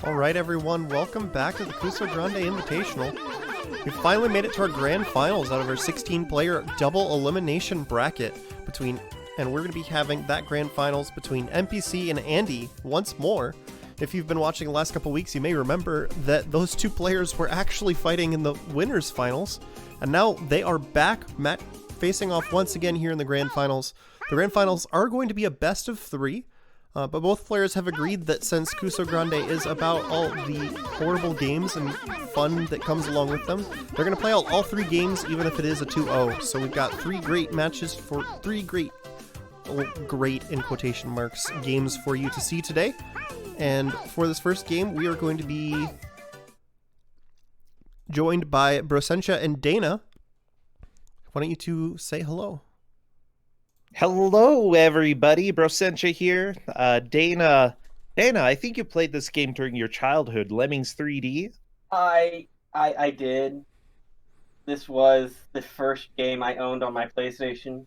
Alright everyone, welcome back to the Kusogrande Invitational. We finally made it to our grand finals out of our 16-player double elimination bracket and we're going to be having that grand finals between NPC and Andy once more. If you've been watching the last couple weeks, you may remember that those two players were actually fighting in the winners finals, and now they are back facing off once again here in the grand finals. The grand finals are going to be a best of 3. But both players have agreed that since Kusogrande is about all the horrible games and fun that comes along with them, they're going to play all 3 games even if it is a 2-0. So we've got 3 great matches for 3 great in quotation marks games for you to see today. And for this first game, we are going to be joined by Brosentia and Dana. Why don't you two say hello? Hello, everybody. Brosentia here. Dana, I think you played this game during your childhood, Lemmings 3D. I did. This was the first game I owned on my PlayStation.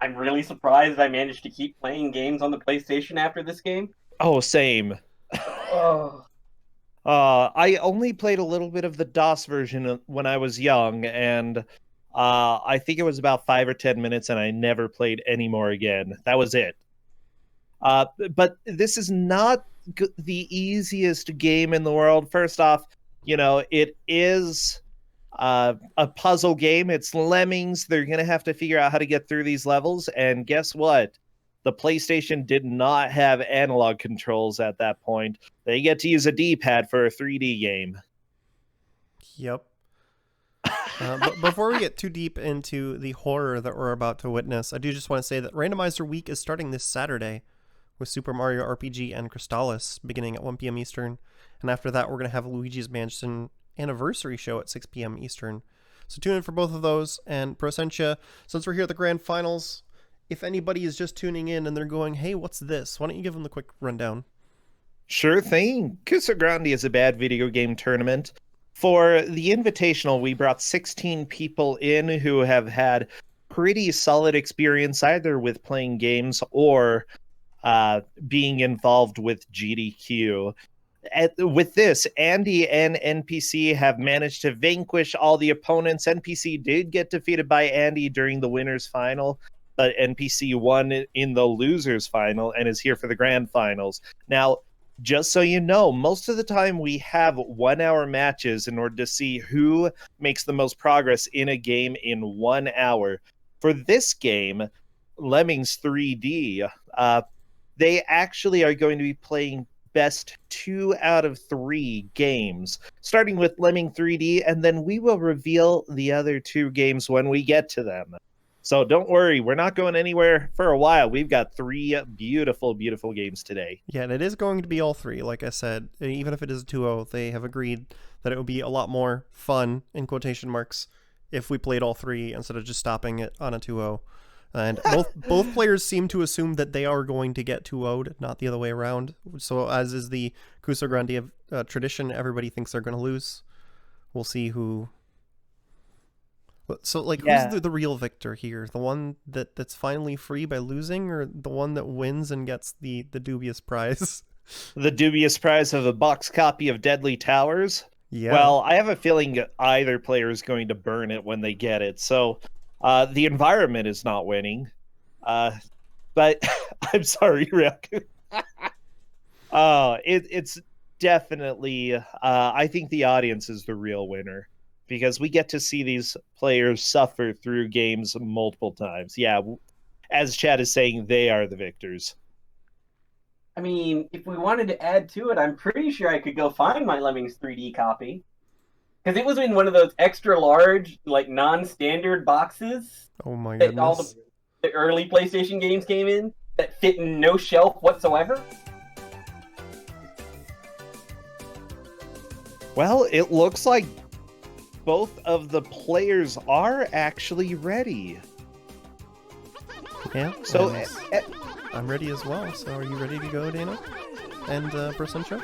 I'm really surprised I managed to keep playing games on the PlayStation after this game. Oh, same. Oh. I only played a little bit of the DOS version when I was young, and I think it was about 5 or 10 minutes, and I never played any more again. That was it. But this is not the easiest game in the world. First off, it is a puzzle game. It's Lemmings. They're going to have to figure out how to get through these levels. And guess what? The PlayStation did not have analog controls at that point. They get to use a D-pad for a 3D game. Yep. But before we get too deep into the horror that we're about to witness, I do just want to say that Randomizer Week is starting this Saturday with Super Mario RPG and Crystalis beginning at 1 p.m. Eastern. And after that, we're going to have a Luigi's Mansion anniversary show at 6 p.m. Eastern. So tune in for both of those. And Prosentia, since we're here at the grand finals, if anybody is just tuning in and they're going, hey, what's this? Why don't you give them the quick rundown? Sure thing. Kusogrande is a bad video game tournament. For the Invitational, we brought 16 people in who have had pretty solid experience either with playing games or being involved with GDQ. With this, Andy and NPC have managed to vanquish all the opponents. NPC did get defeated by Andy during the winners final, but NPC won in the losers final and is here for the grand finals. Now, just so you know, most of the time we have 1-hour matches in order to see who makes the most progress in a game in 1 hour. For this game, Lemmings 3D, they actually are going to be playing best 2 out of 3 games, starting with Lemming 3D, and then we will reveal the other 2 games when we get to them. So don't worry, we're not going anywhere for a while. We've got 3 beautiful, beautiful games today. Yeah, and it is going to be all 3. Like I said, even if it is a 2-0, they have agreed that it would be a lot more fun, in quotation marks, if we played all 3 instead of just stopping it on a 2-0. And both players seem to assume that they are going to get 2-0'd, not the other way around. So as is the Kusogrande tradition, everybody thinks they're going to lose. We'll see who... So, who's the real victor here? The one that's finally free by losing, or the one that wins and gets the dubious prize? The dubious prize of a box copy of Deadly Towers? Yeah. Well, I have a feeling either player is going to burn it when they get it. So, the environment is not winning. But, I'm sorry, Rick. It's definitely... I think the audience is the real winner, because we get to see these players suffer through games multiple times. Yeah, as Chad is saying, they are the victors. I mean, if we wanted to add to it, I'm pretty sure I could go find my Lemmings 3D copy. Because it was in one of those extra large, non-standard boxes. Oh my that goodness. All the early PlayStation games came in that fit in no shelf whatsoever. Well, it looks like both of the players are actually ready. Yeah. So I'm ready as well. So are you ready to go, Dana? And Prosentia?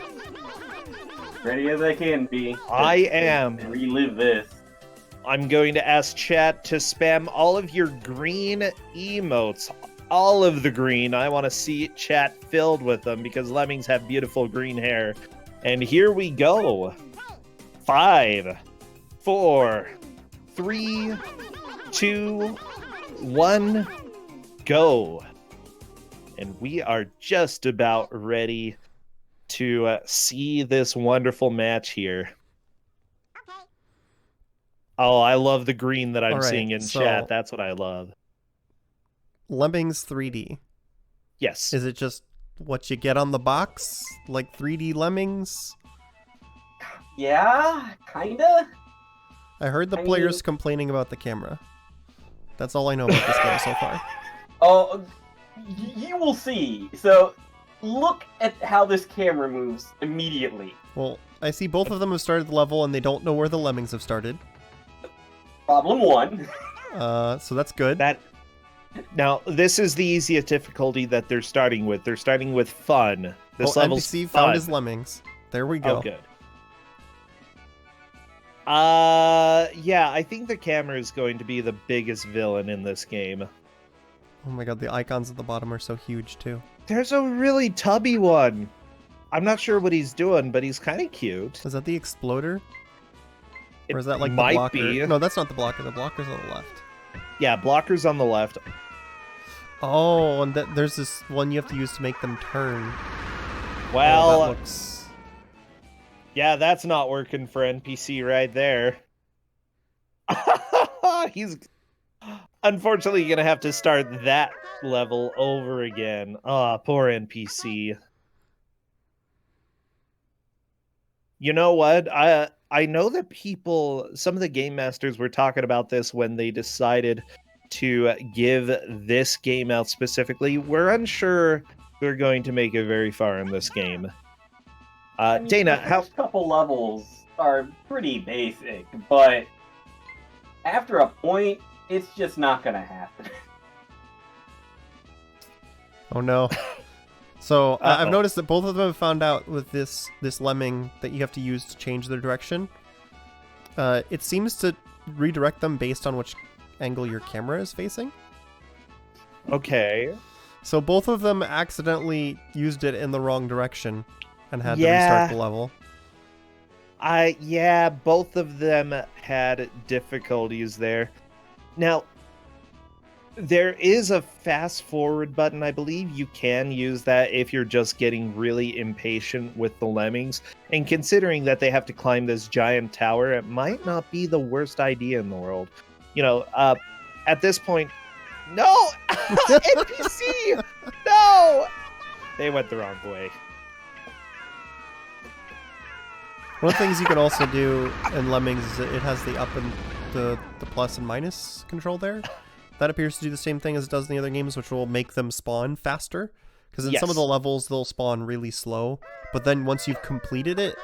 Ready as I can be. I am. Relive this. I'm going to ask chat to spam all of your green emotes. All of the green. I want to see chat filled with them because Lemmings have beautiful green hair. And here we go. 5, 4, 3, 2, 1, go. And we are just about ready to see this wonderful match here. Oh, I love the green that I'm All right, seeing in so- chat. That's what I love. Lemmings 3D. Yes. Is it just what you get on the box? Like 3D Lemmings? Yeah, kinda. I heard the I players mean- complaining about the camera. That's all I know about this game so far. Oh, you will see. So, look at how this camera moves immediately. Well, I see both of them have started the level and they don't know where the Lemmings have started. Problem 1. So that's good. Now, this is the easiest difficulty that they're starting with. They're starting with fun. This level's NPC fun. found his Lemmings. There we go. Oh, good. Yeah, I think the camera is going to be the biggest villain in this game. Oh my god, the icons at the bottom are so huge too. There's a really tubby one. I'm not sure what he's doing, but he's kind of cute. Is that the exploder? Or is that like the might blocker? be. No, that's not the blocker. The blocker's on the left. Yeah, blocker's on the left. Oh, and there's this one you have to use to make them turn. Well, Oh, that looks... yeah, that's not working for NPC right there. He's unfortunately going to have to start that level over again. Ah, poor NPC. You know what? I know that some of the game masters were talking about this when they decided to give this game out specifically. We're unsure they're going to make it very far in this game. I mean, Dana, the first couple levels are pretty basic, but after a point, it's just not gonna happen. Oh no. So I've Uh-oh. noticed that both of them have found out with this lemming that you have to use to change their direction. It seems to redirect them based on which angle your camera is facing. Okay. So both of them accidentally used it in the wrong direction and had to Yeah. restart the level. Yeah, both of them had difficulties there. Now, there is a fast forward button. I believe you can use that if you're just getting really impatient with the lemmings. And considering that they have to climb this giant tower, it might not be the worst idea in the world. You know, at this point, no! NPC! No! They went the wrong way. One of the things you can also do in Lemmings is it has the up and the plus and minus control there. That appears to do the same thing as it does in the other games, which will make them spawn faster. Because in some of the levels, they'll spawn really slow. But then once you've completed it,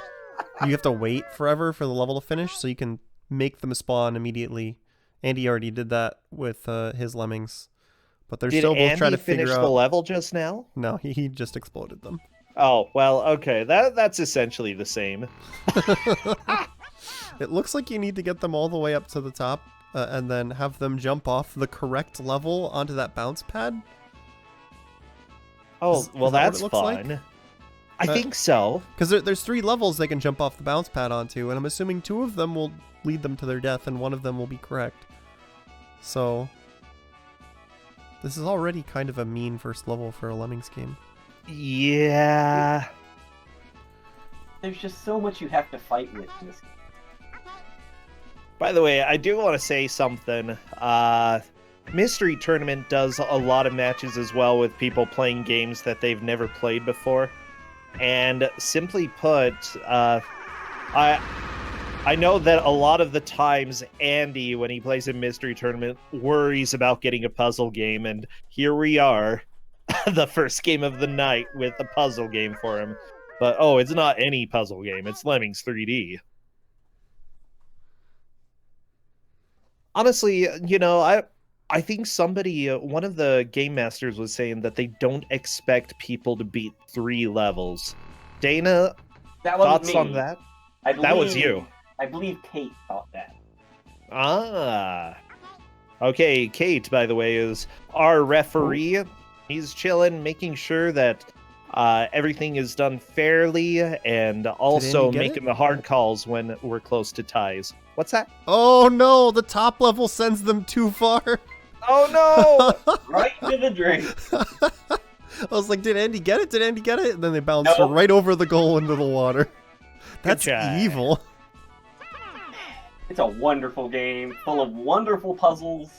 you have to wait forever for the level to finish, so you can make them spawn immediately. Andy already did that with his Lemmings. But they're still both trying to figure finish out... the level just now? No, he just exploded them. Oh, well, okay. That's essentially the same. It looks like you need to get them all the way up to the top and then have them jump off the correct level onto that bounce pad. Oh, Is well, that what that's it looks like? fun. I think so. Because there's 3 levels they can jump off the bounce pad onto, and I'm assuming 2 of them will lead them to their death, and 1 of them will be correct. So, this is already kind of a mean first level for a Lemmings game. Yeah. There's just so much you have to fight with in this game. By the way, I do want to say something. Mystery Tournament does a lot of matches as well with people playing games that they've never played before. And simply put, I know that a lot of the times Andy, when he plays a Mystery Tournament, worries about getting a puzzle game, and here we are, the first game of the night with a puzzle game for him. But, oh, it's not any puzzle game, it's Lemmings 3D. Honestly, you know, I think somebody, one of the game masters was saying that they don't expect people to beat 3 levels. Dana, That wasn't thoughts me. on that? I That was believe- you. I believe Kate thought that. Ah. Okay, Kate, by the way, is our referee. He's chilling, making sure that Everything is done fairly, and also get making it? the hard calls when we're close to ties. What's that? Oh no, the top level sends them too far. Oh no! Right into the drink. I was like, did Andy get it? Did Andy get it? And then they bounced No. right over the goal into the water. That's try. evil. It's a wonderful game, full of wonderful puzzles.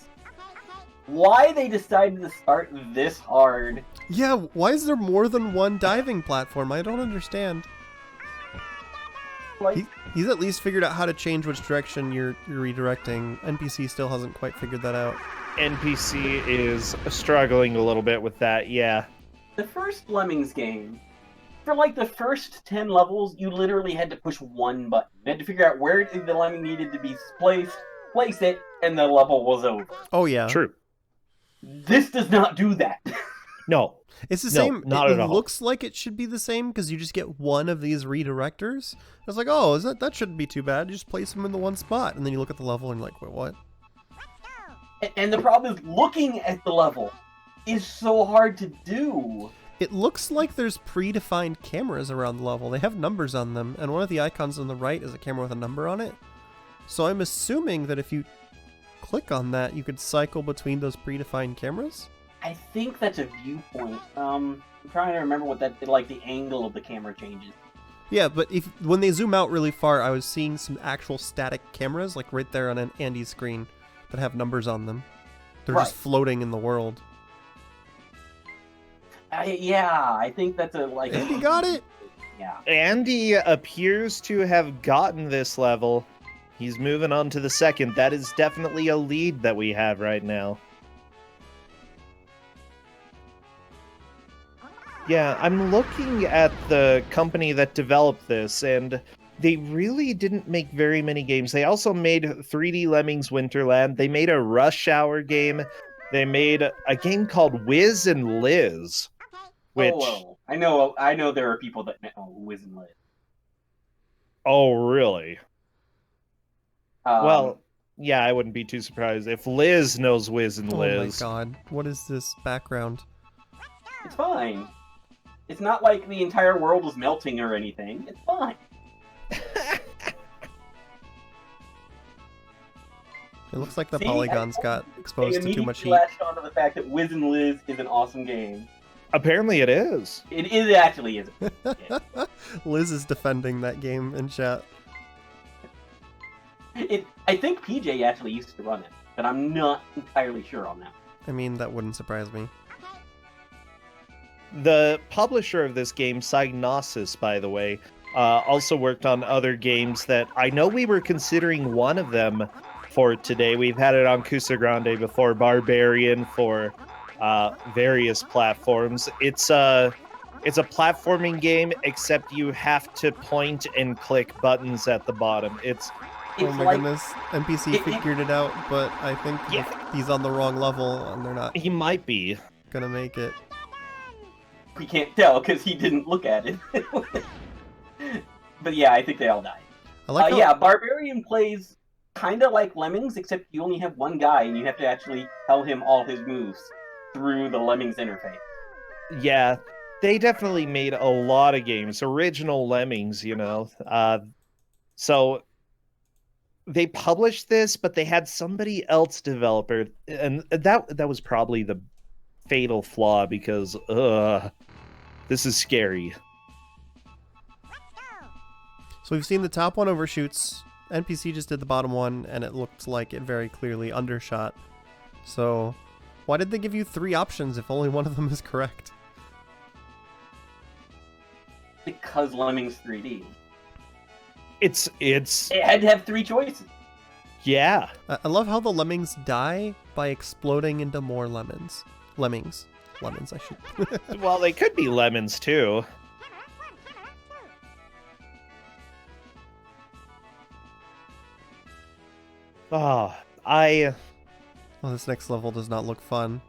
Why they decided to start this hard? Yeah, why is there more than one diving platform? I don't understand. Like, He's at least figured out how to change which direction you're redirecting. NPC still hasn't quite figured that out. NPC is struggling a little bit with that, yeah. the first Lemmings game, for like the first 10 levels, you literally had to push one button. You had to figure out where the lemming needed to be placed, place it, and the level was over. Oh yeah. True. This does not do that. No. It's the No, same. not it at all. looks like it should be the same because you just get one of these redirectors. I was like, oh, that shouldn't be too bad. You just place them in the one spot, and then you look at the level and you're like, wait, what? And the problem is, looking at the level is so hard to do. It looks like there's predefined cameras around the level. They have numbers on them, and one of the icons on the right is a camera with a number on it. So I'm assuming that if you click on that, you could cycle between those predefined cameras. I think that's a viewpoint. I'm trying to remember what that, like, the angle of the camera changes. Yeah, but when they zoom out really far, I was seeing some actual static cameras, like right there on Andy's screen, that have numbers on them. They're just floating in the world. Yeah, I think that's a, like... Andy got it! Yeah. Andy appears to have gotten this level. He's moving on to the second. That is definitely a lead that we have right now. Yeah, I'm looking at the company that developed this, and they really didn't make very many games. They also made 3D Lemmings Winterland. They made a Rush Hour game. They made a game called Wiz and Liz, which... Oh, I know there are people that know Wiz and Liz. Oh, really? Well, yeah, I wouldn't be too surprised if Liz knows Wiz and Liz. Oh my god, what is this background? It's fine. It's not like the entire world is melting or anything. It's fine. It looks like the See, polygons got exposed to too much heat. latched onto the fact that Wiz and Liz is an awesome game. Apparently it is. It actually is. Yeah. Liz is defending that game in chat. I think PJ actually used to run it, but I'm not entirely sure on that. I mean, that wouldn't surprise me. The publisher of this game, Psygnosis, by the way, also worked on other games that I know we were considering one of them for today. We've had it on Kusogrande before, Barbarian, for various platforms. It's a platforming game, except you have to point and click buttons at the bottom. Oh my goodness, NPC figured it out, but I think he's on the wrong level and they're not He might be. gonna make it. We can't tell because he didn't look at it. But yeah, I think they all died. I like how, Yeah, Barbarian plays kind of like Lemmings, except you only have one guy and you have to actually tell him all his moves through the Lemmings interface. Yeah, they definitely made a lot of games. Original Lemmings, you know. So they published this, but they had somebody else developer, and that was probably the fatal flaw because this is scary. so we've seen the top one overshoots. NPC just did the bottom one, and it looked like it very clearly undershot. So, why did they give you 3 options if only one of them is correct? Because Lemmings 3D. It's It had to have 3 choices. yeah. I love how the lemmings die by exploding into more lemons. Lemmings, I should. Well, they could be lemons too. Oh, Well, this next level does not look fun.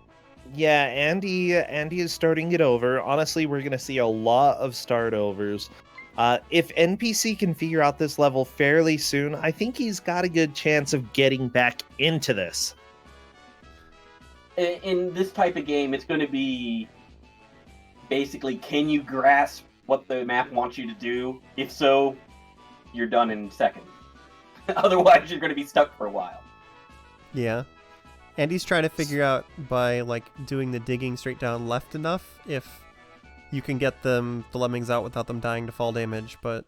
yeah, Andy is starting it over. Honestly, we're gonna see a lot of start overs. If NPC can figure out this level fairly soon, I think he's got a good chance of getting back into this. In this type of game, it's going to be basically, can you grasp what the map wants you to do? If so, you're done in seconds. Otherwise, you're going to be stuck for a while. Yeah. Andy's trying to figure out by like doing the digging straight down left enough if you can get the lemmings out without them dying to fall damage, but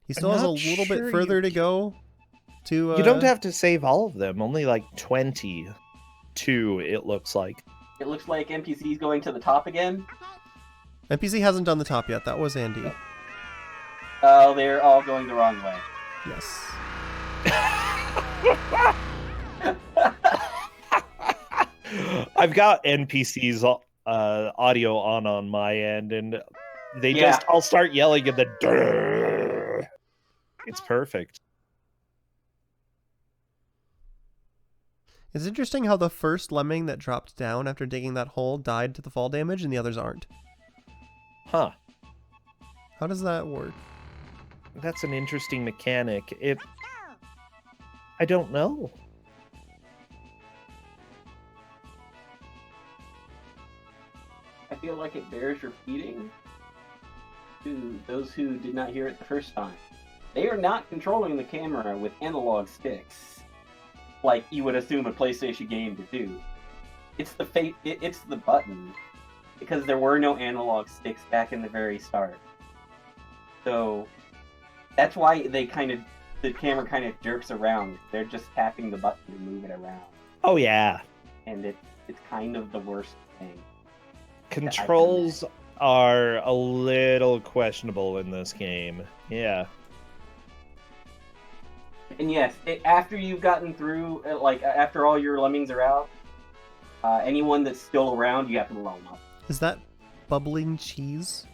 he still has a little bit further to go. You don't have to save all of them. Only like 22, it looks like. It looks like NPC's going to the top again. NPC hasn't done the top yet. That was Andy. Oh, they're all going the wrong way. Yes. I've got NPC's audio on my end, and they just all start yelling at the durr. It's perfect. It's interesting how the first lemming that dropped down after digging that hole died to the fall damage and the others aren't. Huh. How does that work? That's an interesting mechanic. I don't know. I feel like it bears repeating to those who did not hear it the first time. They are not controlling the camera with analog sticks, like you would assume a PlayStation game to do. It's the button, because there were no analog sticks back in the very start. So that's why the camera kind of jerks around. They're just tapping the button to move it around. Oh yeah. And it's kind of the worst thing. Controls are a little questionable in this game. Yeah. And yes, after you've gotten through, after all your lemmings are out, anyone that's still around, you have to blow them up. Is that bubbling cheese?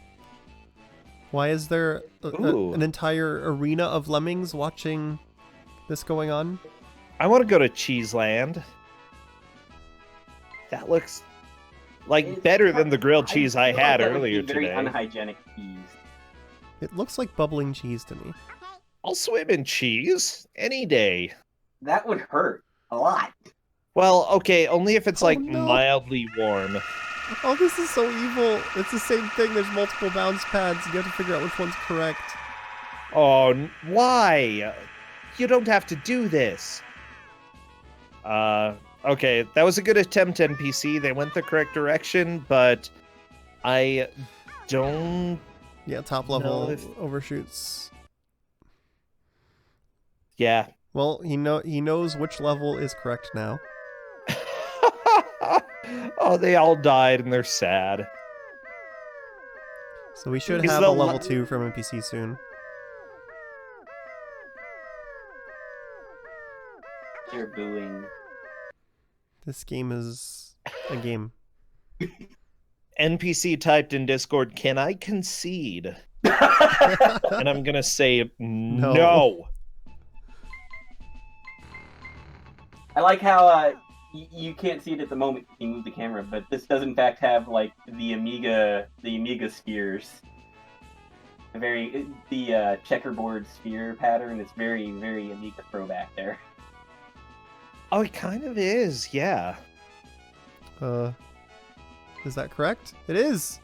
Why is there an entire arena of lemmings watching this going on? I want to go to Cheeseland. That looks like better than the grilled cheese I had earlier today. Very unhygienic cheese. It looks like bubbling cheese to me. I'll swim in cheese any day. That would hurt a lot. Well, okay, only if it's mildly warm. Oh, this is so evil. It's the same thing. There's multiple bounce pads. You have to figure out which one's correct. Oh, why? You don't have to do this. Okay, that was a good attempt, NPC. They went the correct direction, but I don't... Yeah, top level overshoots. Yeah. Well, he knows which level is correct now. Oh, they all died and they're sad. So we should have a level 2 from NPC soon. They're booing. This game is a game. NPC typed in Discord, "Can I concede?" And I'm gonna say no. I like how you can't see it at the moment you move the camera, but this does in fact have like the Amiga spheres. The checkerboard sphere pattern. It's very, very Amiga throwback there. Oh, it kind of is, yeah. Is that correct? It is!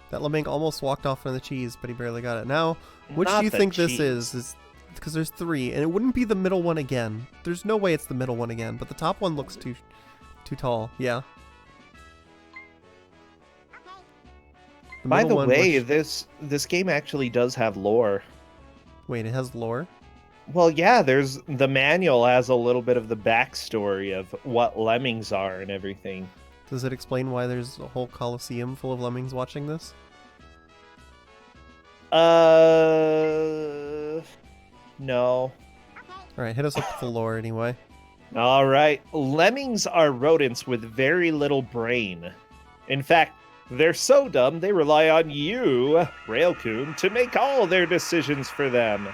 That lemming almost walked off on the cheese, but he barely got it. Now, which do you think this is? Because there's 3, and it wouldn't be the middle one again. There's no way it's the middle one again, but the top one looks too tall. Yeah. By the way, this game actually does have lore. Wait, it has lore? Well, yeah, there's the manual has a little bit of the backstory of what lemmings are and everything. Does it explain why there's a whole coliseum full of lemmings watching this? No. Alright, hit us up with the lore anyway. Alright, lemmings are rodents with very little brain. In fact, they're so dumb they rely on you, Railcoon, to make all their decisions for them.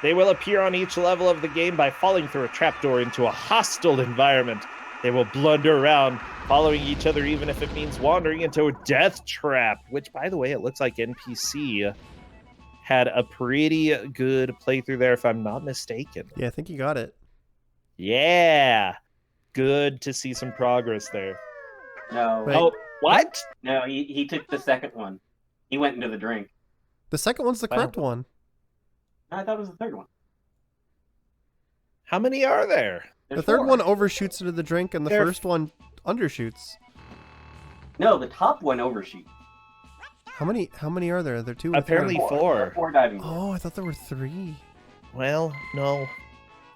They will appear on each level of the game by falling through a trapdoor into a hostile environment. They will blunder around, following each other even if it means wandering into a death trap, which, by the way, it looks like NPC had a pretty good playthrough there, if I'm not mistaken. Yeah, I think you got it. Yeah. Good to see some progress there. No. Wait. Oh, what? No, he took the second one. He went into the drink. The second one's the correct one. I thought it was the third one. How many are there? There's The third 4. one overshoots into the drink, and the There- first one undershoots. No, the top one overshoots. How many are there? Are there 2 or Apparently 3? 4. 4 diving. Oh, I thought there were 3. Well, no.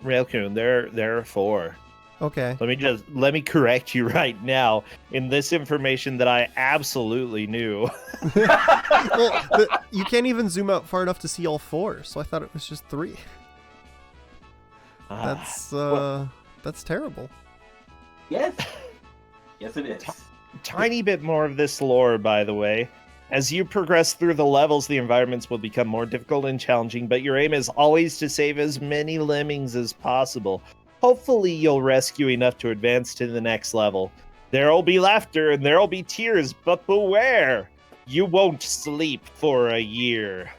Railcoon, there are 4. Okay. Let me correct you right now in this information that I absolutely knew. Well, you can't even zoom out far enough to see all 4, so I thought it was just 3. That's terrible. Yes. Yes, it is. Tiny bit more of this lore, by the way. As you progress through the levels, the environments will become more difficult and challenging, but your aim is always to save as many lemmings as possible. Hopefully, you'll rescue enough to advance to the next level. There'll be laughter and there'll be tears, but beware! You won't sleep for a year.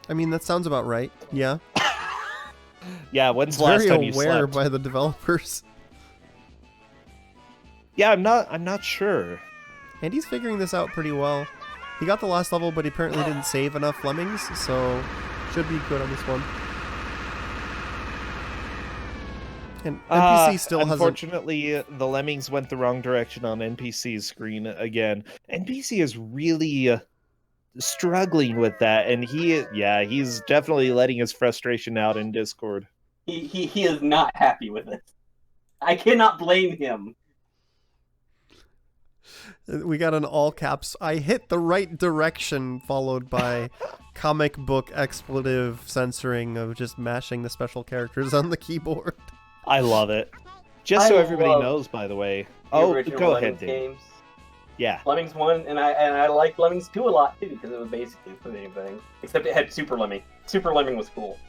I mean, that sounds about right. Yeah. Yeah, when's It's the last very time you aware slept? by the developers. Yeah, I'm not sure. And he's figuring this out pretty well. He got the last level, but he apparently didn't save enough lemmings, so should be good on this one. And NPC still hasn't... Unfortunately, the lemmings went the wrong direction on NPC's screen again. NPC is really struggling with that, and he's definitely letting his frustration out in Discord. He is not happy with it. I cannot blame him. We got an all caps, I hit the right direction, followed by comic book expletive censoring of just mashing the special characters on the keyboard. I love it. Just so I everybody love knows, by the way. The Oh, original go Lemmings ahead, Dave. games. Yeah. Lemmings 1, and I liked Lemmings 2 a lot too, because it was basically the same thing. Except it had Super Lemming. Super Lemming was cool.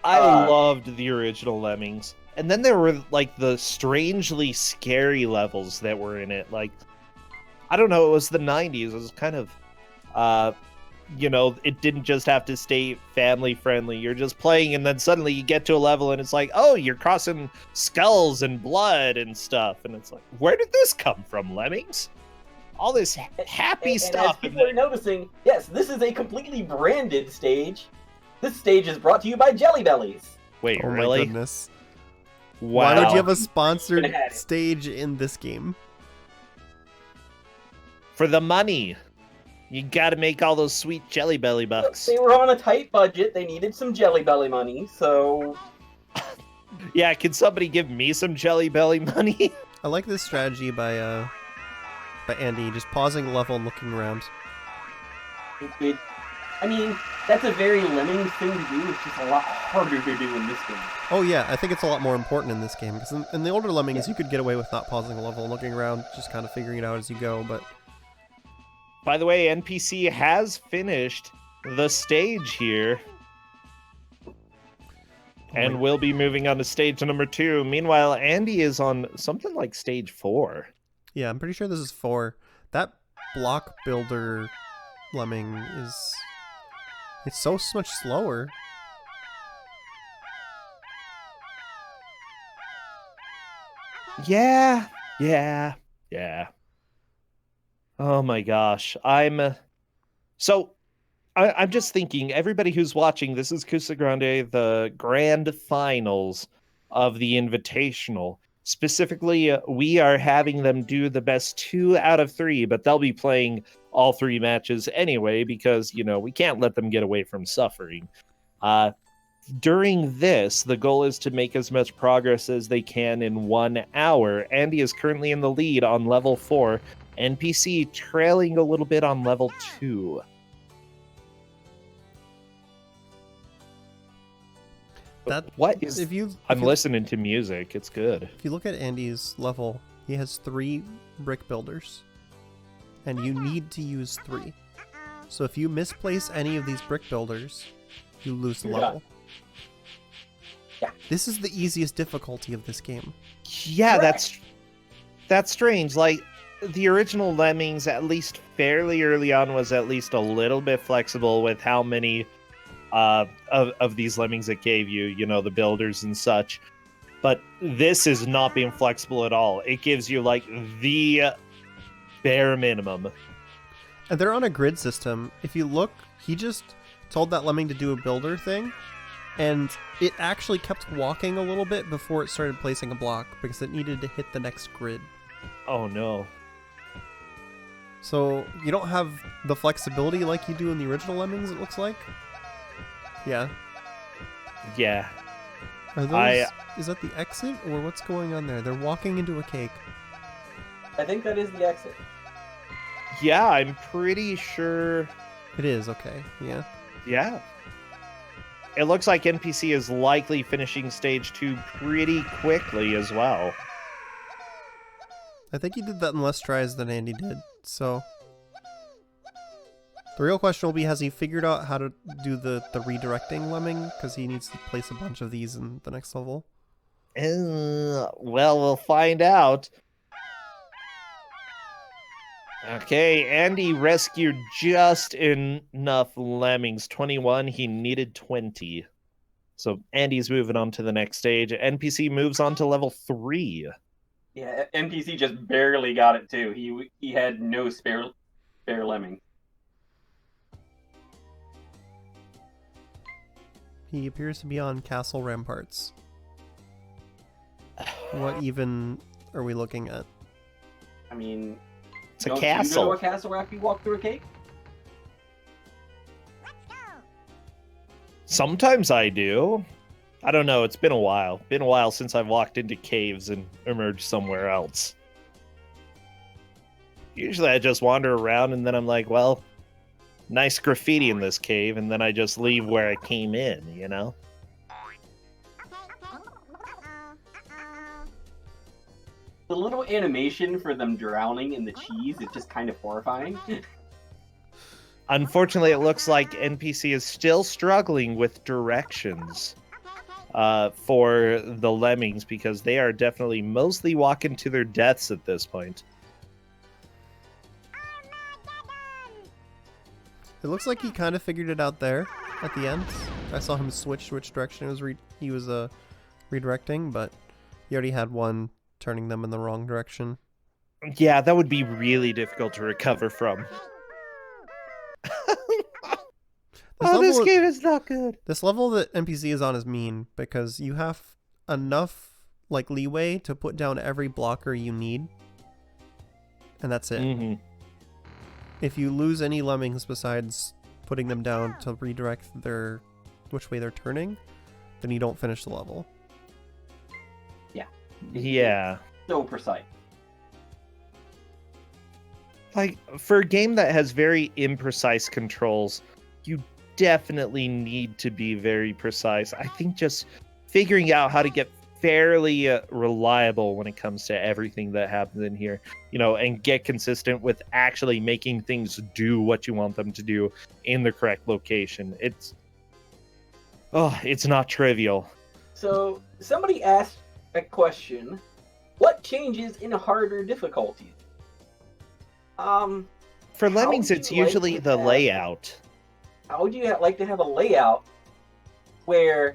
I loved the original Lemmings. And then there were, like, the strangely scary levels that were in it. Like, I don't know, it was the 90s. It was kind of, it didn't just have to stay family friendly. You're just playing, and then suddenly you get to a level, and it's like, oh, you're crossing skulls and blood and stuff. And it's like, where did this come from, Lemmings? All this happy And stuff. as people are noticing, yes, this is a completely branded stage. This stage is brought to you by Jelly Bellies. Wait, Oh my really? goodness. Wow. Why would you have a sponsored Gonna have it. stage in this game? For the money. You gotta make all those sweet Jelly Belly bucks. They were on a tight budget. They needed some Jelly Belly money, so Yeah, can somebody give me some Jelly Belly money? I like this strategy by Andy, just pausing the level and looking around. I mean, that's a very Lemmings thing to do. It's just a lot harder to do in this game. Oh yeah, I think it's a lot more important in this game, because in the older Lemmings, you could get away with not pausing the level and looking around, just kind of figuring it out as you go, but... By the way, NPC has finished the stage here. And we'll be moving on to stage number 2. Meanwhile, Andy is on something like stage 4. Yeah, I'm pretty sure this is 4. That block builder lemming is... It's so much slower. Yeah. Oh my gosh. I'm just thinking, everybody who's watching, this is Kusogrande, the grand finals of the Invitational. Specifically, we are having them do the best 2 out of 3, but they'll be playing all 3 matches anyway, because, we can't let them get away from suffering. During this, the goal is to make as much progress as they can in 1 hour. Andy is currently in the lead on level 4, NPC trailing a little bit on level 2. What is... I'm listening to music. It's good. If you look at Andy's level, he has 3 brick builders. And you need to use 3. So if you misplace any of these brick builders, you lose the level. Yeah. This is the easiest difficulty of this game. Yeah, that's strange. Like, the original Lemmings, at least fairly early on, was at least a little bit flexible with how many of these Lemmings it gave you, the builders and such. But this is not being flexible at all. It gives you like the bare minimum. And they're on a grid system. If you look, he just told that lemming to do a builder thing, and it actually kept walking a little bit before it started placing a block because it needed to hit the next grid. Oh no. So you don't have the flexibility like you do in the original Lemmings, it looks like. Yeah. Yeah. Are those, is that the exit, or what's going on there? They're walking into a cake. I think that is the exit. Yeah, I'm pretty sure. It is, okay, yeah. Yeah. It looks like NPC is likely finishing stage 2 pretty quickly as well. I think he did that in less tries than Andy did, so... The real question will be, has he figured out how to do the redirecting lemming? Because he needs to place a bunch of these in the next level. Well, we'll find out. Okay, Andy rescued just enough lemmings. 21, he needed 20. So Andy's moving on to the next stage. NPC moves on to level 3. Yeah, NPC just barely got it too. He had no spare lemming. He appears to be on castle ramparts. What even are we looking at? I mean, It's a don't castle. you go to a castle after you walk through a cake? Sometimes I do. I don't know, it's been a while. Been a while since I've walked into caves and emerged somewhere else. Usually I just wander around and then I'm like, well, nice graffiti in this cave, and then I just leave where I came in, you know? The little animation for them drowning in the cheese is just kind of horrifying. Unfortunately, it looks like NPC is still struggling with directions for the lemmings, because they are definitely mostly walking to their deaths at this point. It looks like he kind of figured it out there at the end. I saw him switch which direction he was redirecting, but he already had one turning them in the wrong direction. Yeah, that would be really difficult to recover from. This game is not good. This level that NPC is on is mean because you have enough like leeway to put down every blocker you need, and that's it. Mm-hmm. If you lose any lemmings besides putting them down to redirect which way they're turning, then you don't finish the level. Yeah. So precise. Like, for a game that has very imprecise controls, you definitely need to be very precise. I think just figuring out how to get fairly reliable when it comes to everything that happens in here, you know, and get consistent with actually making things do what you want them to do in the correct location. It's not trivial. So, somebody asked a question. What changes in harder difficulties? For Lemmings, would it's you like usually to the have- layout. How would you like to have a layout where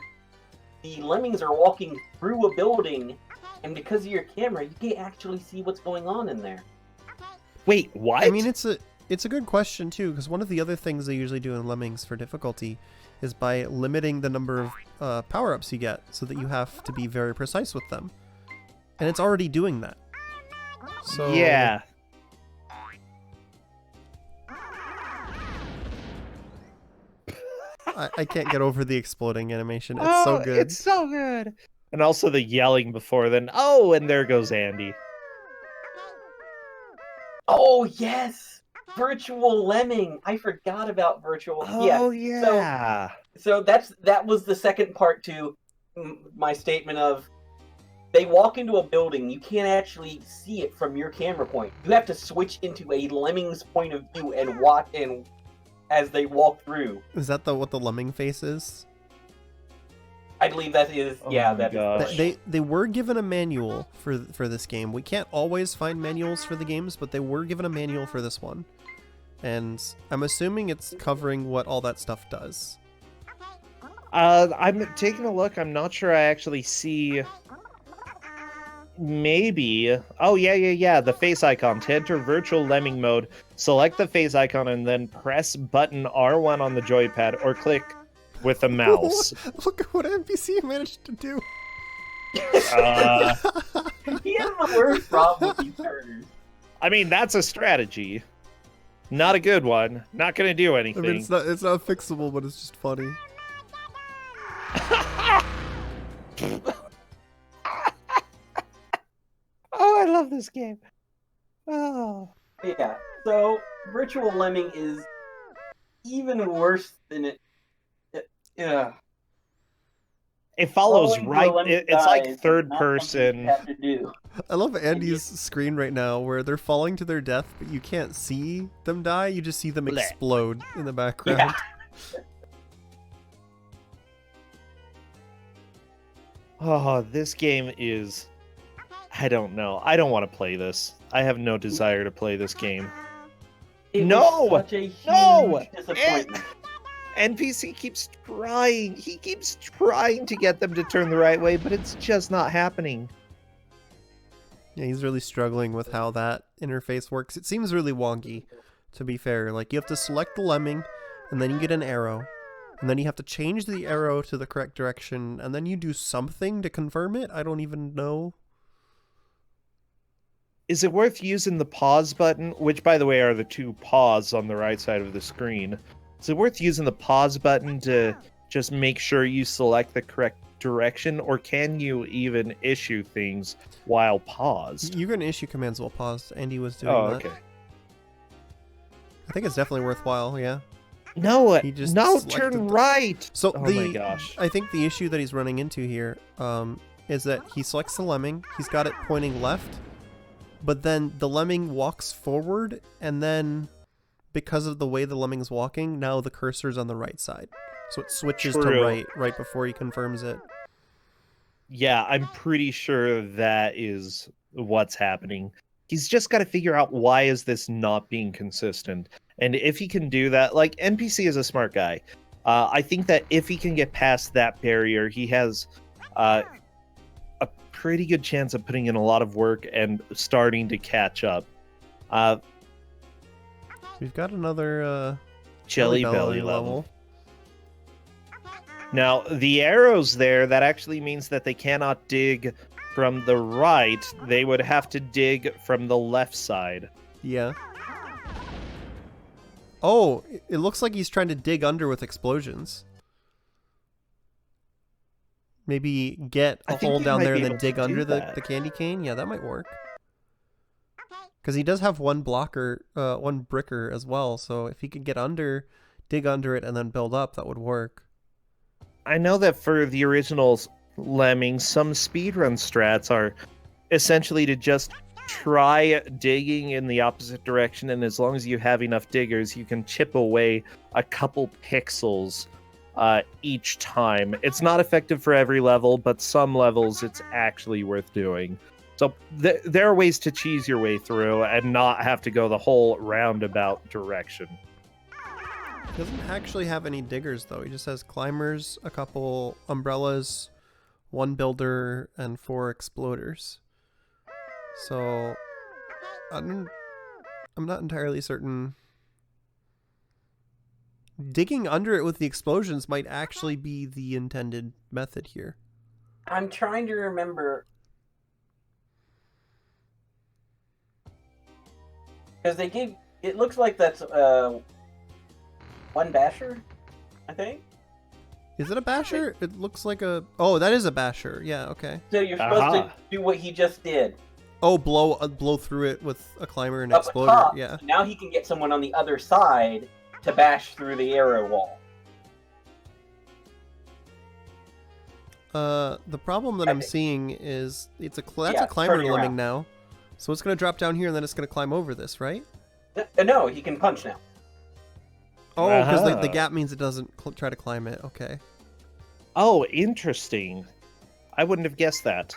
the lemmings are walking through a building, and because of your camera, you can't actually see what's going on in there? Wait, what? I mean, it's a good question too, because one of the other things they usually do in Lemmings for difficulty is by limiting the number of power-ups you get, so that you have to be very precise with them. And it's already doing that. So yeah. I can't get over the exploding animation. It's so good. It's so good. And also the yelling before then. Oh, and there goes Andy. Oh, yes! Virtual lemming! I forgot about virtual. Oh, yeah. So that was the second part to my statement of they walk into a building, you can't actually see it from your camera point. You have to switch into a lemming's point of view and watch as they walk through. Is that what the lemming face is? I believe that is, Oh yeah, my that gosh. is. They were given a manual for this game. We can't always find manuals for the games, but they were given a manual for this one. And I'm assuming it's covering what all that stuff does. I'm taking a look. I'm not sure I actually see Maybe. Oh, yeah. The face icon. To enter virtual lemming mode, select the face icon and then press button R1 on the joypad or click with the mouse. Look at what NPC managed to do. He has the worst problem with these turtles. I mean, that's a strategy. Not a good one. Not gonna do I anything. mean, it's not fixable, but it's just funny. Oh, I love this game. Oh. Yeah, so Virtual Lemming is even worse than it. Yeah. It follows Following right. the lemming It's guys like is third not something you person. have to do. I love Andy's screen right now where they're falling to their death, but you can't see them die. You just see them Blech. explode in the background. Yeah. Oh, this game is... I don't know. I don't want to play this. I have no desire to play this game. It No! was such a huge No! disappointment. NPC keeps trying. He keeps trying to get them to turn the right way, but it's just not happening. Yeah, he's really struggling with how that interface works. It seems really wonky, to be fair. Like, you have to select the lemming, and then you get an arrow. And then you have to change the arrow to the correct direction, and then you do something to confirm it? I don't even know. Is it worth using the pause button, which, by the way, are the two paws on the right side of the screen? Is it worth using the pause button to just make sure you select the correct direction, or can you even issue things while paused? You can issue commands while paused. Andy was doing Oh, that. okay. I think it's definitely worthwhile, yeah. No, He just no, selected turn the- right! So Oh the my gosh. I think the issue that he's running into here is that he selects the lemming, he's got it pointing left, but then the lemming walks forward, and then because of the way the lemming's walking, now the cursor's on the right side. So it switches to True. right before he confirms it. Yeah, I'm pretty sure that is what's happening. He's just got to figure out why is this not being consistent. And if he can do that, like, NPC is a smart guy. I think that if he can get past that barrier, he has a pretty good chance of putting in a lot of work and starting to catch up. We've got another Jelly Belly level. Now, the arrows there, that actually means that they cannot dig from the right. They would have to dig from the left side. Yeah. Oh, it looks like he's trying to dig under with explosions. Maybe get I a think hole he down might there be and then able to dig do under that. the candy cane. Yeah, that might work. Because he does have one blocker, one bricker as well. So if he could get under, dig under it, and then build up, that would work. I know that for the original Lemmings, some speedrun strats are essentially to just try digging in the opposite direction, and as long as you have enough diggers, you can chip away a couple pixels each time. It's not effective for every level, but some levels it's actually worth doing. So there are ways to cheese your way through and not have to go the whole roundabout direction. He doesn't actually have any diggers, though. He just has climbers, a couple umbrellas, one builder, and 4 exploders. So, I'm not entirely certain. Digging under it with the explosions might actually be the intended method here. I'm trying to remember. Because they gave. It looks like that's one basher, I think. Is it a basher? It looks like a... Oh, that is a basher. Yeah, okay. So you're supposed to Aha. do what he just did. Oh, blow through it with a climber and Up exploder. top, Yeah. so now he can get someone on the other side to bash through the arrow wall. The problem that I'm seeing is that's a climber turning lemming around. now. So it's going to drop down here and then it's going to climb over this, right? No, he can punch now. Oh, because the Aha. gap means it doesn't try to climb it. Okay. Oh, interesting. I wouldn't have guessed that.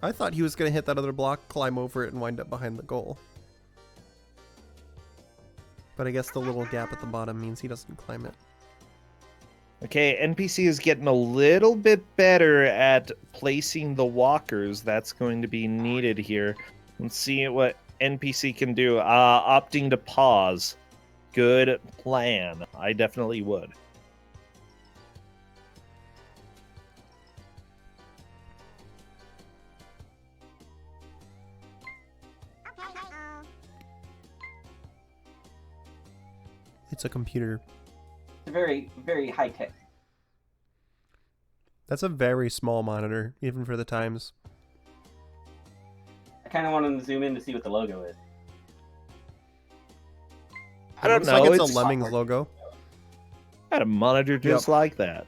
I thought he was going to hit that other block, climb over it, and wind up behind the goal. But I guess the little gap at the bottom means he doesn't climb it. Okay, NPC is getting a little bit better at placing the walkers. That's going to be needed here. Let's see what NPC can do. Opting to pause. Good plan. I definitely would. It's a computer. It's very, very high tech. That's a very small monitor, even for the times. I kind of want to zoom in to see what the logo is. I don't Looks know. like it's It's a Lemmings logo. got a monitor just like that.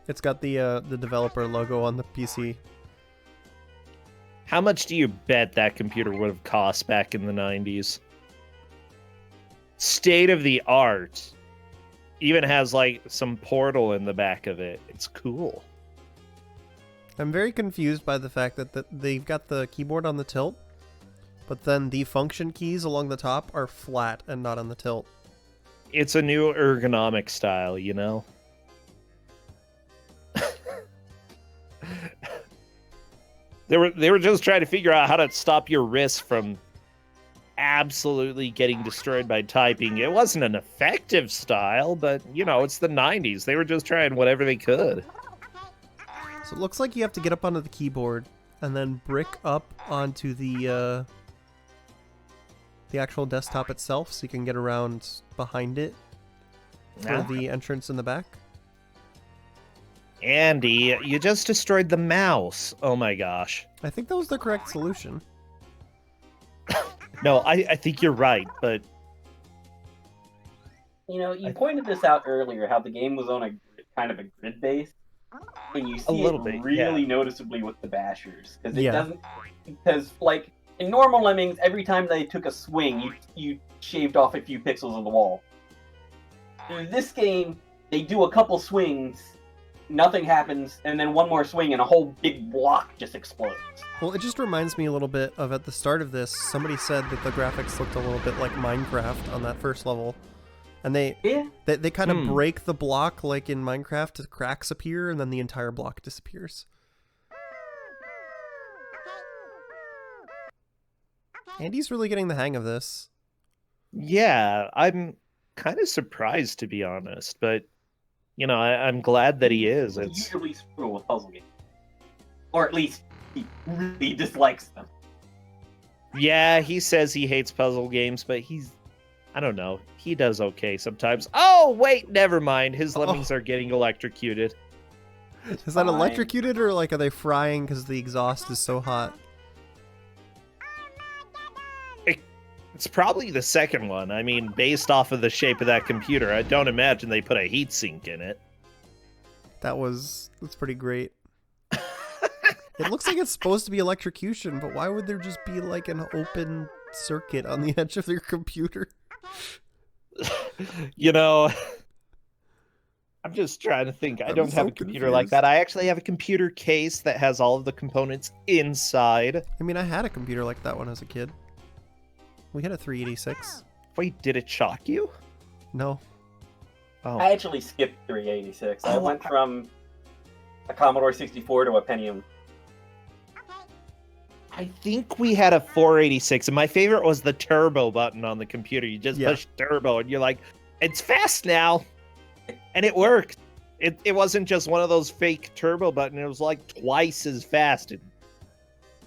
It's got the developer logo on the PC. How much do you bet that computer would have cost back in the 90s? State of the art. Even has like some portal in the back of it. It's cool. I'm very confused by the fact that they've got the keyboard on the tilt, but then the function keys along the top are flat and not on the tilt. It's a new ergonomic style, you know? They were just trying to figure out how to stop your wrist from absolutely getting destroyed by typing. It wasn't an effective style, but, you know, it's the 90s. They were just trying whatever they could. So it looks like you have to get up onto the keyboard and then brick up onto the actual desktop itself so you can get around behind it for the entrance in the back. Andy, you just destroyed the mouse. Oh my gosh. I think that was the correct solution. No, I think you're right, but... You know, you pointed this out earlier, how the game was on a kind of a grid base, and you see little it bit, really yeah. noticeably with the bashers, because it Yeah. doesn't. Because like in normal Lemmings, every time they took a swing, you shaved off a few pixels of the wall. In this game, they do a couple swings, nothing happens, and then one more swing, and a whole big block just explodes. Well, it just reminds me a little bit of at the start of this, somebody said that the graphics looked a little bit like Minecraft on that first level. And they kind of break the block like in Minecraft, cracks appear, and then the entire block disappears. Andy's really getting the hang of this. Yeah, I'm kind of surprised, to be honest, but, you know, I'm glad that he is. He It's usually struggle with puzzle games, or at least he really dislikes them. Yeah, he says he hates puzzle games, but I don't know. He does okay sometimes. Oh, wait, never mind. His lemmings are getting electrocuted. Is that electrocuted or like are they frying because the exhaust is so hot? It's probably the second one. I mean, based off of the shape of that computer, I don't imagine they put a heatsink in it. That's pretty great. It looks like it's supposed to be electrocution, but why would there just be like an open circuit on the edge of your computer? You know, I'm just trying to think. I don't have a computer like that. I actually have a computer case that has all of the components inside. I mean, I had a computer like that when I was a kid. We had a 386. Wait, did it shock you? No. Oh. I actually skipped 386. I went from a Commodore 64 to a Pentium. I think we had a 486, and my favorite was the turbo button on the computer. You just push turbo, and you're like, it's fast now. And it worked. It wasn't just one of those fake turbo buttons. It was like twice as fast.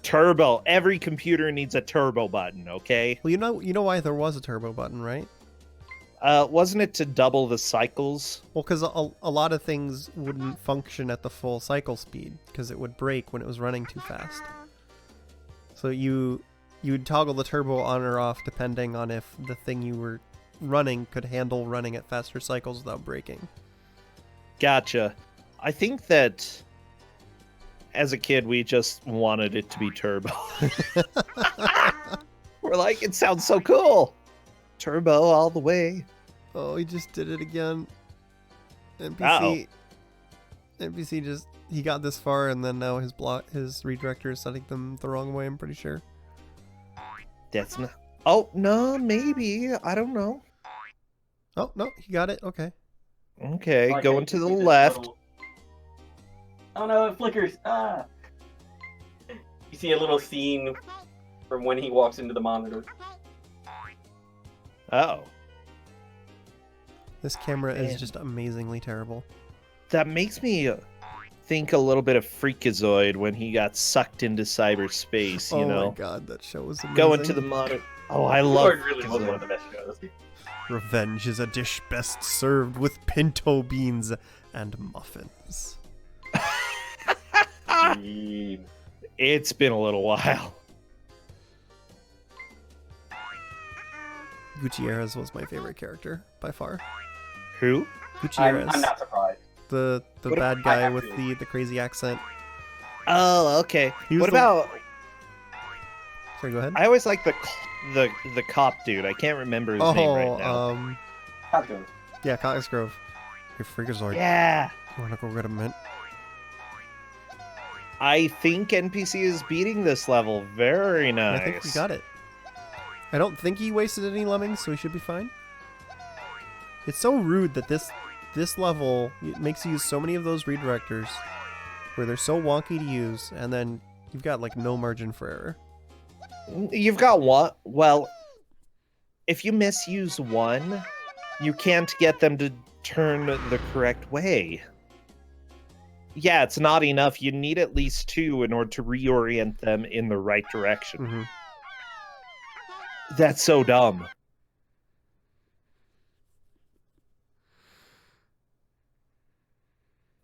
Turbo. Every computer needs a turbo button, okay? Well, you know why there was a turbo button, right? Wasn't it to double the cycles? Well, because a lot of things wouldn't function at the full cycle speed, because it would break when it was running too fast. So you'd toggle the turbo on or off depending on if the thing you were running could handle running at faster cycles without breaking. Gotcha. I think that as a kid, we just wanted it to be turbo. We're like, it sounds so cool. Turbo all the way. Oh, he just did it again. NPC just he got this far and then now his redirector is setting them the wrong way, I'm pretty sure. That's not. Oh, no, maybe. I don't know. Oh, no, he got it. Okay. Okay, Like, going you to can the see this left. little- Oh no, it flickers! Ah! You see a little scene from when he walks into the monitor. Oh, This camera is Man. just amazingly terrible. that makes me think a little bit of Freakazoid when he got sucked into cyberspace, you Oh know? my god, that show was amazing. Going to the monitor. Oh, I love Lord really was one of Freakazoid. the best shows. Revenge is a dish best served with pinto beans and muffins. Gee. It's been a little while. Gutierrez was my favorite character by far. Who? Gutierrez, I'm not surprised. the What bad I guy have with to- the crazy accent. Oh, okay. He was What the- about? Sorry, go ahead. I always like the cop dude. I can't remember his name right now. Cosgrove. Yeah, Coxgrove. Your Freakazoid. Yeah, You wanna go get a mint? I think NPC is beating this level. Very nice. I think we got it. I don't think he wasted any lemmings, so he should be fine. It's so rude that this level it makes you use so many of those redirectors where they're so wonky to use, and then you've got like no margin for error. You've got one. Well, if you misuse one, you can't get them to turn the correct way. Yeah, it's not enough. You need at least two in order to reorient them in the right direction. Mm-hmm. That's so dumb.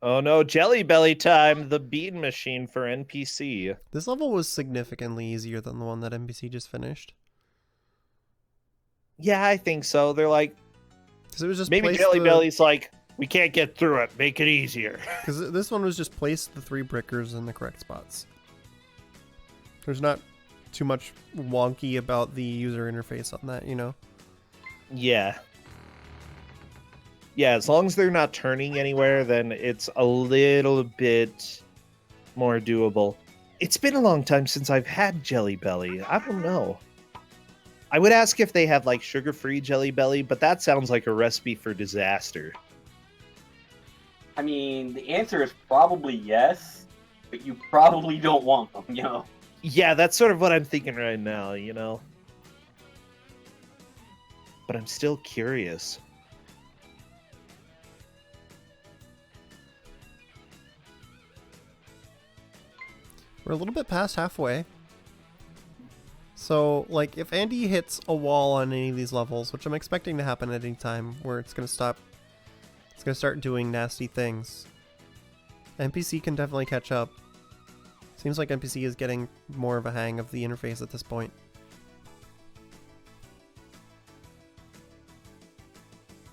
Oh no, Jelly Belly time, the bean machine for NPC. This level was significantly easier than the one that NPC just finished. Yeah, I think so. They're like, Because it was just maybe Jelly Belly's like, we can't get through it, make it easier. Because this one was just place the 3 brickers in the correct spots. There's not too much wonky about the user interface on that, you know? Yeah. Yeah, as long as they're not turning anywhere, then it's a little bit more doable. It's been a long time since I've had Jelly Belly. I don't know. I would ask if they have like sugar-free Jelly Belly, but that sounds like a recipe for disaster. I mean, the answer is probably yes, but you probably don't want them, you know? Yeah, that's sort of what I'm thinking right now, you know? But I'm still curious. We're a little bit past halfway. So, like, if Andy hits a wall on any of these levels, which I'm expecting to happen at any time, where it's going to stop, it's going to start doing nasty things, NPC can definitely catch up. Seems like NPC is getting more of a hang of the interface at this point.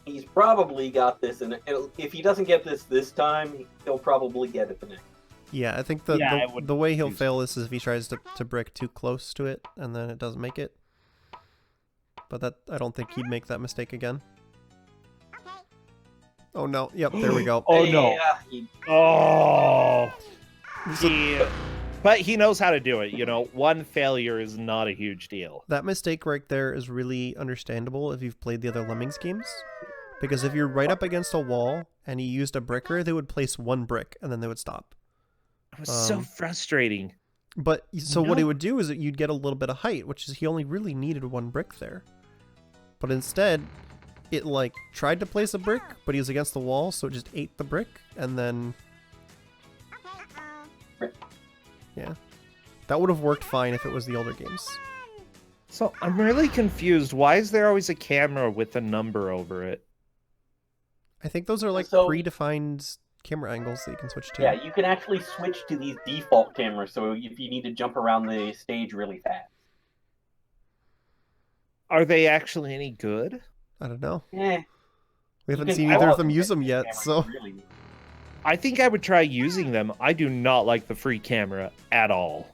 He's probably got this, and if he doesn't get this time, he'll probably get it the next. Yeah, I think Yeah, I would the way he'll use- fail this is if he tries to brick too close to it, and then it doesn't make it. But that I don't think he'd make that mistake again. Oh no, yep, there we go. Oh no. Yeah, he- Oh. So- But he knows how to do it, you know. One failure is not a huge deal. That mistake right there is really understandable if you've played the other Lemmings games. Because if you're right up against a wall and he used a bricker, they would place 1 brick and then they would stop. It was so Um, frustrating. But so what he No. would do is that you'd get a little bit of height, which is he only really needed 1 brick there. But instead, it like tried to place a brick, but he was against the wall, so it just ate the brick and then yeah. That would have worked fine if it was the older games. So I'm really confused. Why is there always a camera with a number over it? I think those are like So- predefined camera angles that you can switch to. yeah, you can actually switch to these default cameras, so if you need to jump around the stage really fast. Are they actually any good? I don't know. Eh, We haven't you seen can either call of them it use them the yet, camera so you really need. I think I would try using them. I do not like the free camera at all.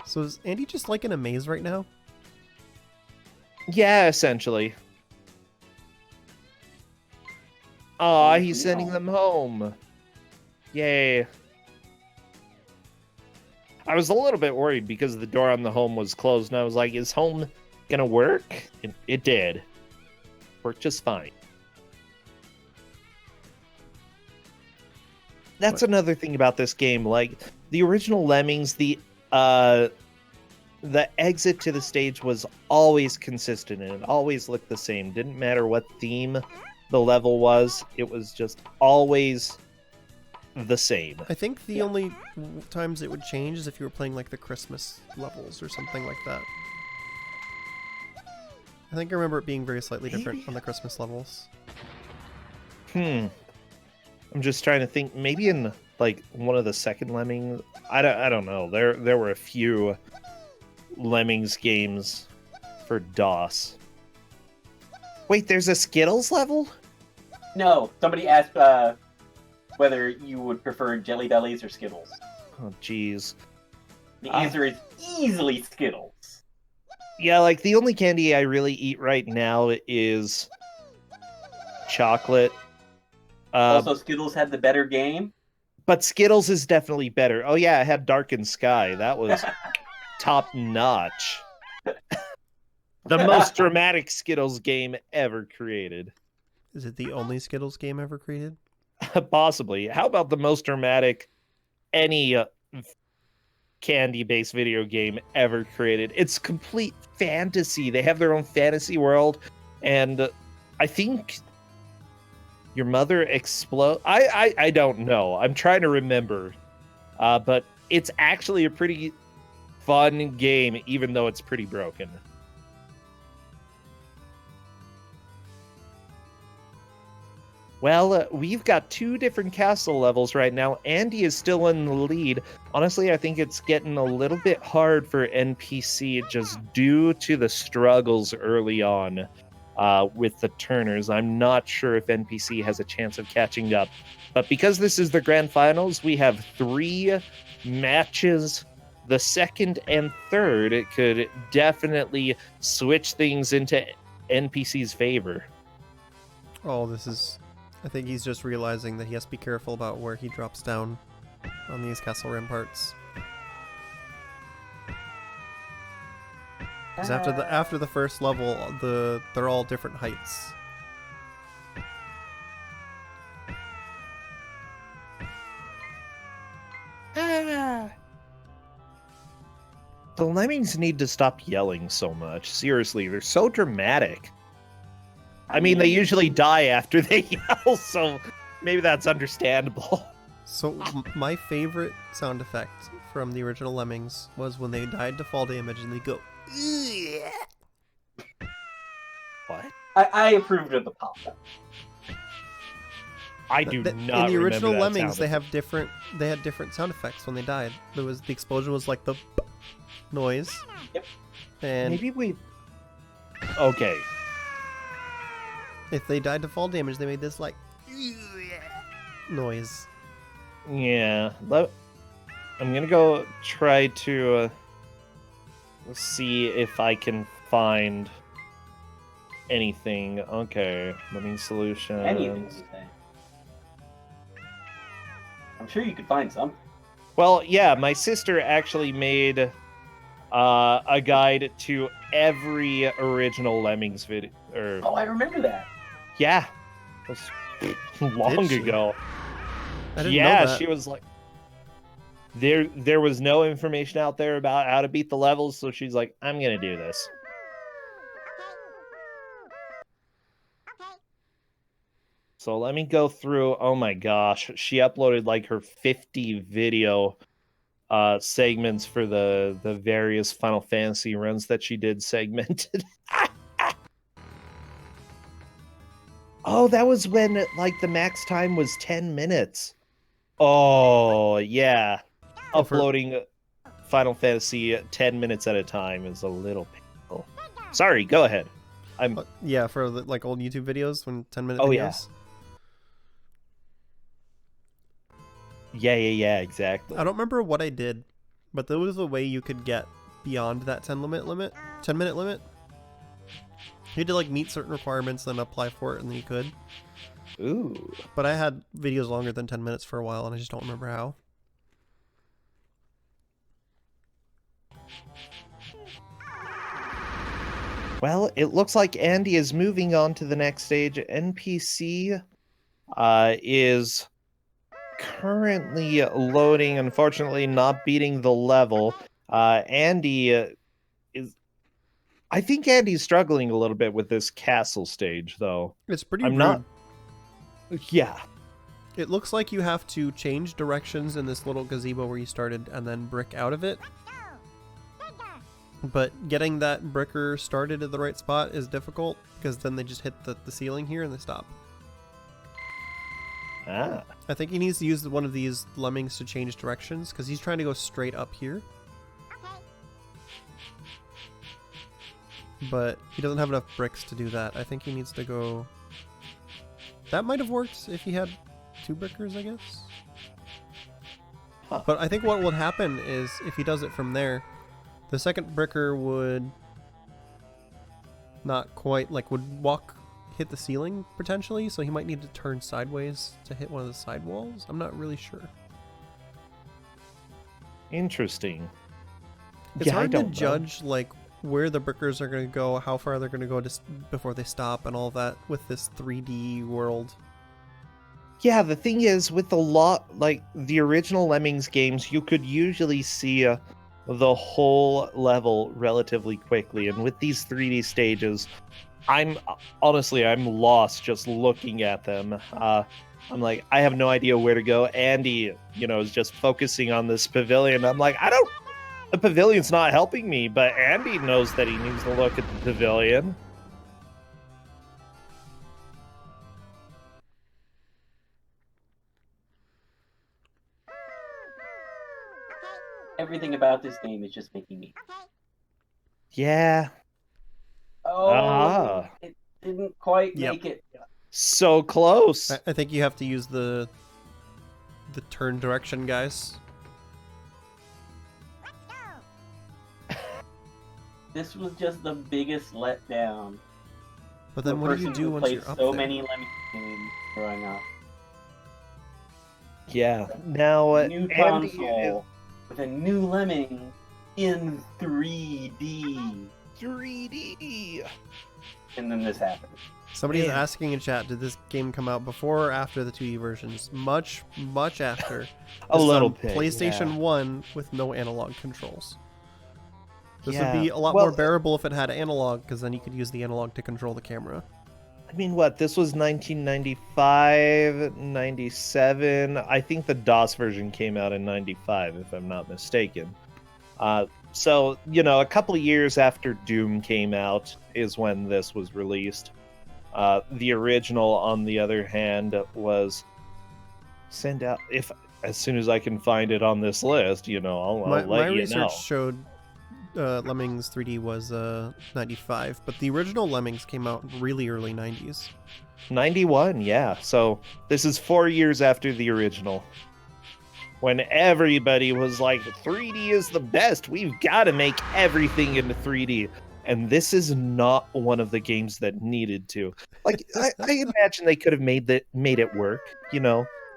So is Andy just like in a maze right now? Yeah, essentially. Aw, he's Yeah. sending them home. Yay. I was a little bit worried because the door on the home was closed, and I was like, is home gonna work? It did. worked just fine. That's another thing about this game. Like the original Lemmings, the exit to the stage was always consistent and it always looked the same. Didn't matter what theme the level was. It was just always the same. I think the only times it would change is if you were playing like the Christmas levels or something like that. I think I remember it being very slightly different on the Christmas levels. I'm just trying to think. Maybe in like one of the second Lemmings. I don't know. There were a few Lemmings games for DOS. Wait, there's a Skittles level? No, somebody asked whether you would prefer Jelly Bellies or Skittles. Oh, jeez. The answer is easily Skittles. Yeah, like the only candy I really eat right now is chocolate. Also, Skittles had the better game. But Skittles is definitely better. Oh yeah, I had Darkened Sky. That was top notch. The most dramatic Skittles game ever created. Is it the only Skittles game ever created? Possibly. How about the most dramatic any candy-based video game ever created? It's complete fantasy. They have their own fantasy world, and I think your mother explode. I don't know. I'm trying to remember, but it's actually a pretty fun game, even though it's pretty broken. Well, we've got 2 different castle levels right now. Andy is still in the lead. Honestly, I think it's getting a little bit hard for NPC just due to the struggles early on with the turners. I'm not sure if NPC has a chance of catching up. But because this is the grand finals, we have 3 matches. The second and third, it could definitely switch things into NPC's favor. Oh, this is... I think he's just realizing that he has to be careful about where he drops down on these castle ramparts. Because after the first level, they're all different heights. The Lemmings need to stop yelling so much. Seriously, they're so dramatic. I mean, they usually die after they yell, so maybe that's understandable. So my favorite sound effect from the original Lemmings was when they died to fall damage and they go, What? I approved of the pop-up. I do not in the original remember that Lemmings, sound they had different sound effects when they died. There was the explosion was like the noise. Yep. And maybe we... Okay. if they died to fall damage, they made this like noise. Yeah. I'm gonna go try to see if I can find anything. Okay. Lemming solutions. Anything, you say. I'm sure you could find some. Well, yeah, my sister actually made a guide to every original Lemmings video. Oh, I remember that. Yeah, it was long ago. I didn't know Yeah, that. she was like, there was no information out there about how to beat the levels, so she's like, I'm gonna do this. So let me go through. Oh my gosh, she uploaded like her 50 video segments for the various Final Fantasy runs that she did segmented. Oh, that was when like the max time was 10 minutes. Oh yeah, uploading Final Fantasy 10 minutes at a time is a little painful. Sorry, go ahead. Yeah, for the, like old YouTube videos when 10-minute Oh, videos. Yeah, exactly. I don't remember what I did, but there was a way you could get beyond that 10-minute limit. You had to like meet certain requirements, then apply for it, and then you could. Ooh. But I had videos longer than 10 minutes for a while, and I just don't remember how. Well, it looks like Andy is moving on to the next stage. NPC is currently loading, unfortunately not beating the level. Andy is... I think Andy's struggling a little bit with this castle stage, though. It's pretty I'm rude. not... Yeah. It looks like you have to change directions in this little gazebo where you started and then brick out of it. But getting that bricker started at the right spot is difficult, because then they just hit the ceiling here and they stop. Ah. I think he needs to use one of these lemmings to change directions, because he's trying to go straight up here. But he doesn't have enough bricks to do that. I think he needs to go... That might have worked if he had 2 brickers, I guess. Huh. But I think what would happen is, if he does it from there, the second bricker would not quite, like, would hit the ceiling, potentially, so he might need to turn sideways to hit one of the side walls. I'm not really sure. Interesting. It's hard to I don't know. judge, like, where the brickers are going to go, how far they're going to go before they stop, and all that with this 3D world. Yeah, the thing is, with a lot, like, the original Lemmings games, you could usually see the whole level relatively quickly, and with these 3D stages, I'm lost just looking at them. I'm like, I have no idea where to go. Andy, is just focusing on this pavilion. I'm like, the pavilion's not helping me, but Andy knows that he needs to look at the pavilion. Everything about this game is just making me. Yeah. Oh, it didn't quite Yep. make it. So close. I think you have to use the turn direction, guys. This was just the biggest letdown. But then For a what do you person do who once played you're up so there? many Lemmings games growing up. Yeah. Now, New Andy console with a new Lemming in 3D. 3D. And then this happened. Somebody's Man. asking in chat, did this game come out before or after the 2D versions? Much, much after. A This is little on bit. PlayStation yeah. 1 with no analog controls. This Yeah. would be a lot Well, more bearable if it had analog, because then you could use the analog to control the camera. I mean, what? This was 1995, 97. I think the DOS version came out in 95, if I'm not mistaken. So, a couple of years after Doom came out is when this was released. The original, on the other hand, was sent out. As soon as I can find it on this list, I'll My let you research know. showed Lemmings 3D was 95, but the original Lemmings came out really early 90s. 91, yeah. So this is 4 years after the original. When everybody was like, 3D is the best. We've got to make everything into 3D. And this is not one of the games that needed to. Like, I imagine they could have made it work,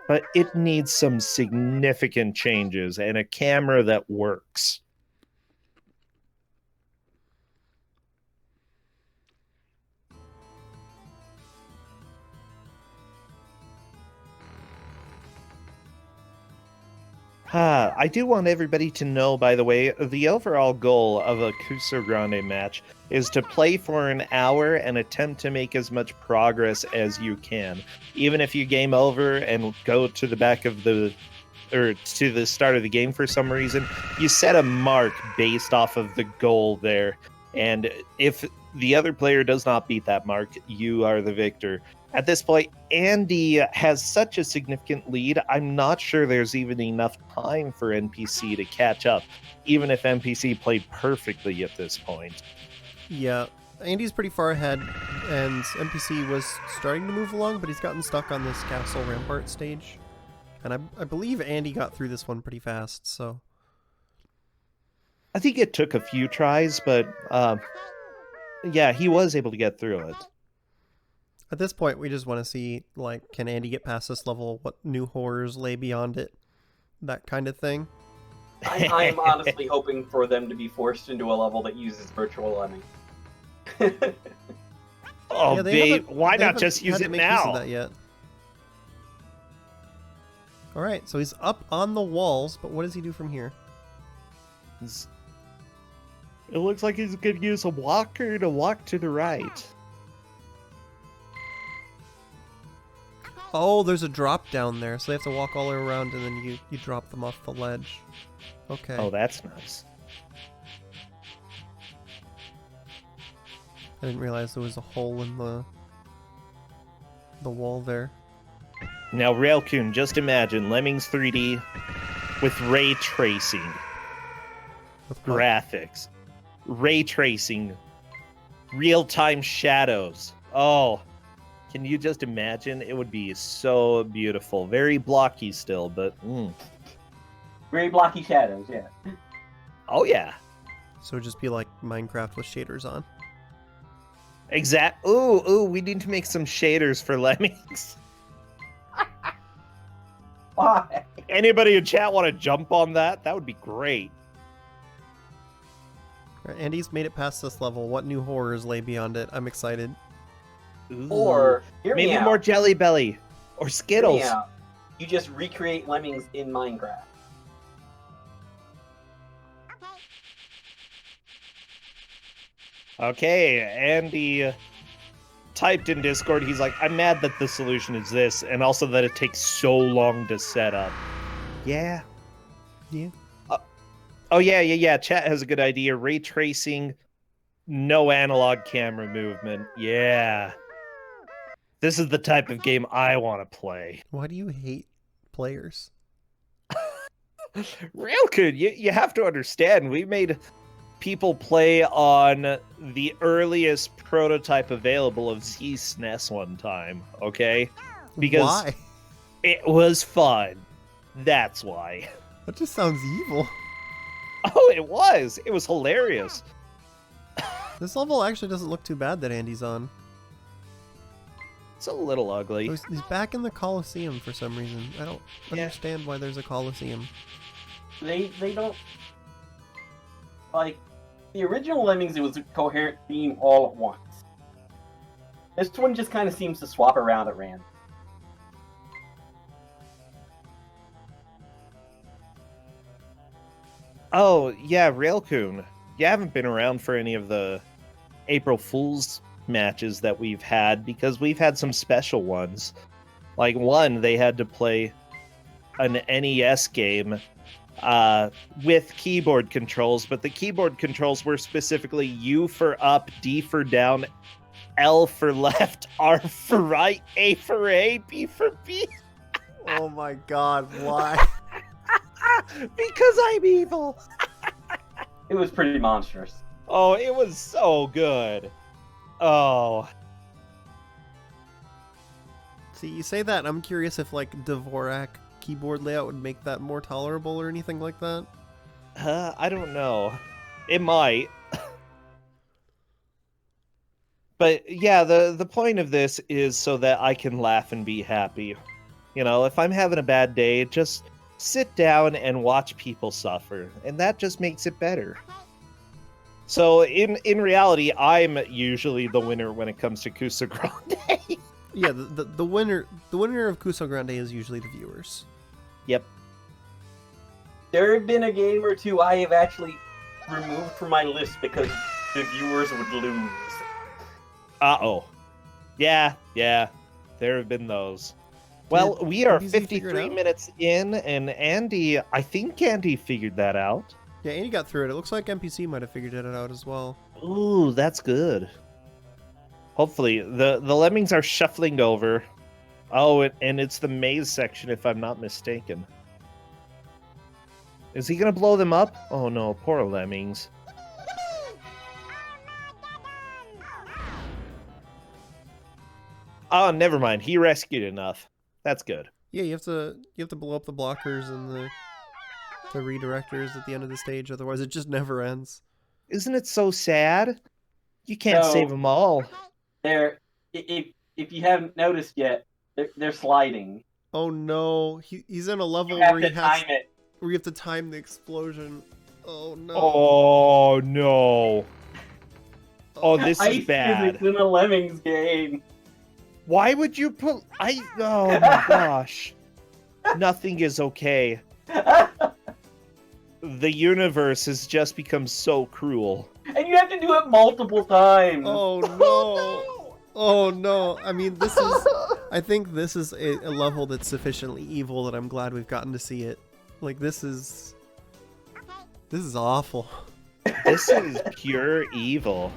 but it needs some significant changes and a camera that works. I do want everybody to know, by the way, the overall goal of a Kusogrande match is to play for an hour and attempt to make as much progress as you can. Even if you game over and go to the back of to the start of the game for some reason, you set a mark based off of the goal there. And if the other player does not beat that mark, you are the victor. At this point, Andy has such a significant lead, I'm not sure there's even enough time for NPC to catch up, even if NPC played perfectly at this point. Yeah, Andy's pretty far ahead, and NPC was starting to move along, but he's gotten stuck on this castle rampart stage. And I believe Andy got through this one pretty fast, so... I think it took a few tries, but yeah, he was able to get through it. At this point, we just want to see, like, can Andy get past this level? What new horrors lay beyond it? That kind of thing. I'm honestly hoping for them to be forced into a level that uses virtual lemming. Oh, Yeah, babe, why they not haven't just use had to it make use of now? that yet. All right, so he's up on the walls, but what does he do from here? It looks like he's going to use a walker to walk to the right. Oh, there's a drop down there, so they have to walk all the way around, and then you drop them off the ledge. Okay. Oh, that's nice. I didn't realize there was a hole in the wall there. Now, Railcoon, just imagine Lemmings 3D with ray tracing With what? graphics, ray tracing, real-time shadows. Oh, can you just imagine? It would be so beautiful. Very blocky still, but Very blocky shadows, yeah. oh yeah. So it'd just be like Minecraft with shaders on. Ooh, we need to make some shaders for Lemmings. Why? Anybody in chat want to jump on that? That would be great. All right, Andy's made it past this level. What new horrors lay beyond it? I'm excited. Ooh. Or, hear me maybe out. more Jelly Belly or Hear Skittles. me out. You just recreate Lemmings in Minecraft. Okay, Andy typed in Discord, he's like, I'm mad that the solution is this, and also that it takes so long to set up. Yeah. Yeah. Oh, yeah. Chat has a good idea. Ray tracing, no analog camera movement. Yeah. This is the type of game I want to play. Why do you hate players? Real good. You have to understand, we made people play on the earliest prototype available of Z-SNES one time, okay? Because Why? it was fun. That's why. That just sounds evil. Oh, it was. It was hilarious. This level actually doesn't look too bad that Andy's on. It's a little ugly. He's back in the Coliseum for some reason. I don't Yeah. understand why there's a Coliseum. They don't... Like, the original Lemmings, it was a coherent theme all at once. This one just kind of seems to swap around at random. Oh, yeah, Railcoon. You haven't been around for any of the April Fool's matches that we've had, because we've had some special ones. Like one, they had to play an NES game with keyboard controls, but the keyboard controls were specifically U for up, D for down, L for left, R for right, A for A, B for B. Oh my god, why? Because I'm evil. It was pretty monstrous. Oh, it was so good. Oh. See, you say that, I'm curious if, like, Dvorak keyboard layout would make that more tolerable or anything like that. I don't know. It might. But yeah, the point of this is so that I can laugh and be happy. You know, if I'm having a bad day, just sit down and watch people suffer, and that just makes it better. So in reality, I'm usually the winner when it comes to Kusogrande. Yeah, the winner of Kusogrande is usually the viewers. Yep. There have been a game or two I have actually removed from my list because the viewers would lose. Uh-oh. Yeah. There have been those. Well, we are did NPC figure it 53 out? minutes in, and I think Andy figured that out. Yeah, Andy got through it. It looks like NPC might have figured it out as well. Ooh, that's good. Hopefully. The Lemmings are shuffling over. Oh, and it's the maze section, if I'm not mistaken. Is he going to blow them up? Oh no, poor Lemmings. Oh, never mind. He rescued enough. That's good. Yeah, you have to blow up the blockers and the redirectors at the end of the stage, otherwise it just never ends. Isn't it so sad? You can't So- save them all. If you haven't noticed yet, they're sliding. Oh no, he's in a level You have where to he has time it. where you have to time the explosion. Oh no. Oh no. Oh, this Ice is bad. physics in a Lemmings game. Why would you put... Oh my gosh. Nothing is okay. The universe has just become so cruel. And you have to do it multiple times. Oh no! Oh no! I mean, this is. I think this is a level that's sufficiently evil that I'm glad we've gotten to see it. Like this is. This is awful. This is pure evil.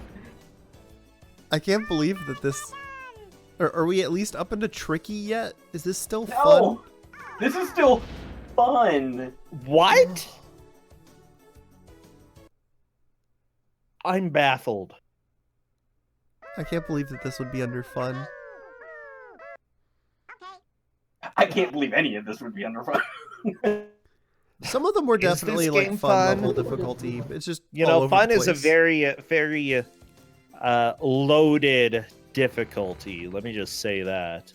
I can't believe that this. Are we at least up into tricky yet? Is this still fun? No! This is still fun. What? I'm baffled. I can't believe that this would be under fun. I can't believe any of this would be under fun. Some of them were Is this definitely like game fun fun? level difficulty. It's just You all know, over fun the is a place. very loaded difficulty. Let me just say that.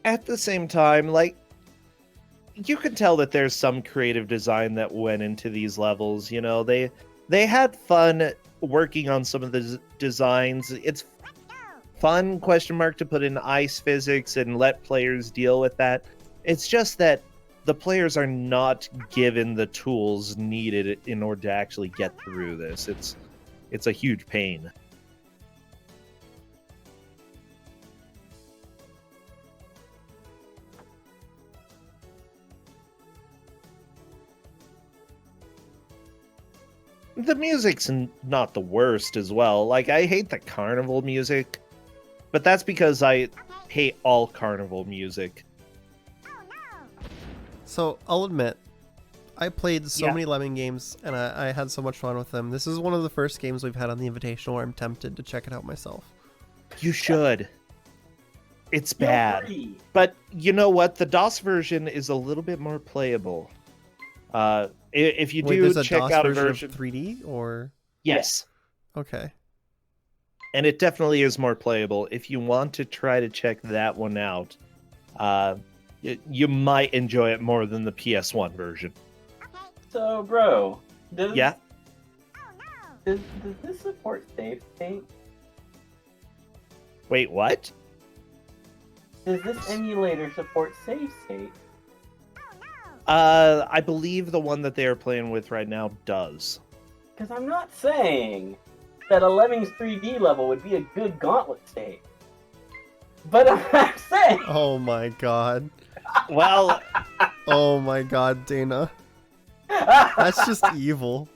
At the same time, like, you can tell that there's some creative design that went into these levels. You know, they had fun working on some of the designs. It's fun, question mark, to put in ice physics and let players deal with that. It's just that the players are not given the tools needed in order to actually get through this. It's a huge pain. The music's not the worst as well. Like, I hate the carnival music, but that's because I hate all carnival music. So I'll admit, I played so Yeah. many Lemming games, and I had so much fun with them. This is one of the first games we've had on the Invitational where I'm tempted to check it out myself. You should. It's Feel bad. free. But you know what? The DOS version is a little bit more playable. If you Wait, do there's a check DOS out a version version... of 3D, or Yes. okay. And it definitely is more playable. If you want to try to check that one out, you might enjoy it more than the PS1 version. So, bro, does Yeah? does this support save state? Wait, what? Does this emulator support save state? I believe the one that they are playing with right now does. Because I'm not saying that a Lemmings 3D level would be a good gauntlet state. But I'm saying... Oh my god. Well, Oh my god, Dana. That's just evil.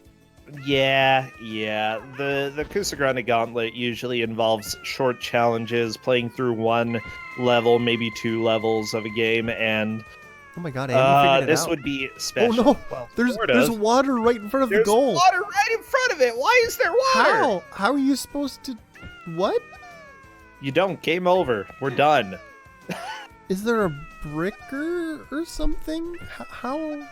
yeah. The Kusogrande Gauntlet usually involves short challenges, playing through one level, maybe two levels of a game, and Oh my god, Andy figured it this out. would be Oh special. no, Well, there's sort there's of. water right in front of There's the goal. water right in front of it. Why is there water? How? How are you supposed to? What? You don't. Game over. We're done. Is there a bricker or something? How?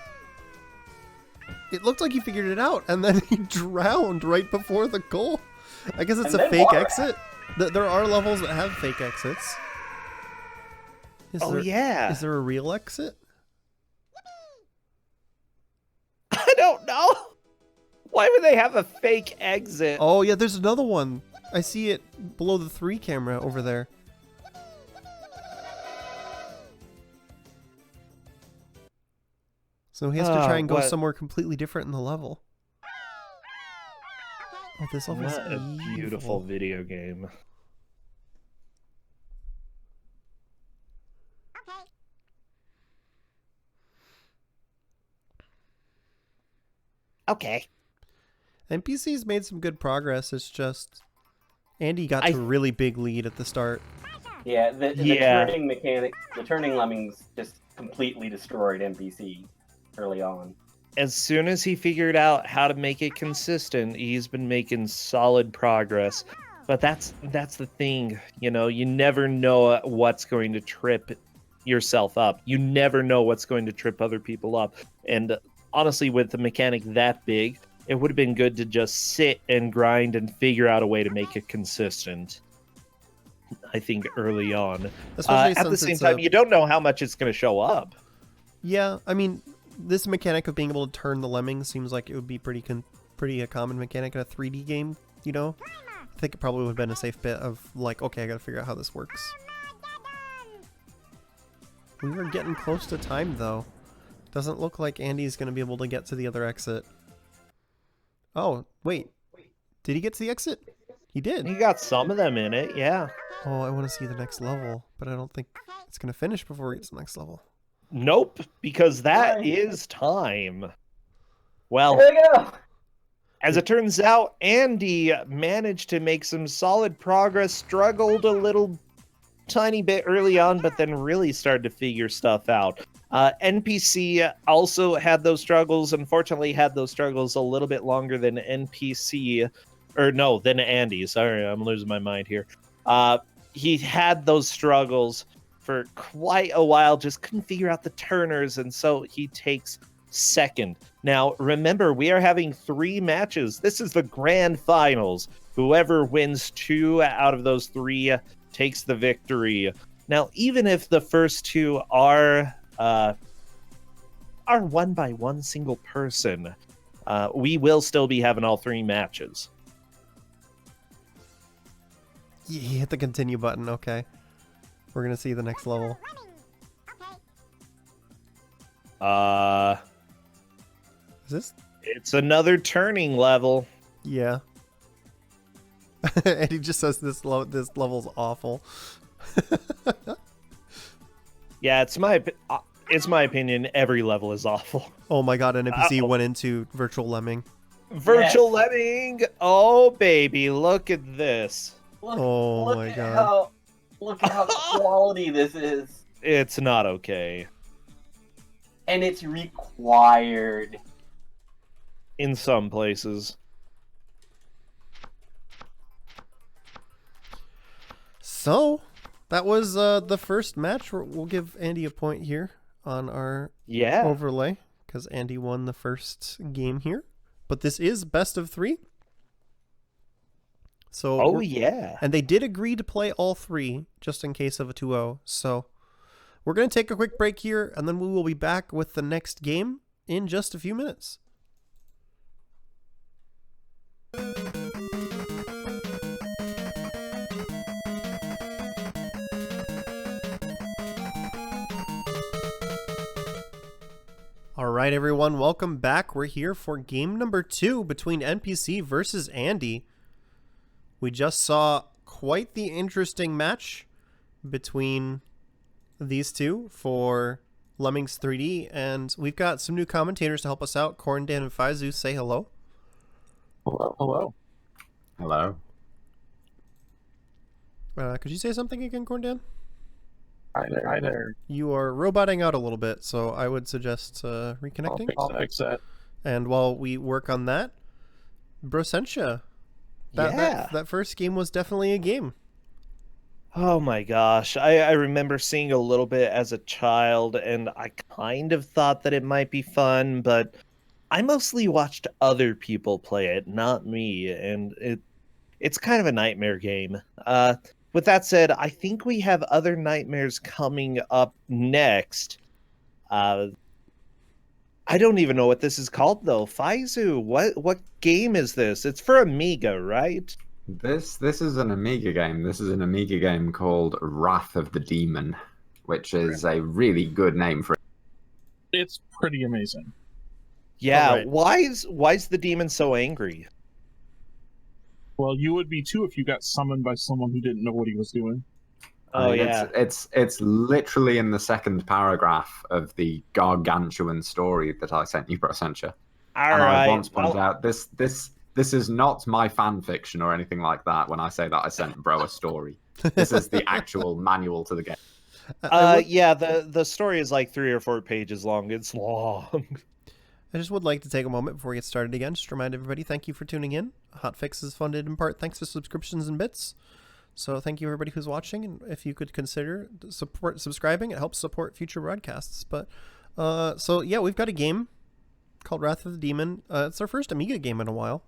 It looked like he figured it out, and then he drowned right before the goal. I guess it's And a then fake water. exit. There are levels that have fake exits. Yeah. Is there a real exit? I don't know. Why would they have a fake exit? Oh yeah, there's another one. I see it below the 3 camera over there. So he has to try and go what? somewhere completely different in the level. Oh, this level's What a beautiful evil. video game. Okay. NPC's made some good progress. It's just Andy got I- to a really big lead at the start. Yeah, the Yeah. turning mechanic, the turning Lemmings just completely destroyed NPC early on. As soon as he figured out how to make it consistent, he's been making solid progress. But that's the thing, you know, you never know what's going to trip yourself up. You never know what's going to trip other people up. And honestly, with the mechanic that big, it would have been good to just sit and grind and figure out a way to make it consistent. I think early on. Especially At the since same it's time, you don't know how much it's going to show up. Yeah, I mean, this mechanic of being able to turn the Lemmings seems like it would be pretty a common mechanic in a 3D game, you know? I think it probably would have been a safe bit of like, okay, I gotta figure out how this works. We were getting close to time though. Doesn't look like Andy's gonna be able to get to the other exit. Oh, wait. Did he get to the exit? He did. He got some of them in it, yeah. Oh, I want to see the next level, but I don't think it's gonna finish before he gets to the next level. Nope, because that is time. Well, There we go. as it turns out, Andy managed to make some solid progress, struggled a little tiny bit early on, but then really started to figure stuff out. NPC also had those struggles, unfortunately had those struggles a little bit longer than NPC, or no, than Andy. Sorry, I'm losing my mind here. He had those struggles for quite a while, just couldn't figure out the turners, and so he takes second. Now, remember, we are having 3 matches. This is the grand finals. Whoever wins 2 out of those 3 takes the victory. Now, even if the first 2 are won by one single person, we will still be having all 3 matches. Yeah, he hit the continue button, okay. We're gonna see the next level. Is this? It's another turning level. Yeah. And he just says this level's awful. Yeah, it's my opinion. Every level is awful. Oh my god, an NPC went into Virtual Lemming. Virtual Lemming. Oh baby, look at this. Oh my god. Look at how quality this is. It's not okay. And it's required. In some places. So, that was the first match. We'll give Andy a point here on our overlay, because Andy won the first game here. But this is best of 3. So and they did agree to play all 3 just in case of a 2-0. So we're going to take a quick break here, and then we will be back with the next game in just a few minutes. All right, everyone, welcome back. We're here for game number 2 between NPC versus Andy. We just saw quite the interesting match between these two for Lemmings 3D, and we've got some new commentators to help us out. Corndan and Faizu, say hello. Hello, hello. Hello. Could you say something again, Corndan? Hi there. You are roboting out a little bit, so I would suggest reconnecting. I'll fix that. And while we work on that, Brosentia, that first game was definitely a game. Oh my gosh. I remember seeing a little bit as a child, and I kind of thought that it might be fun, but I mostly watched other people play it, not me, and it's kind of a nightmare game. With that said, I think we have other nightmares coming up next. I don't even know what this is called, though. Faizu, what game is this? It's for Amiga, right? This is an Amiga game. This is an Amiga game called Wrath of the Demon, which is a really good name for it. It's pretty amazing. Yeah, right. why is the demon so angry? Well, you would be too if you got summoned by someone who didn't know what he was doing. Oh, It's literally in the second paragraph of the gargantuan story that I sent you, Brosentia. And I once pointed out this is not my fan fiction or anything like that when I say that I sent Bro a story. This is the actual manual to the game. Yeah, the story is like 3 or 4 pages long. It's long. I just would like to take a moment before we get started again, just to remind everybody, thank you for tuning in. HOTFIX is funded in part thanks to subscriptions and bits. So thank you everybody who's watching, and if you could consider subscribing, it helps support future broadcasts. But so yeah, we've got a game called Wrath of the Demon. It's our first Amiga game in a while,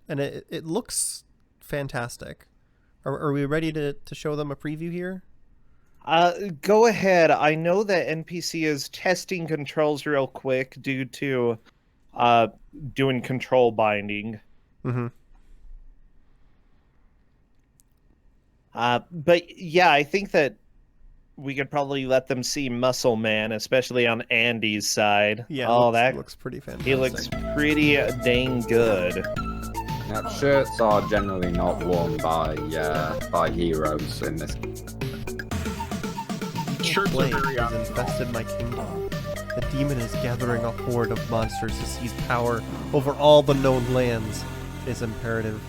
and it looks fantastic. Are we ready to show them a preview here? Go ahead. I know that NPC is testing controls real quick due to doing control binding. Mm-hmm. But yeah, I think that we could probably let them see Muscle Man, especially on Andy's side. Yeah, that looks pretty fantastic. he looks pretty dang good. Now, shirts are generally not worn by heroes in this. Shirts are Plague very has infested my kingdom. The demon is gathering a horde of monsters to seize power over all the known lands. It is imperative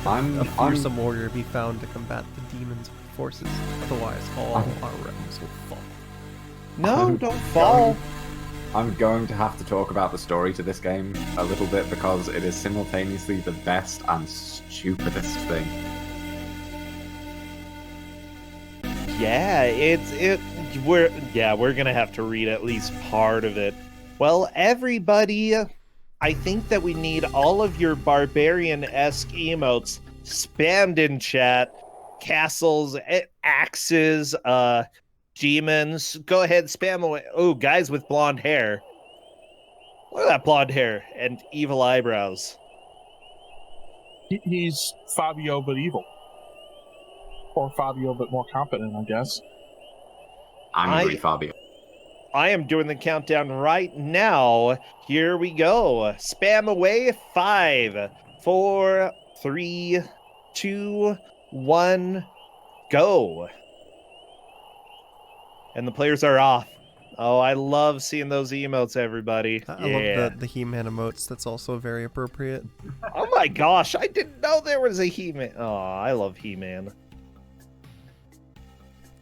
a fearsome warrior be found to combat the demon's forces. Otherwise, all our realms will fall. No, don't fall. I'm going to have to talk about the story to this game a little bit because it is simultaneously the best and stupidest thing. Yeah, we're gonna have to read at least part of it. Well, everybody, I think that we need all of your barbarian-esque emotes spammed in chat. Castles, axes, demons. Go ahead, spam away. Oh, guys with blonde hair. Look at that blonde hair and evil eyebrows. He's Fabio, but evil. Or Fabio, but more competent, I guess. Angry Fabio. I am doing the countdown right now. Here we go. Spam away. 5, 4, 3, 2, 1, go. And the players are off. Oh, I love seeing those emotes, everybody. I love the He-Man emotes. That's also very appropriate. Oh my gosh, I didn't know there was a He-Man. Oh, I love He-Man.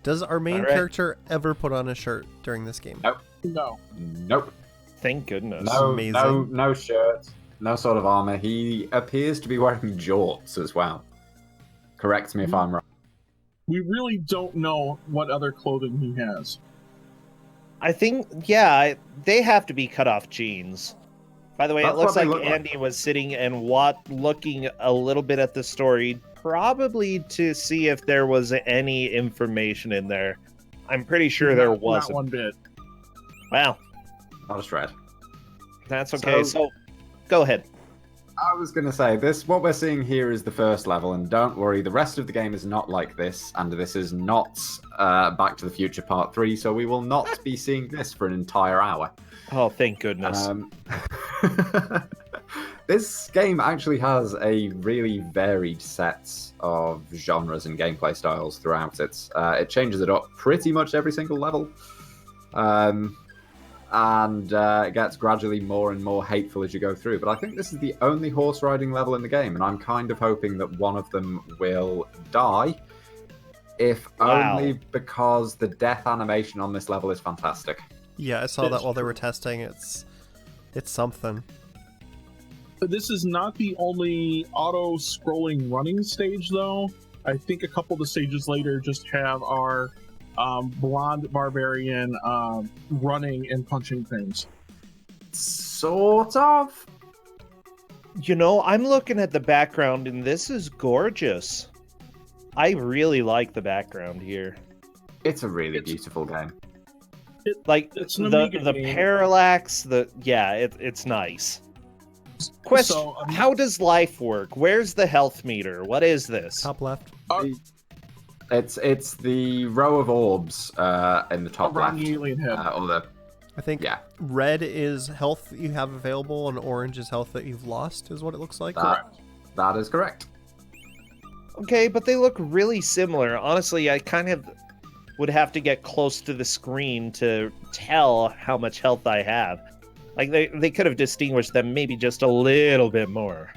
Does our main character ever put on a shirt during this game? Nope. No. Nope. Thank goodness. No shirt, no sort of armor. He appears to be wearing jorts as well. Correct me if I'm wrong. We really don't know what other clothing he has. I think, yeah, they have to be cut-off jeans. By the way, it looks like Andy was sitting and looking a little bit at the story, probably to see if there was any information in there. I'm pretty sure there wasn't. Not one bit. Wow. Not a shred. That's okay. So go ahead. I was going to say, what we're seeing here is the first level, and don't worry, the rest of the game is not like this, and this is not Back to the Future Part 3, so we will not be seeing this for an entire hour. Oh, thank goodness. This game actually has a really varied set of genres and gameplay styles throughout it. It changes it up pretty much every single level. And it gets gradually more and more hateful as you go through. But I think this is the only horse riding level in the game, and I'm kind of hoping that one of them will die, if only because the death animation on this level is fantastic. Yeah, I saw that while they were testing. It's something. This is not the only auto-scrolling running stage, though. I think a couple of the stages later just have our blonde barbarian running and punching things. Sort of. You know, I'm looking at the background, and this is gorgeous. I really like the background here. It's a really beautiful game. It's the parallax, it's nice. Question: So, how does life work? Where's the health meter? What is this? Top left. It's the row of orbs in the top around left. the alien head. I think red is health that you have available, and orange is health that you've lost, is what it looks like. Correct. That is correct. Okay, but they look really similar. Honestly, I kind of would have to get close to the screen to tell how much health I have. Like, they could have distinguished them maybe just a little bit more.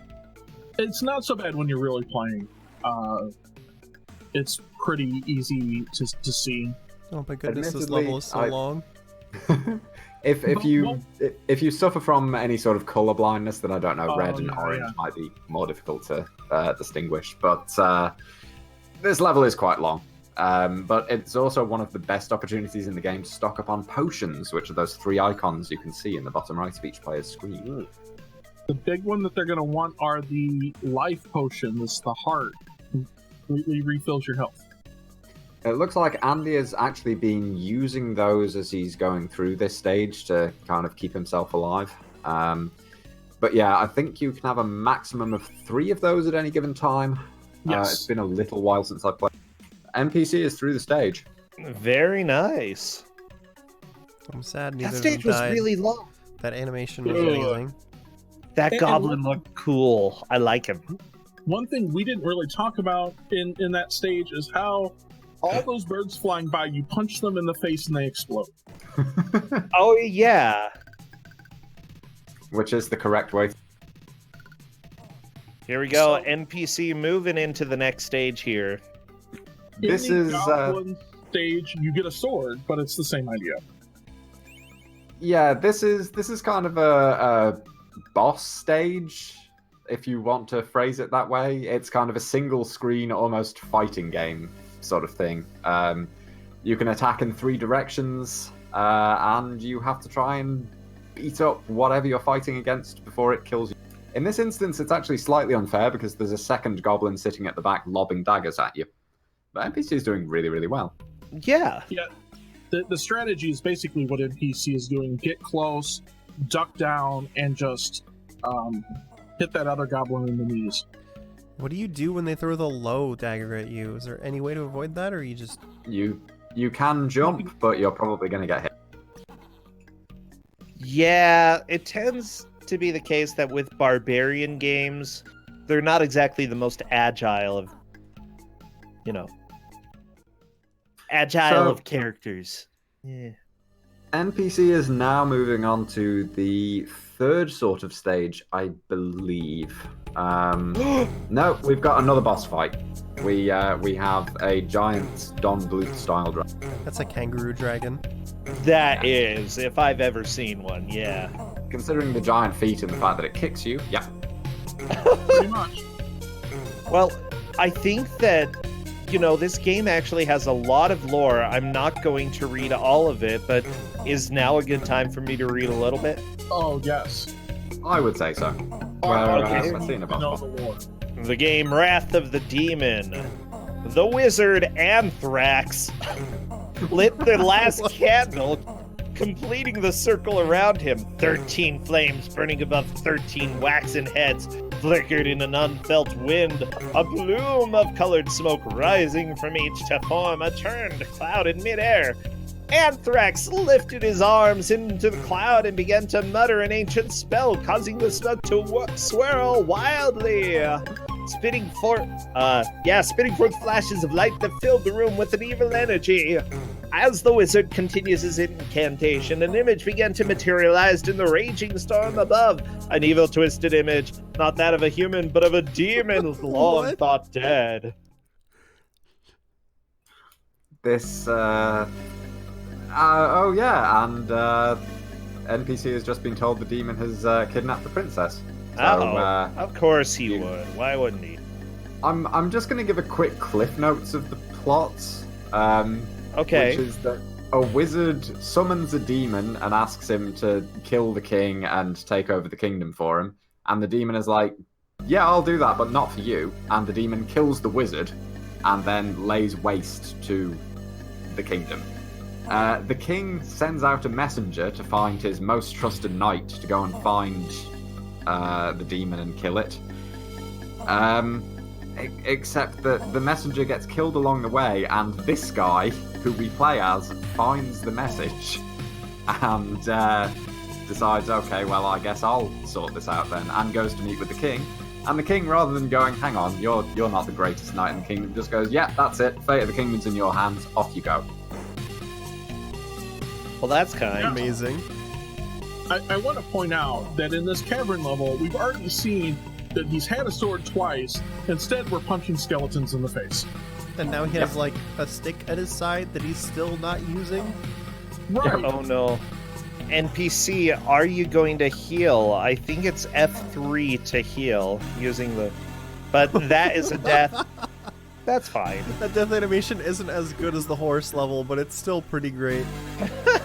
It's not so bad when you're really playing. It's pretty easy to see. Oh my goodness, this level is so long. If you suffer from any sort of color blindness, then I don't know, red and orange might be more difficult to distinguish. But this level is quite long. But it's also one of the best opportunities in the game to stock up on potions, which are those 3 icons you can see in the bottom right of each player's screen. The big one that they're going to want are the life potions, the heart. Completely refills your health. It looks like Andy has actually been using those as he's going through this stage to kind of keep himself alive. But yeah, I think you can have a maximum of 3 of those at any given time. Yes. It's been a little while since I've played. NPC is through the stage. Very nice. I'm sad That neither of stage them was died. really long. That animation was amazing. That And- goblin looked cool. I like him. One thing we didn't really talk about in that stage is how all those birds flying by, you punch them in the face and they explode. Oh, yeah. Which is the correct way. Here we go. So- NPC moving into the next stage here. This in the is goblin stage, you get a sword, but it's the same idea. yeah, this is kind of a boss stage, if you want to phrase it that way. It's kind of a single screen, almost fighting game sort of thing. You can attack in 3 directions, and you have to try and beat up whatever you're fighting against before it kills you. In this instance, it's actually slightly unfair because there's a second goblin sitting at the back lobbing daggers at you. But NPC is doing really, really well. Yeah. Yeah, the strategy is basically what NPC is doing: get close, duck down, and just hit that other goblin in the knees. What do you do when they throw the low dagger at you? Is there any way to avoid that, or you just... You can jump, but you're probably going to get hit. Yeah, it tends to be the case that with barbarian games, they're not exactly the most agile of, So- of characters. Yeah. NPC is now moving on to the 3rd sort of stage, I believe. No, we've got another boss fight. We have a giant Don Bluth style dragon. That's a kangaroo dragon. That is, if I've ever seen one, yeah. Considering the giant feet and the fact that it kicks you, yeah. Pretty much. Well, I think that, this game actually has a lot of lore. I'm not going to read all of it, but is now a good time for me to read a little bit? Oh yes. I would say so. okay. I've seen a boss Know fight. the lore. The game Wrath of the Demon. The wizard Anthrax lit the last candle, completing the circle around him. 13 flames burning above 13 waxen heads flickered in an unfelt wind, a plume of colored smoke rising from each to form a turned cloud in midair. Anthrax lifted his arms into the cloud and began to mutter an ancient spell, causing the smoke to swirl wildly. Spitting forth flashes of light that filled the room with an evil energy. As the wizard continues his incantation, an image began to materialize in the raging storm above. An evil, twisted image, not that of a human, but of a demon long What? thought dead. This, oh yeah, and NPC has just been told the demon has kidnapped the princess. So, Of course he would. Why wouldn't he? I'm just going to give a quick cliff notes of the plot. Okay. Which is that a wizard summons a demon and asks him to kill the king and take over the kingdom for him. And the demon is like, yeah, I'll do that, but not for you. And the demon kills the wizard and then lays waste to the kingdom. The king sends out a messenger to find his most trusted knight to go and find the demon and kill it. Except that the messenger gets killed along the way, and this guy, who we play as, finds the message and decides, okay, well, I guess I'll sort this out then, and goes to meet with the king. And the king, rather than going, hang on, you're not the greatest knight in the kingdom, just goes, yeah, that's it, fate of the kingdom's in your hands, off you go. Well, that's kind. Amazing. I want to point out that in this cavern level, we've already seen that he's had a sword twice. Instead, we're punching skeletons in the face. And now he has, like, a stick at his side that he's still not using. Right. Oh no. NPC, are you going to heal? I think it's F3 to heal using the... But that is a death. That's fine. That death animation isn't as good as the horse level, but it's still pretty great.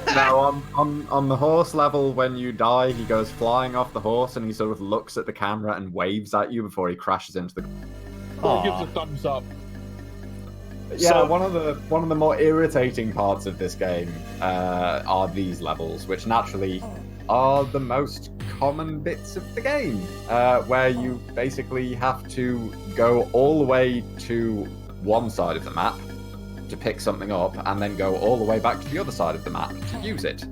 Now, on the horse level, when you die, he goes flying off the horse and he sort of looks at the camera and waves at you before he crashes into the... Or gives a thumbs up. Yeah, So- one of the more irritating parts of this game are these levels, which naturally are the most common bits of the game, where you basically have to go all the way to one side of the map to pick something up, and then go all the way back to the other side of the map to use it.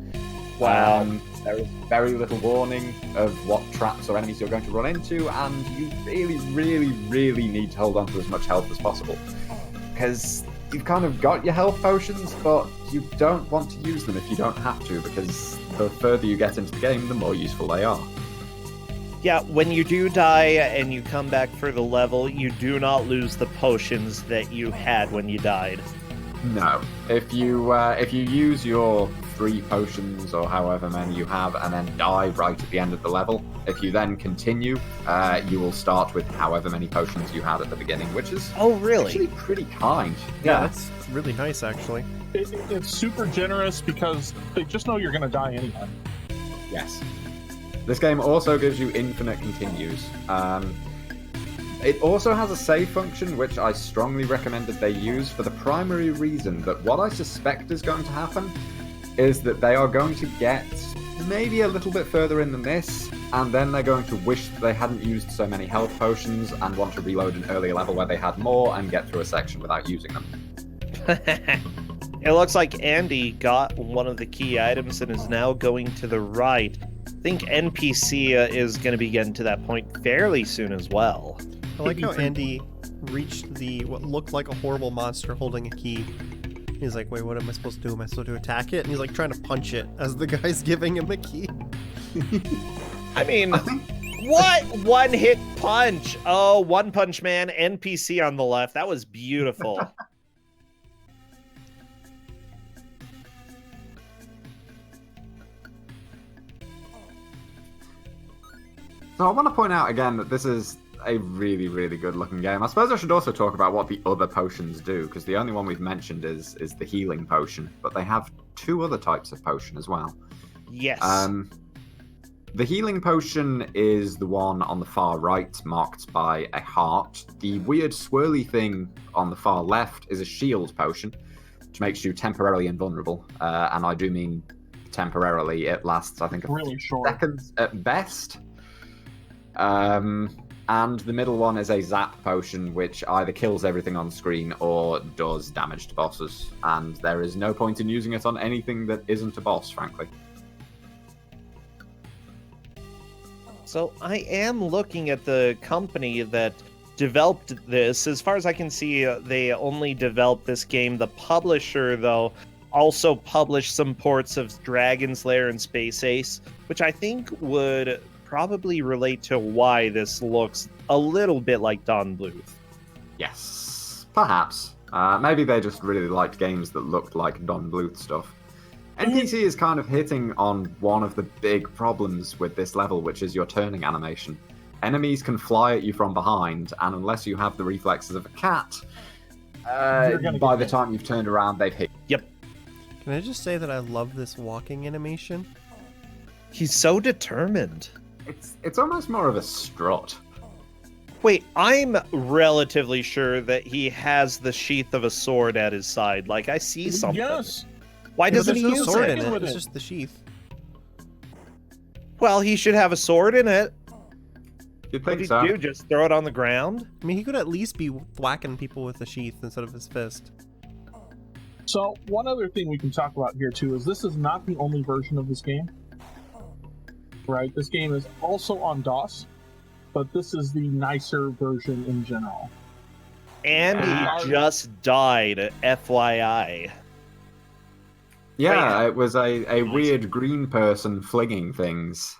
Wow. There is very little warning of what traps or enemies you're going to run into, and you really, really, really need to hold on to as much health as possible. Because you've kind of got your health potions, but you don't want to use them if you don't have to, because the further you get into the game, the more useful they are. Yeah, when you do die and you come back for the level, you do not lose the potions that you had when you died. No. If you use your 3 potions or however many you have and then die right at the end of the level, if you then continue, you will start with however many potions you had at the beginning, which is actually pretty kind. Yeah, that's really nice, actually. It's super generous because they just know you're going to die anyway. Yes. This game also gives you infinite continues. It also has a save function, which I strongly recommend that they use for the primary reason that what I suspect is going to happen is that they are going to get maybe a little bit further in than this, and then they're going to wish that they hadn't used so many health potions and want to reload an earlier level where they had more and get through a section without using them. It looks like Andy got one of the key items and is now going to the right. I think NPC is going to be getting to that point fairly soon as well. I like how Andy reached what looked like a horrible monster holding a key. He's like, wait, what am I supposed to do? Am I supposed to attack it? And he's like trying to punch it as the guy's giving him a key. I mean, what? One hit punch. Oh, One Punch Man, NPC on the left. That was beautiful. So I want to point out again that this is a really, really good looking game. I suppose I should also talk about what the other potions do, because the only one we've mentioned is the healing potion, but they have 2 other types of potion as well. Yes. The healing potion is the one on the far right, marked by a heart. The weird swirly thing on the far left is a shield potion, which makes you temporarily invulnerable. And I do mean temporarily. It lasts, I think, a Really few short. seconds at best. And the middle one is a zap potion, which either kills everything on screen or does damage to bosses. And there is no point in using it on anything that isn't a boss, frankly. So I am looking at the company that developed this. As far as I can see, they only developed this game. The publisher, though, also published some ports of Dragon's Lair and Space Ace, which I think would probably relate to why this looks a little bit like Don Bluth. Yes, perhaps. Maybe they just really liked games that looked like Don Bluth stuff. NPC is kind of hitting on one of the big problems with this level, which is your turning animation. Enemies can fly at you from behind, and unless you have the reflexes of a cat, by the time you've turned around, they've hit you. Yep. Can I just say that I love this walking animation? He's so determined. It's almost more of a strut. Wait, I'm relatively sure that he has the sheath of a sword at his side. Like, I see something. Yes. Why Yeah, but doesn't he there's no use sword it? in it. with It's it. just the sheath. Well, he should have a sword in it. You'd What think did so. he do? Just throw it on the ground? I mean, he could at least be whacking people with the sheath instead of his fist. So one other thing we can talk about here too is this is not the only version of this game. Right? This game is also on DOS, but this is the nicer version in general. And he just died, FYI. Yeah, it was a weird green person flinging things.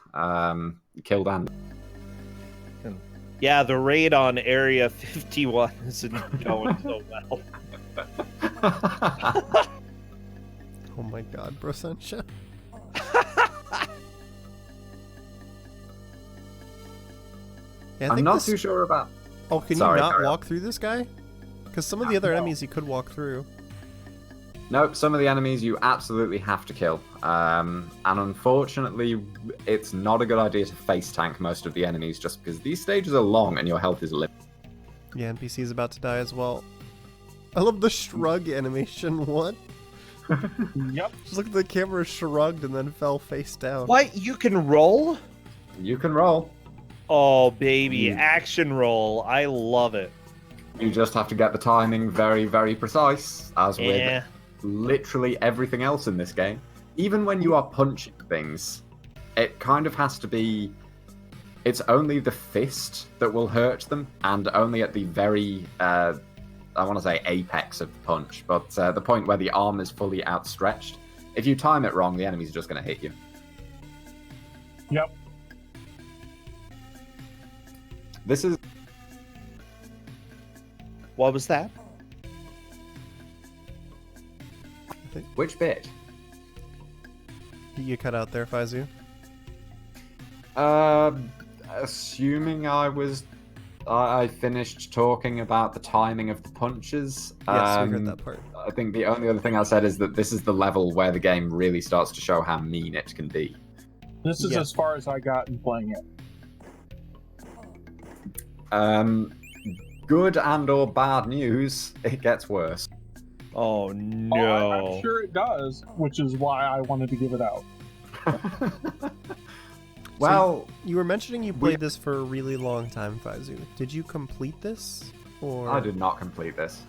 Killed Andy. Yeah, the raid on Area 51 isn't going so well. Oh my god, Brosensha. Yeah, I I'm think not this... too sure about... Oh, can Sorry, you not carry on. walk through this guy? Because some of the other enemies you could walk through. Nope, some of the enemies you absolutely have to kill. And unfortunately, it's not a good idea to face tank most of the enemies just because these stages are long and your health is limited. Yeah, NPC's about to die as well. I love the shrug animation. What? Yep. Just look at the camera shrugged and then fell face down. What? You can roll? You can roll. Oh, baby. Mm. Action roll. I love it. You just have to get the timing very, very precise, as Yeah. with literally everything else in this game. Even when you are punching things, it kind of has to be... It's only the fist that will hurt them, and only at the very, I want to say apex of the punch, but the point where the arm is fully outstretched. If you time it wrong, the enemy's just going to hit you. Yep. This is... What was that? Which bit? You cut out there, Faizu. Assuming I finished talking about the timing of the punches. Yes, we heard that part. I think the only other thing I said is that this is the level where the game really starts to show how mean it can be. This is as far as I got in playing it. Good and or bad news, it gets worse. Oh, Oh, no. I'm sure it does, which is why I wanted to give it out. Well, You were mentioning you played this for a really long time, Faizu. Did you complete this? Or I did not complete this.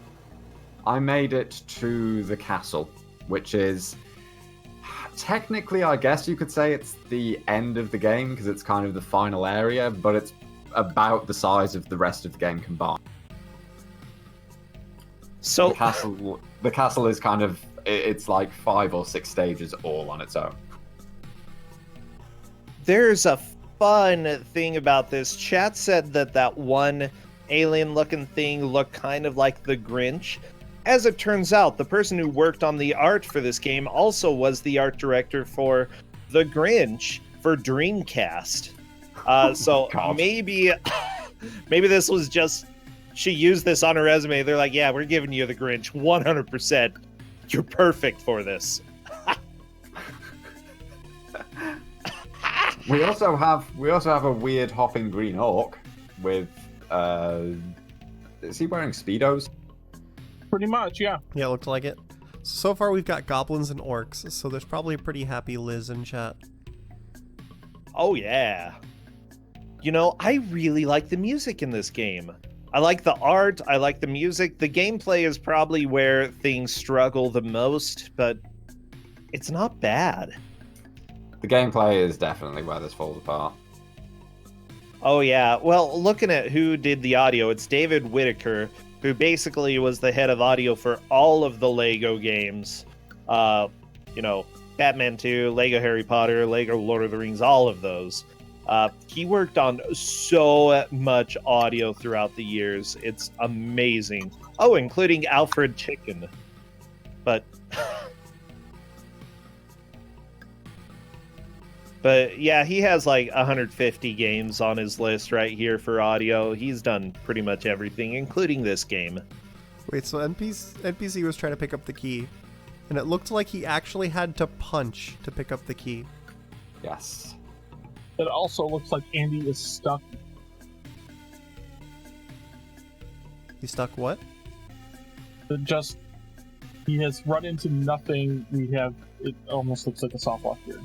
I made it to the castle, which is... Technically, I guess you could say it's the end of the game, because it's kind of the final area, but it's about the size of the rest of the game combined. So, The castle is kind of... It's like 5 or 6 stages all on its own. there's a fun thing about this. Chat said that one alien-looking thing looked kind of like the Grinch. As it turns out, the person who worked on the art for this game also was the art director for The Grinch for Dreamcast. So God. maybe this was just... She used this on her resume. They're like, yeah, we're giving you The Grinch 100%. You're perfect for this. We also have a weird hopping green orc with is he wearing Speedos? Pretty much, yeah. Yeah, it looked like it. So far we've got goblins and orcs, so there's probably a pretty happy Liz in chat. Oh, yeah. You know, I really like the music in this game. I like the art, I like the music. The gameplay is probably where things struggle the most, but it's not bad. The gameplay is definitely where this falls apart. Oh, yeah. Well, looking at who did the audio, it's David Whitaker, who basically was the head of audio for all of the Lego games. You know, Batman 2, Lego Harry Potter, Lego Lord of the Rings, all of those. He worked on so much audio throughout the years. It's amazing. Oh, including Alfred Chicken. But... But yeah, he has like 150 games on his list right here for audio. He's done pretty much everything, including this game. Wait, so NPC was trying to pick up the key, and it looked like he actually had to punch to pick up the key. Yes. It also looks like Andy is stuck. He stuck what? He has run into nothing. It almost looks like a soft lock here.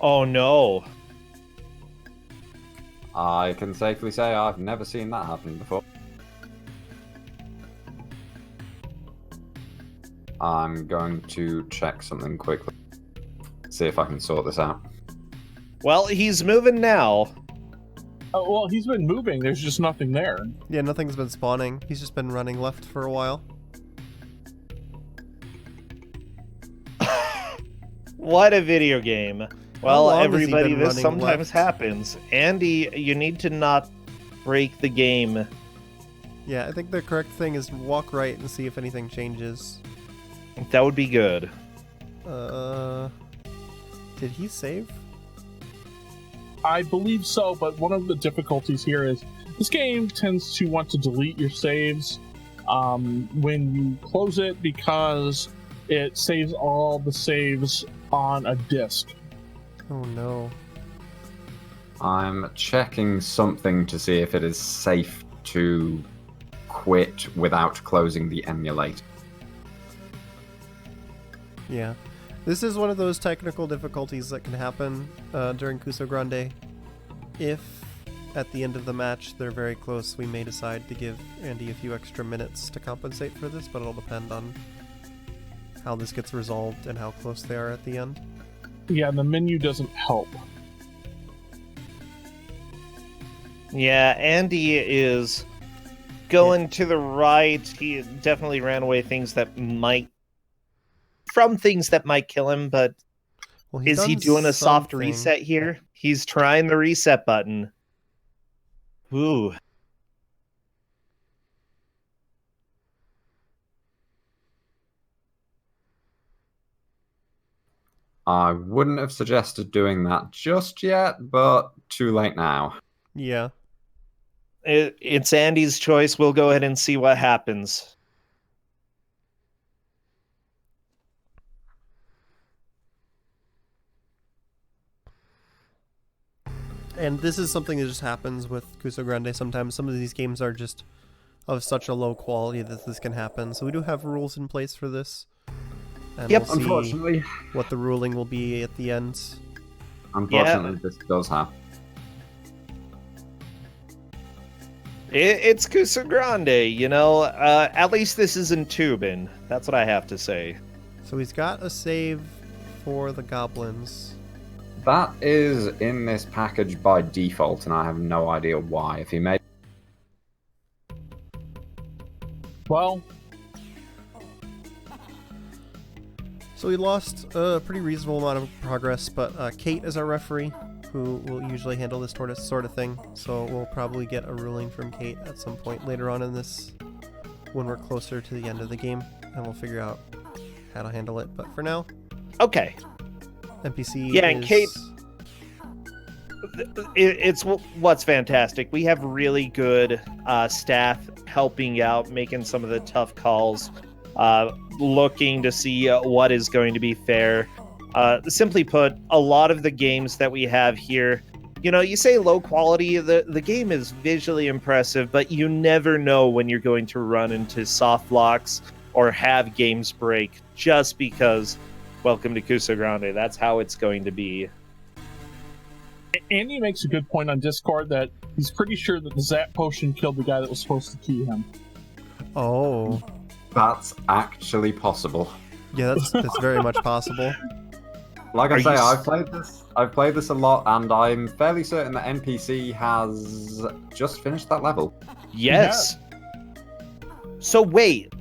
Oh no. I can safely say I've never seen that happen before. I'm going to check something quickly. See if I can sort this out. Well, he's moving now. Oh, well, he's been moving. There's just nothing there. Yeah, nothing's been spawning. He's just been running left for a while. What a video game. Well, long has he everybody, been this running sometimes left? happens. Andy, you need to not break the game. Yeah, I think the correct thing is walk right and see if anything changes. That would be good. Did he save? I believe so, but one of the difficulties here is this game tends to want to delete your saves when you close it because it saves all the saves on a disk. Oh no. I'm checking something to see if it is safe to quit without closing the emulator. Yeah. This is one of those technical difficulties that can happen during Kusogrande. If at the end of the match they're very close, we may decide to give Andy a few extra minutes to compensate for this, but it'll depend on how this gets resolved and how close they are at the end. Yeah, the menu doesn't help. Yeah, Andy is going to the right. He definitely ran away from things that might kill him, but Well, is he doing a soft something. reset here? He's trying the reset button. Ooh. I wouldn't have suggested doing that just yet, but too late now. Yeah. It's Andy's choice. We'll go ahead and see what happens. And this is something that just happens with Kusogrande sometimes. Some of these games are just of such a low quality that this can happen. So we do have rules in place for this. And Yep, we'll see unfortunately. what the ruling will be at the end. Unfortunately, this does happen. It's Kusogrande, you know. At least this isn't Tubin. That's what I have to say. So he's got a save for the goblins. That is in this package by default, and I have no idea why. If he made... Well, So we lost a pretty reasonable amount of progress, but Kate is our referee, who will usually handle this sort of thing. So we'll probably get a ruling from Kate at some point later on in this, when we're closer to the end of the game, and we'll figure out how to handle it. But for now, Okay. NPC Yeah, and is... Kate... It's what's fantastic. We have really good staff helping out, making some of the tough calls, looking to see what is going to be fair. Simply put, a lot of the games that we have here, you know, you say low quality, the game is visually impressive, but you never know when you're going to run into soft locks or have games break just because, welcome to Kusogrande, that's how it's going to be. Andy makes a good point on Discord that he's pretty sure that the Zap Potion killed the guy that was supposed to key him. Oh. That's actually possible. Yeah, that's very much possible. Like I Are say, you I've played this a lot, and I'm fairly certain that NPC has just finished that level. Yes. So wait,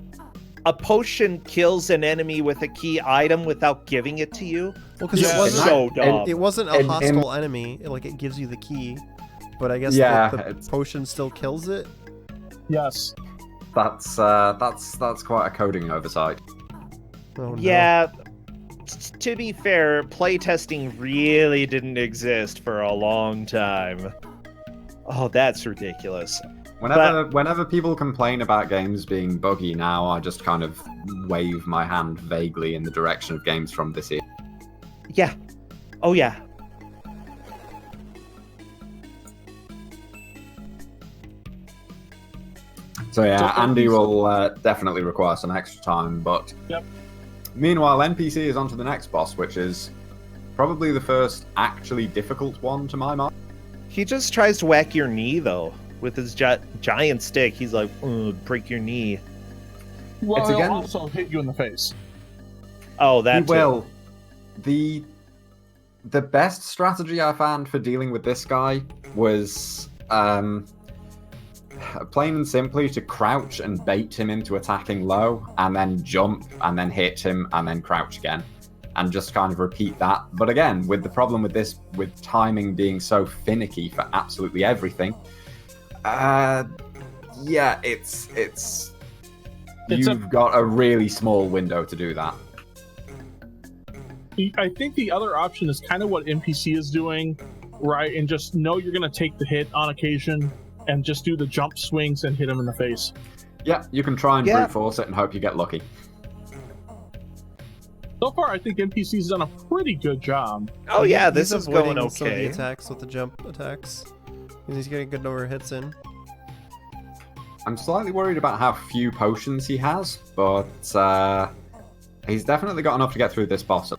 a potion kills an enemy with a key item without giving it to you? Well, because Yeah, it wasn't so dumb. it wasn't a hostile enemy. Like, it gives you the key, but I guess the potion still kills it. Yes. That's quite a coding oversight. Oh, no. Yeah. To be fair, playtesting really didn't exist for a long time. Oh, that's ridiculous. Whenever people complain about games being buggy now, I just kind of wave my hand vaguely in the direction of games from this year. Yeah. Oh, yeah. So yeah, Andy will definitely require some extra time, but Yep. Meanwhile, NPC is on to the next boss, which is probably the first actually difficult one to my mind. He just tries to whack your knee, though, with his giant stick. He's like, break your knee. Well, It's he'll again- also hit you in the face. Oh, that He too. will. The best strategy I found for dealing with this guy was plain and simply to crouch and bait him into attacking low, and then jump, and then hit him, and then crouch again, and just kind of repeat that. But again, with the problem with this, with timing being so finicky for absolutely everything, yeah, you've got a really small window to do that. I think the other option is kind of what NPC is doing, right? And just know you're going to take the hit on occasion and just do the jump swings and hit him in the face. Yeah, you can try and brute force it and hope you get lucky. So far, I think NPC's done a pretty good job. Oh, yeah, He's this is going avoiding some of the okay. attacks with the jump attacks. And he's getting good number of hits in. I'm slightly worried about how few potions he has, but he's definitely got enough to get through this boss.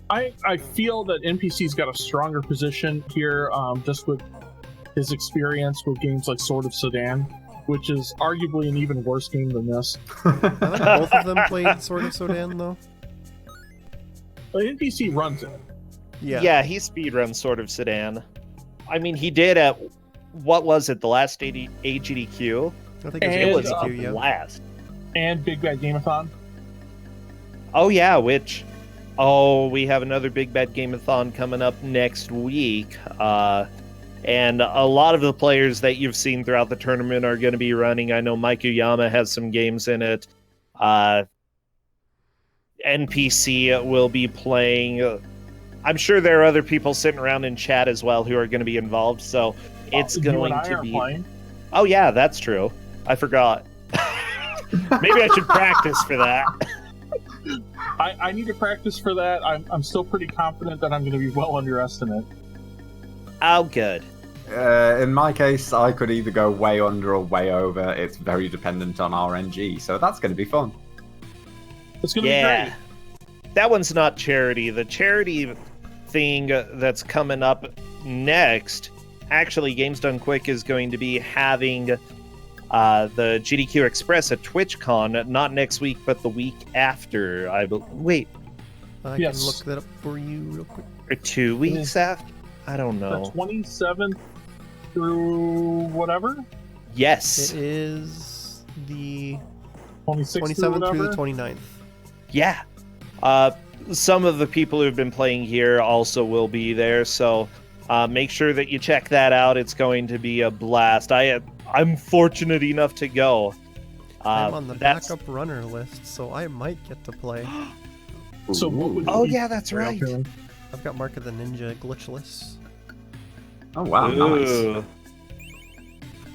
I feel that NPC's got a stronger position here, just with his experience with games like Sword of Sudan, which is arguably an even worse game than this. I think both of them played Sword of Sudan, though. But NPC runs it. Yeah, he speedruns Sword of Sudan. I mean, he did at, what was it, the last AGDQ? I think It was AGDQ, a yeah. blast. And Big Bad Gameathon. Oh, yeah, which... Oh, we have another Big Bad Gameathon coming up next week. And a lot of the players that you've seen throughout the tournament are going to be running. I know Mike Uyama has some games in it. NPC will be playing. I'm sure there are other people sitting around in chat as well who are going to be involved. So it's going to be. Playing. Oh yeah, that's true. I forgot. Maybe I should practice for that. I need to practice for that. I'm still pretty confident that I'm going to be well under estimate. Oh, good. In my case, I could either go way under or way over. It's very dependent on RNG, so that's going to be fun. It's going to be great. That one's not charity. The charity thing that's coming up next, actually, Games Done Quick is going to be having the GDQ Express at TwitchCon, not next week, but the week after. Wait. I can look that up for you real quick. Or 2 weeks after? I don't know. The 27th through whatever? Yes. It is the 27th through the 29th. Yeah. Some of the people who've been playing here also will be there, so make sure that you check that out. It's going to be a blast. I'm fortunate enough to go. I'm on the backup runner list, so I might get to play. So what would yeah, that's right. I've got Mark of the Ninja glitchless. Oh wow, Ooh.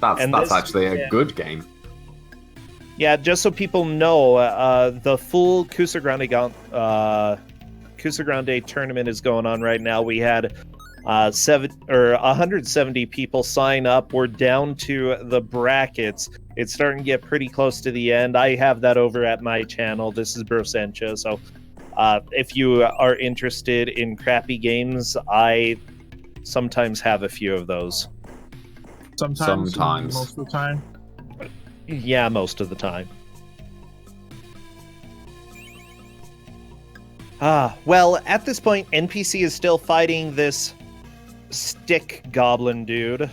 nice. That's actually a good game. Yeah, just so people know, the full Kusogrande tournament is going on right now. We had 170 people sign up. We're down to the brackets. It's starting to get pretty close to the end. I have that over at my channel. This is Brosencha. So if you are interested in crappy games, I sometimes have a few of those. Sometimes. Most of the time. Yeah, most of the time. Well, at this point, NPC is still fighting this stick goblin dude.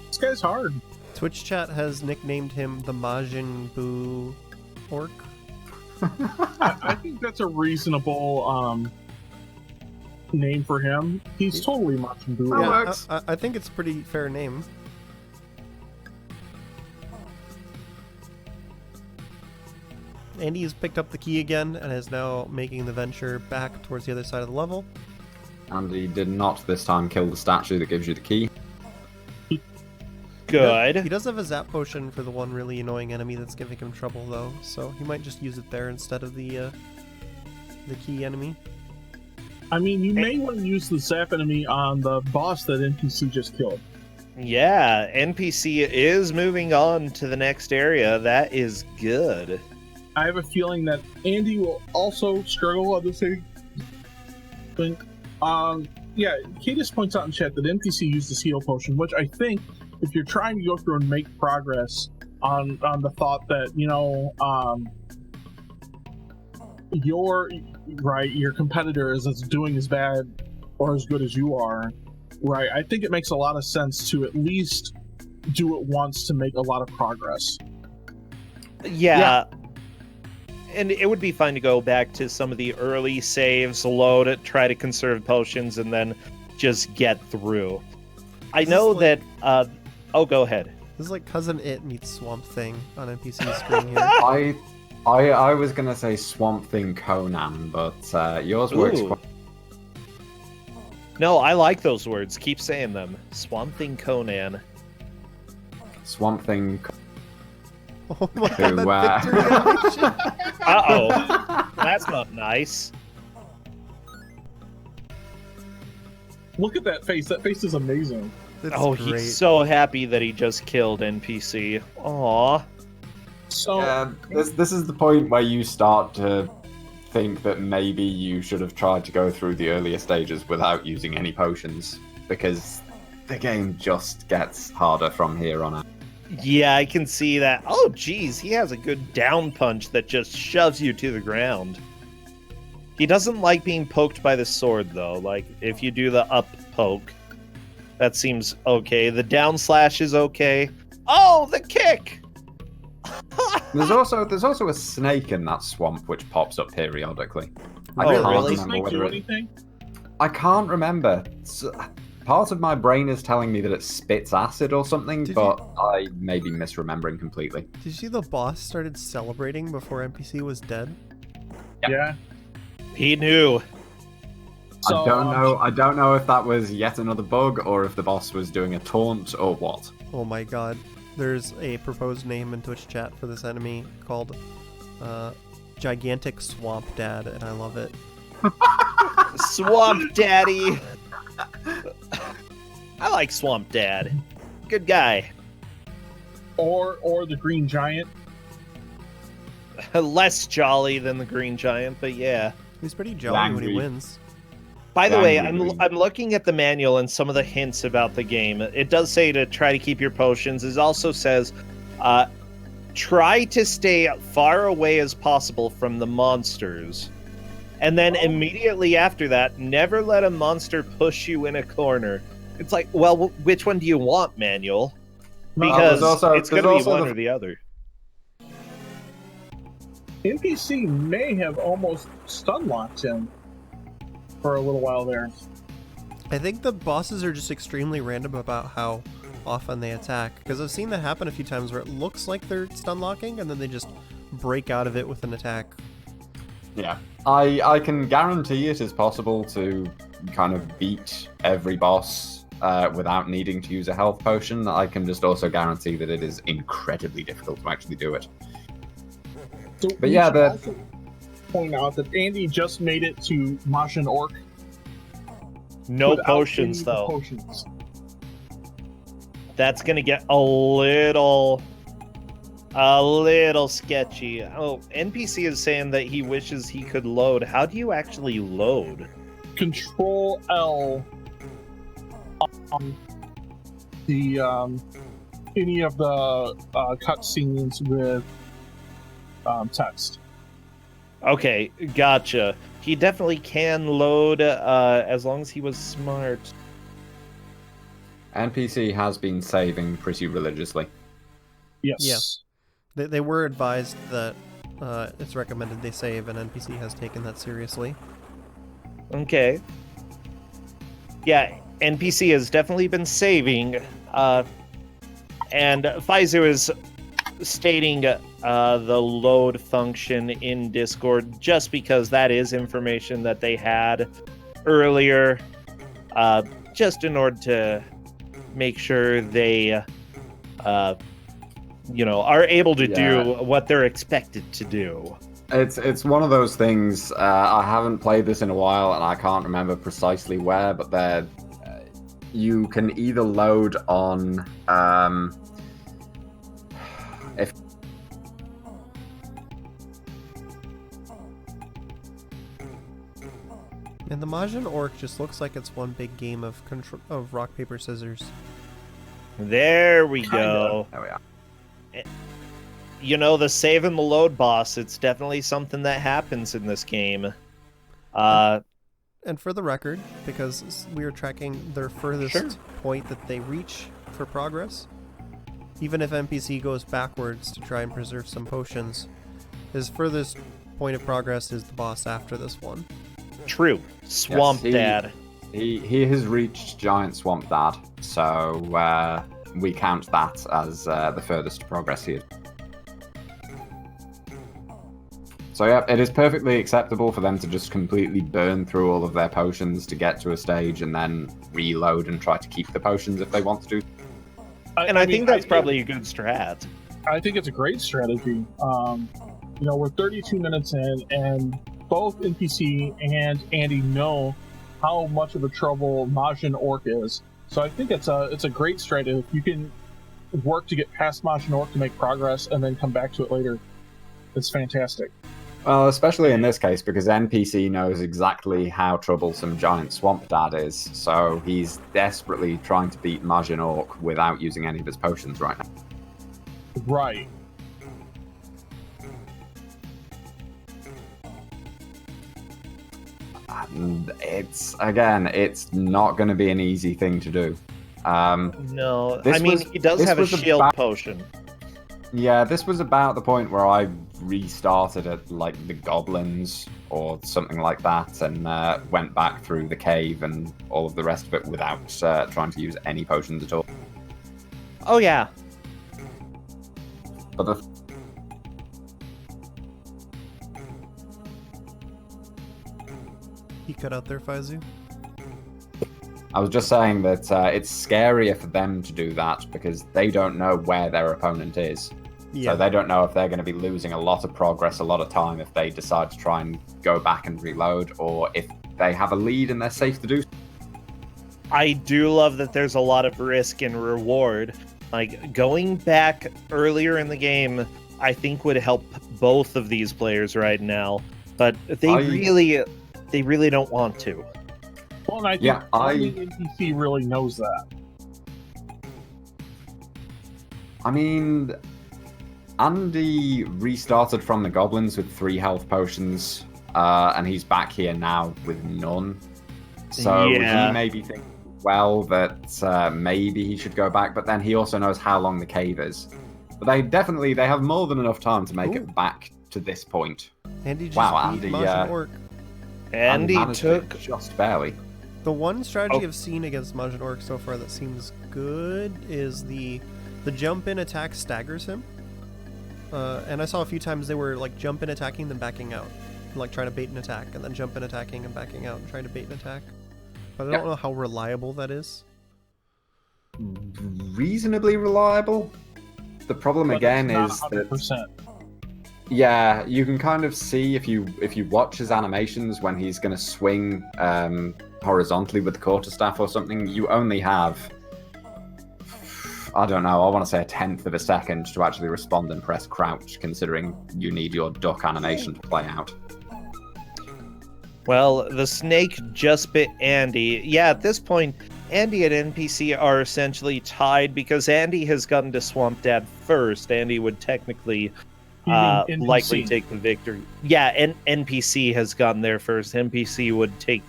This guy's hard. Twitch chat has nicknamed him the Majin Buu Orc. I think that's a reasonable name for him. He's totally Majin Buu. Yeah, I think it's a pretty fair name. Andy has picked up the key again and is now making the venture back towards the other side of the level. And he did not this time kill the statue that gives you the key. Good. He does have a zap potion for the one really annoying enemy that's giving him trouble, though, so he might just use it there instead of the key enemy. I mean, you may want to use the zap enemy on the boss that NPC just killed. Yeah, NPC is moving on to the next area. That is good. I have a feeling that Andy will also struggle at the same thing. Yeah, Cadis points out in chat that NPC used this heal potion, which I think if you're trying to go through and make progress on the thought that, you know, your competitor is doing as bad or as good as you are, right? I think it makes a lot of sense to at least do it once to make a lot of progress. Yeah. And it would be fun to go back to some of the early saves, load it, try to conserve potions, and then just get through. I know that... go ahead. This is like Cousin It meets Swamp Thing on NPC screen here. I was going to say Swamp Thing Conan, but yours works quite... No, I like those words. Keep saying them. Swamp Thing Conan. Swamp Thing... Oh my god, that victory animation! Uh-oh. That's not nice. Look at that face. That face is amazing. That's great. He's so happy that he just killed NPC. Aww. So this is the point where you start to think that maybe you should have tried to go through the earlier stages without using any potions, because the game just gets harder from here on out. Yeah, I can see that. Oh, geez, he has a good down punch that just shoves you to the ground. He doesn't like being poked by the sword, though. Like, if you do the up poke, that seems okay. The down slash is okay. Oh, the kick! There's also a snake in that swamp which pops up periodically. Oh, really? Does snake do anything? I can't remember. Part of my brain is telling me that it spits acid or something, but I may be misremembering completely. Did you see the boss started celebrating before NPC was dead? Yep. Yeah. He knew. So, I don't know if that was yet another bug or if the boss was doing a taunt or what. Oh my god. There's a proposed name in Twitch chat for this enemy called Gigantic Swamp Dad, and I love it. Swamp Daddy. I like Swamp Dad. Good guy. Or the Green Giant. Less jolly than the Green Giant, but yeah. He's pretty jolly when he Angry. wins. By the way, Angry. I'm looking at the manual and some of the hints about the game. It does say to try to keep your potions. It also says, try to stay far away as possible from the monsters. And then immediately after that, never let a monster push you in a corner. It's like, well, which one do you want, manual? Because it's going to be one or the other. NPC may have almost stun locked him for a little while there. I think the bosses are just extremely random about how often they attack, because I've seen that happen a few times where it looks like they're stun locking and then they just break out of it with an attack. Yeah. I can guarantee it is possible to kind of beat every boss without needing to use a health potion. I can just also guarantee that it is incredibly difficult to actually do it. So But yeah, should also point out that Andy just made it to Majin Orc. No without potions, any though. Potions. That's going to get a little sketchy. Oh, NPC is saying that he wishes he could load. How do you actually load? Control L on the any of the cutscenes with text. Okay, gotcha. He definitely can load as long as he was smart. NPC has been saving pretty religiously. Yes. They were advised that it's recommended they save, and NPC has taken that seriously. Okay. Yeah, NPC has definitely been saving. And Pfizer is stating the load function in Discord just because that is information that they had earlier, just in order to make sure they are able to do what they're expected to do. It's one of those things. I haven't played this in a while, and I can't remember precisely where, but you can either load on if And the Majin Orc just looks like it's one big game of rock, paper, scissors. There we go. There we are. You know, the save and the load boss, it's definitely something that happens in this game. And for the record, because we are tracking their furthest point that they reach for progress, even if NPC goes backwards to try and preserve some potions, his furthest point of progress is the boss after this one. True. Swamp Dad. He has reached Giant Swamp Dad, so we count that as the furthest progress here. So yeah, it is perfectly acceptable for them to just completely burn through all of their potions to get to a stage and then reload and try to keep the potions if they want to do. I think that's probably a good strat. I think it's a great strategy. We're 32 minutes in, and both NPC and Andy know how much of a trouble Majin Orc is. So I think it's a great strategy. If you can work to get past Majin Orc to make progress and then come back to it later, it's fantastic. Well, especially in this case, because NPC knows exactly how troublesome Giant Swamp Dad is, so he's desperately trying to beat Majin Orc without using any of his potions right now. Right. And it's not going to be an easy thing to do. No, I mean, he does have a shield potion. Yeah, this was about the point where I restarted at, like, the goblins or something like that, and went back through the cave and all of the rest of it without trying to use any potions at all. Oh, yeah. But He cut out there, Faizu. I was just saying that it's scarier for them to do that because they don't know where their opponent is. Yeah. So they don't know if they're going to be losing a lot of progress, a lot of time if they decide to try and go back and reload, or if they have a lead and they're safe to do so. I do love that there's a lot of risk and reward. Like, going back earlier in the game, I think would help both of these players right now. But they really don't want to. Well, and I think only NPC really knows that. I mean, Andy restarted from the goblins with 3 health potions, and he's back here now with none. So he may be thinking, well, that maybe he should go back, but then he also knows how long the cave is. But they have more than enough time to make it back to this point. Andy just beat Majin Orc. Andy took just barely. The one strategy I've seen against Majin Orc so far that seems good is the jump in attack staggers him. And I saw a few times they were like jump in attacking then backing out. Like trying to bait an attack and then jump in attacking and backing out and trying to bait an attack. But I don't know how reliable that is. Reasonably reliable. The problem again is that you can kind of see if you watch his animations when he's going to swing horizontally with the quarterstaff or something, you only have, I don't know, I want to say 1/10 of a second to actually respond and press crouch, considering you need your duck animation to play out. Well, the snake just bit Andy. Yeah, at this point, Andy and NPC are essentially tied because Andy has gotten to Swamp Dad first. Andy would technically likely take the victory. Yeah, and NPC has gotten there first. NPC would take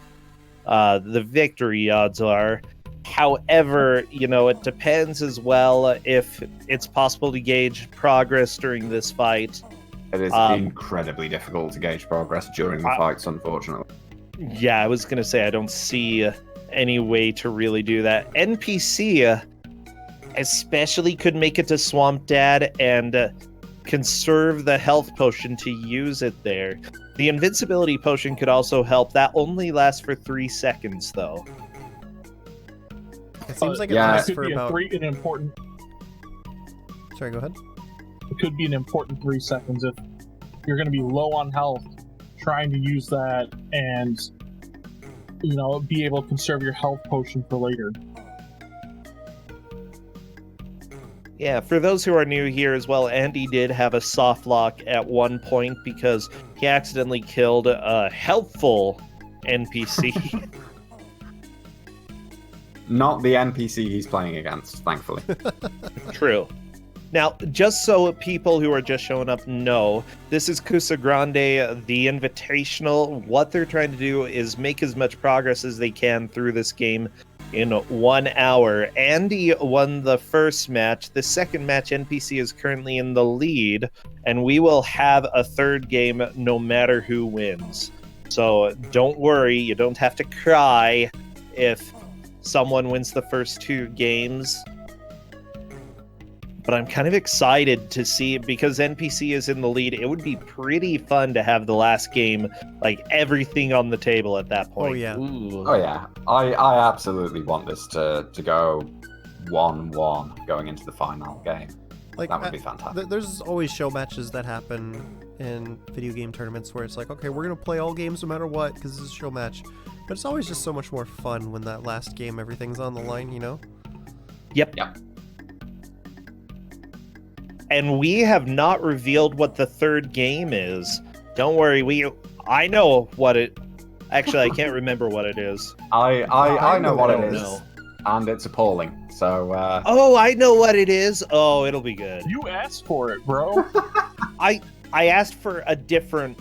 the victory, odds are. However, it depends as well if it's possible to gauge progress during this fight. It is incredibly difficult to gauge progress during the fights, unfortunately. Yeah, I was going to say, I don't see any way to really do that. NPC especially could make it to Swamp Dad and conserve the health potion to use it there. The invincibility potion could also help. That only lasts for 3 seconds, though. It seems like it lasts for about... an important... Sorry, go ahead. It could be an important 3 seconds if you're going to be low on health, trying to use that and, be able to conserve your health potion for later. Yeah, for those who are new here as well, Andy did have a soft lock at one point because he accidentally killed a helpful NPC. Not the NPC he's playing against, thankfully. True. Now, just so people who are just showing up know, this is Kusogrande, the Invitational. What they're trying to do is make as much progress as they can through this game in 1 hour. Andy won the first match. The second match, NPC is currently in the lead, and we will have a third game no matter who wins. So don't worry, you don't have to cry if someone wins the first 2 games. But I'm kind of excited to see, because NPC is in the lead, it would be pretty fun to have the last game, like, everything on the table at that point. Oh, yeah. Ooh. Oh, yeah. I absolutely want this to go 1-1 going into the final game. Like, that would be fantastic. There's always show matches that happen in video game tournaments where it's like, okay, we're gonna play all games no matter what because this is a show match. But it's always just so much more fun when that last game everything's on the line, you know? Yep. And we have not revealed what the third game is. Don't worry, I know what it. Actually, I can't remember what it is. I know what it is, know. and it's appalling. So. Oh, I know what it is. Oh, it'll be good. You asked for it, bro. I asked for a different.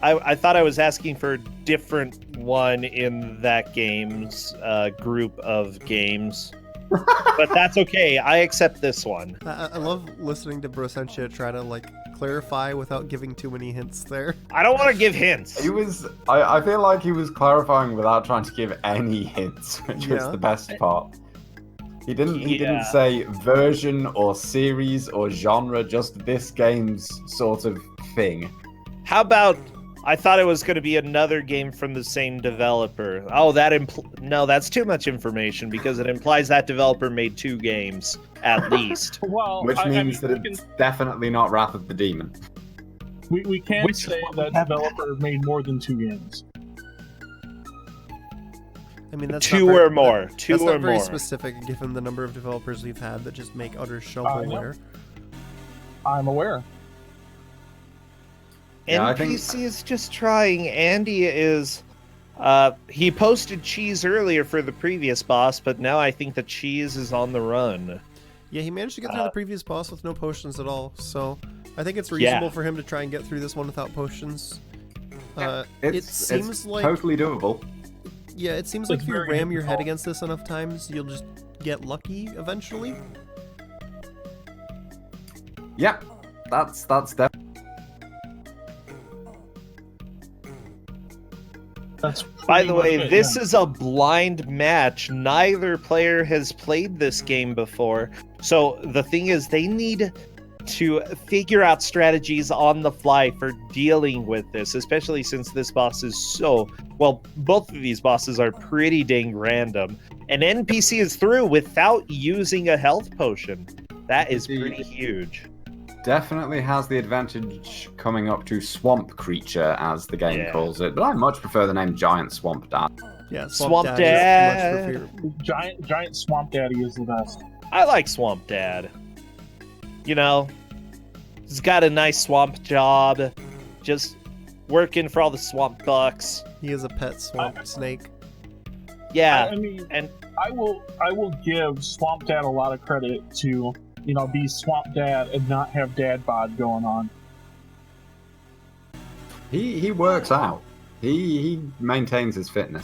I thought I was asking for a different one in that game's group of games. But that's okay. I accept this one. I love listening to Brosentia try to like clarify without giving too many hints there. I don't want to give hints. He was. I feel like he was clarifying without trying to give any hints, which was the best part. He didn't. He didn't say version or series or genre. Just this game's sort of thing. How about? I thought it was going to be another game from the same developer. Oh, no, that's too much information because it implies that developer made 2 games at least. Well, which means that it's definitely not Wrath of the Demon. We can't say that developer made more than 2 games. I mean, that's 2 or more. 2 that's or not very more. specific given the number of developers we've had that just make utter shovelware. I'm aware. Yeah, NPC is just trying. Andy is... he posted cheese earlier for the previous boss, but now I think the cheese is on the run. Yeah, he managed to get through the previous boss with no potions at all, so I think it's reasonable for him to try and get through this one without potions. It seems like totally doable. Yeah, it seems like if you ram your head against this enough times, you'll just get lucky eventually. Yeah, that's definitely. By the way, this is a blind match. Neither player has played this game before. So the thing is, they need to figure out strategies on the fly for dealing with this, especially since this boss is so... Well, both of these bosses are pretty dang random. An NPC is through without using a health potion. That is pretty huge. Definitely has the advantage coming up to Swamp Creature, as the game calls it, but I much prefer the name Giant Swamp Dad. Yeah, Swamp Dad. Is much Giant Swamp Daddy is the best. I like Swamp Dad. You know, he's got a nice swamp job, just working for all the swamp bucks. He is a pet swamp snake. Yeah, I mean, and I will give Swamp Dad a lot of credit to, you know, be Swamp Dad and not have dad bod going on. He works out. He maintains his fitness.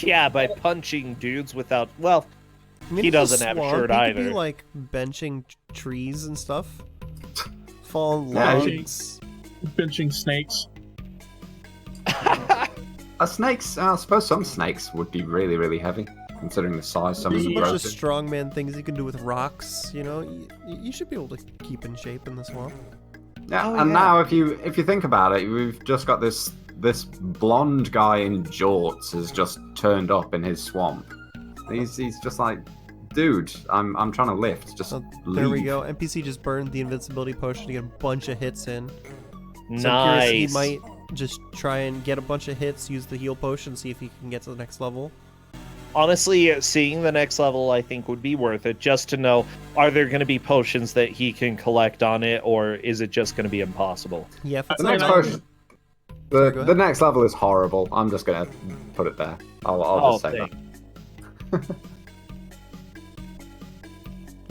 Yeah, by punching dudes without... Well, I mean, he doesn't have a shirt either. He could be like benching trees and stuff. Falling Yeah, logs. Benching snakes. Snakes, I suppose some snakes would be really, really heavy, considering the size some of There's a them bunch of broken. strongman things you can do with rocks, you know? You should be able to keep in shape in the swamp. Yeah, now if you think about it, we've just got this blonde guy in jorts has just turned up in his swamp. He's just like, dude, I'm trying to lift. Just leave. There we go. NPC just burned the invincibility potion to get a bunch of hits in. Nice. So I'm curious, he might just try and get a bunch of hits, use the heal potion, see if he can get to the next level. Honestly, seeing the next level, I think, would be worth it, just to know, are there going to be potions that he can collect on it, or is it just going to be impossible? Yeah, if it's The next not- potion. The next level is horrible. I'm just gonna put it there. I'll just say that.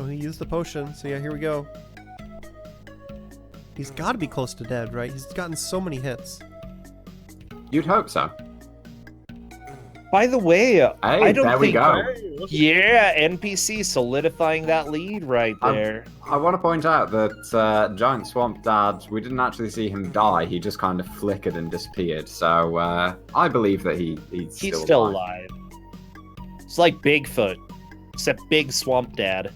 Oh, he used the potion, so yeah, here we go. He's got to be close to dead, right? He's gotten so many hits. You'd hope so. By the way, I don't there we think... go. Yeah, NPC solidifying that lead right there. I want to point out that Giant Swamp Dad, we didn't actually see him die. He just kind of flickered and disappeared. So I believe that he's still alive. It's like Bigfoot, except Big Swamp Dad.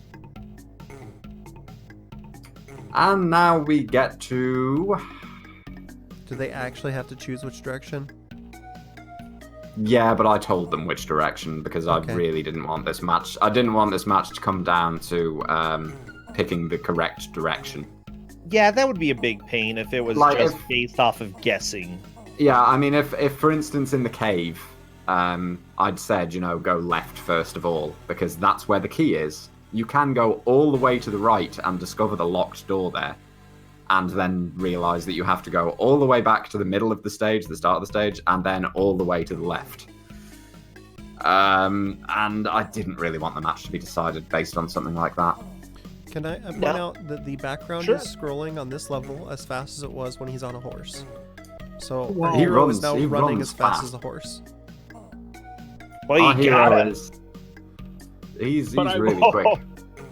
And now we get to... Do they actually have to choose which direction? Yeah, but I told them which direction because I really didn't want this match. I didn't want this match to come down to picking the correct direction. Yeah, that would be a big pain if it was Like, just if- based off of guessing. Yeah, I mean, if for instance in the cave, I'd said, go left first of all, because that's where the key is. You can go all the way to the right and discover the locked door there, and then realize that you have to go all the way back to the middle of the stage, the start of the stage, and then all the way to the left. And I didn't really want the match to be decided based on something like that. Can I point out that the background is scrolling on this level as fast as it was when he's on a horse? So our hero is now running as fast as a horse. Well, you got it. He's really quick.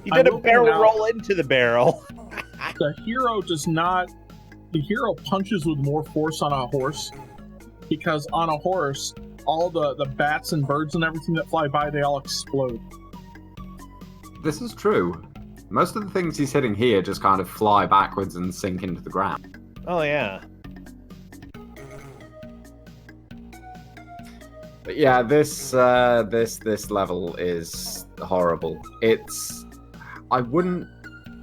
He did a barrel roll into the barrel. The hero does not. The hero punches with more force on a horse, because on a horse, all the bats and birds and everything that fly by, they all explode. This is true. Most of the things he's hitting here just kind of fly backwards and sink into the ground. Oh yeah. But yeah, this level is horrible. I wouldn't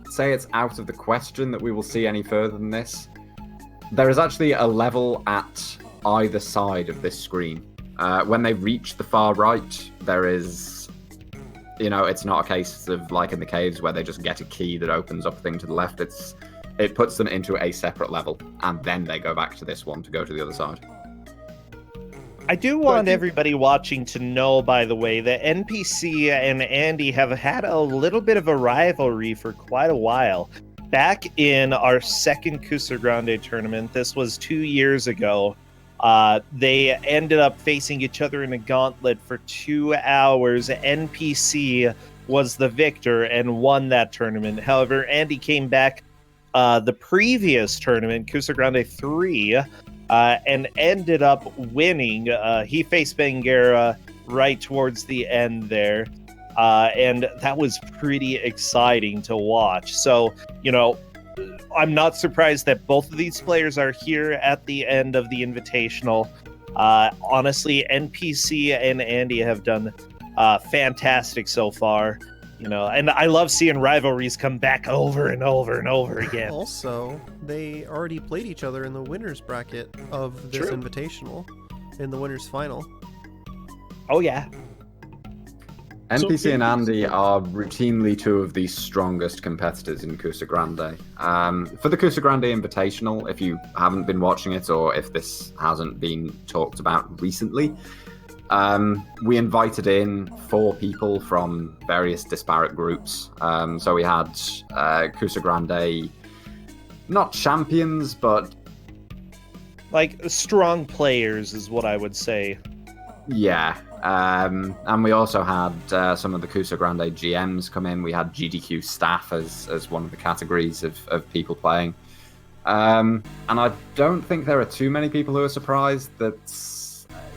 say it's out of the question that we will see any further than this. There is actually a level at either side of this screen. When they reach the far right, there is, it's not a case of like in the caves where they just get a key that opens up a thing to the left. It puts them into a separate level, and then they go back to this one to go to the other side. I do want everybody watching to know, by the way, that NPC and Andy have had a little bit of a rivalry for quite a while. Back in our second Kusogrande tournament, this was 2 years ago, they ended up facing each other in a gauntlet for 2 hours. NPC was the victor and won that tournament. However, Andy came back the previous tournament, Kusogrande 3, and ended up winning. He faced Bangera right towards the end there, and that was pretty exciting to watch. So, I'm not surprised that both of these players are here at the end of the Invitational. Honestly, NPC and Andy have done fantastic so far. And I love seeing rivalries come back over and over and over again. Also, they already played each other in the winners bracket of this Invitational, in the winners final. Oh yeah. NPC and Andy are routinely two of the strongest competitors in Kusogrande. For the Kusogrande Invitational, if you haven't been watching it or if this hasn't been talked about recently, we invited in 4 people from various disparate groups. So we had Kusogrande, not champions, but like strong players is what I would say. Yeah. And we also had some of the Kusogrande GMs come in. We had GDQ staff as one of the categories of people playing. And I don't think there are too many people who are surprised that,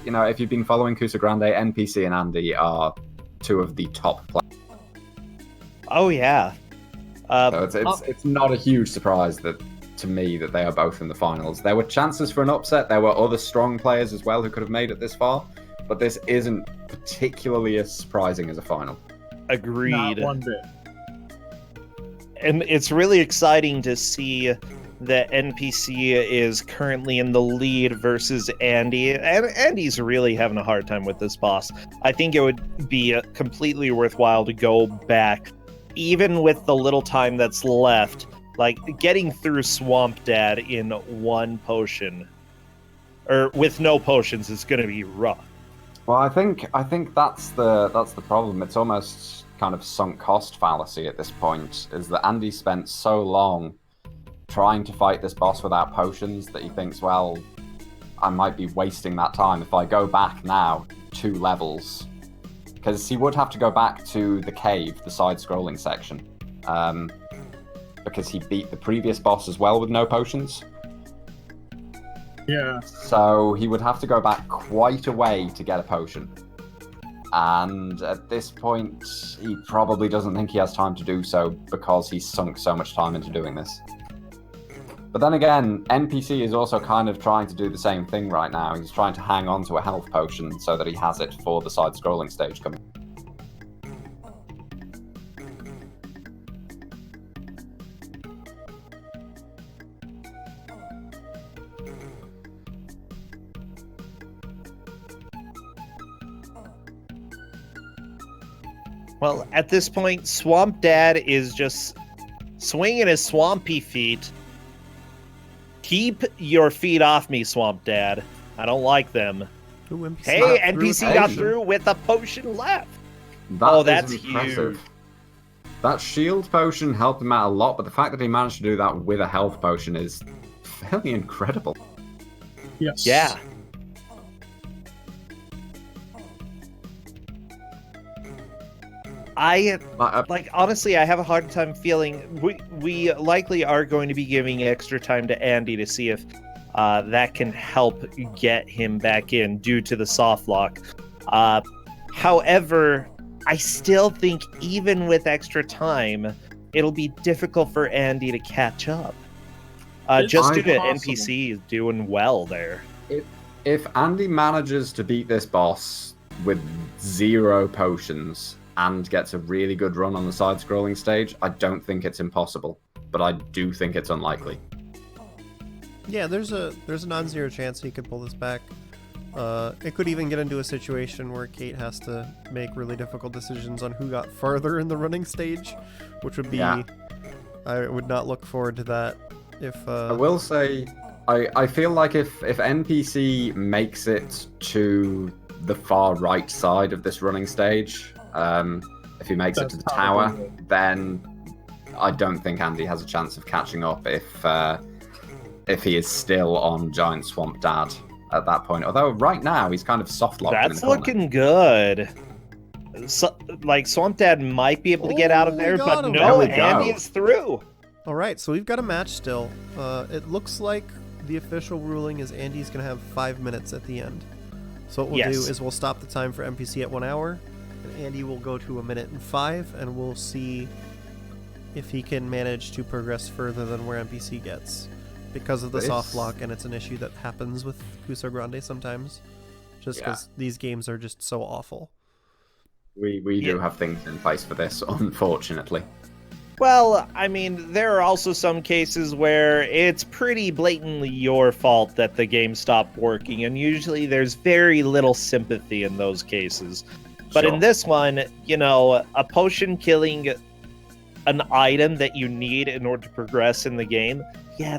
if you've been following Kusogrande, NPC and Andy are 2 of the top players. Oh, yeah. So it's not a huge surprise to me that they are both in the finals. There were chances for an upset. There were other strong players as well who could have made it this far. But this isn't particularly as surprising as a final. Agreed. Not one bit. And it's really exciting to see that NPC is currently in the lead versus Andy. And Andy's really having a hard time with this boss. I think it would be completely worthwhile to go back, even with the little time that's left, like getting through Swamp Dad in 1 potion. Or with no potions is going to be rough. Well, I think that's the problem. It's almost kind of sunk cost fallacy at this point, is that Andy spent so long trying to fight this boss without potions that he thinks, well, I might be wasting that time if I go back now 2 levels. Because he would have to go back to the cave, the side-scrolling section, because he beat the previous boss as well with no potions. Yeah. So he would have to go back quite a way to get a potion. And at this point, he probably doesn't think he has time to do so because he's sunk so much time into doing this. But then again, NPC is also kind of trying to do the same thing right now. He's trying to hang on to a health potion so that he has it for the side-scrolling stage coming. Well, at this point, Swamp Dad is just swinging his swampy feet. Keep your feet off me, Swamp Dad. I don't like them. Ooh, NPC Hey, got through NPC with got potion. through with a potion left. That that's is impressive. huge. That shield potion helped him out a lot, but the fact that he managed to do that with a health potion is fairly incredible. Yes. Yeah. Honestly, I have a hard time feeling we likely are going to be giving extra time to Andy to see if that can help get him back in due to the soft lock. However, I still think even with extra time, it'll be difficult for Andy to catch up. Just due to NPC doing well there. If Andy manages to beat this boss with 0 potions and gets a really good run on the side-scrolling stage, I don't think it's impossible, but I do think it's unlikely. Yeah, there's a non-zero chance he could pull this back. It could even get into a situation where Kate has to make really difficult decisions on who got farther in the running stage, which would be... Yeah. I would not look forward to that. If I will say, I feel like if NPC makes it to the far right side of this running stage, if he makes it to the tower, then I don't think Andy has a chance of catching up if he is still on Giant Swamp Dad at that point. Although right now he's kind of soft locked. That's looking good. So, Swamp Dad might be able to get out of there, but no, Andy is through. All right, so we've got a match still. It looks like the official ruling is Andy's going to have 5 minutes at the end. So what we'll do is we'll stop the time for NPC at 1 hour, and Andy will go to 1:05, and we'll see if he can manage to progress further than where NPC gets. Because of the soft lock, and it's an issue that happens with Kusogrande sometimes, just because these games are just so awful. We do have things in place for this, unfortunately. Well, I mean, there are also some cases where it's pretty blatantly your fault that the game stopped working, and usually there's very little sympathy in those cases. But in this one, a potion killing an item that you need in order to progress in the game,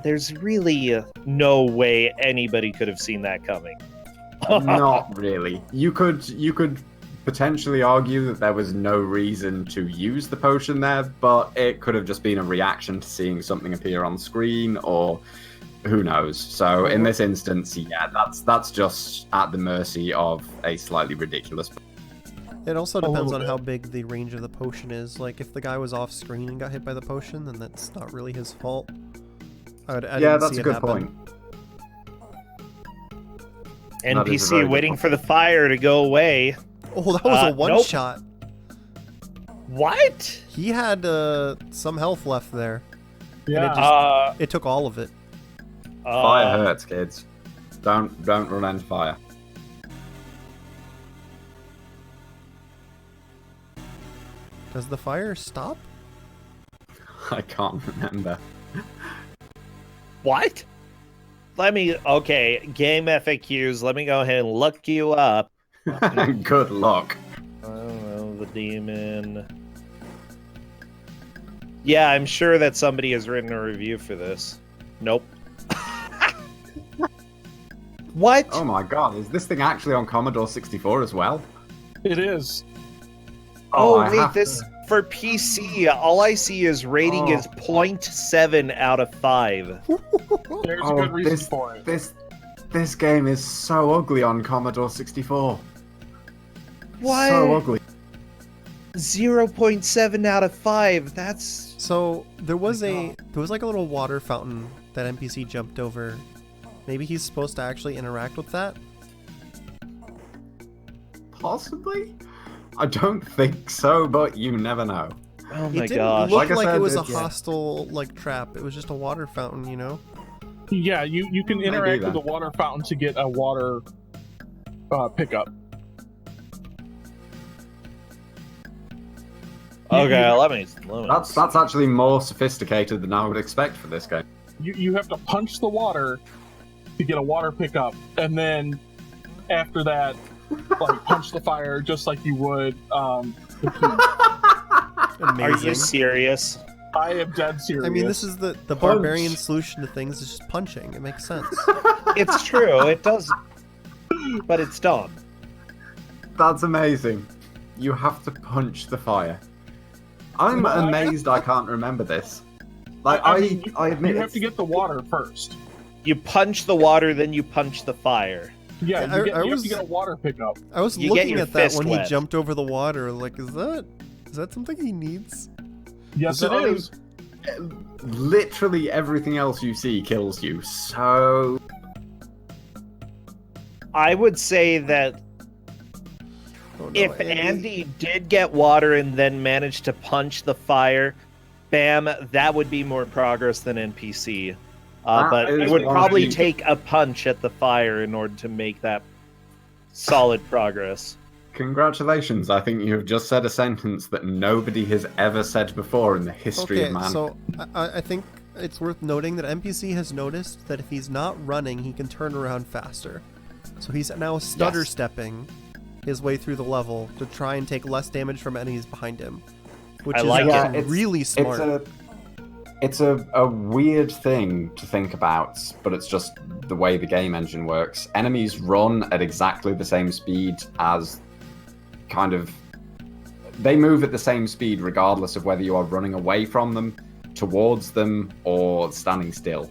there's really no way anybody could have seen that coming. Not really. You could potentially argue that there was no reason to use the potion there, but it could have just been a reaction to seeing something appear on screen, or who knows. So in this instance, that's just at the mercy of a slightly ridiculous. It also depends on how big the range of the potion is. Like, if the guy was off screen and got hit by the potion, then that's not really his fault. That's a good point. NPC waiting for the fire to go away. Oh, that was a one-shot. What? He had some health left there. Yeah. And it took all of it. Fire hurts, kids. Don't run into fire. Does the fire stop? I can't remember. What? Okay, game FAQs. Let me go ahead and look you up. Good luck. I don't know, the demon. Yeah, I'm sure that somebody has written a review for this. Nope. What? Oh my god, is this thing actually on Commodore 64 as well? It is. Oh wait, this for PC, all I see is rating is 0.7 out of 5. There's a good reason for it. This game is so ugly on Commodore 64. What? So ugly. 0.7 out of 5. That's so. There was like a little water fountain that NPC jumped over. Maybe he's supposed to actually interact with that. Possibly. I don't think so, but you never know. Oh my gosh! It didn't look like I it was said, a hostile trap. It was just a water fountain, Yeah, you can interact with the water fountain to get a water pickup. Okay, let me. That's actually more sophisticated than I would expect for this game. You have to punch the water to get a water pickup, and then after that, punch the fire just like you would Amazing. Are you serious? I am dead serious. I mean, this is the barbarian solution to things is just punching. It makes sense. It's true. It does, but it's dumb. That's amazing. You have to punch the fire. I'm amazed I can't remember this. Like I admit you have to get the water first. You punch the water, then you punch the fire. Yeah, I you have was- to get a water pickup. I was You get looking your at that fist when wet. he jumped over the water. Like, is that something he needs? Yes, Is it it is. literally everything else you see kills you. So I would say that Oh, no, if Andy did get water and then managed to punch the fire, bam, that would be more progress than NPC. But That it is would one probably thing. take a punch at the fire in order to make that solid progress. congratulations, I think you have just said a sentence that nobody has ever said before in the history Okay, of man. so I think it's worth noting that NPC has noticed that if he's not running, he can turn around faster. So he's now stutter stepping his way through the level to try and take less damage from enemies behind him, which I is like again, it. really smart. It's a weird thing to think about, but it's just the way the game engine works. Enemies run at exactly the same speed as they move at the same speed regardless of whether you are running away from them, towards them, or standing still.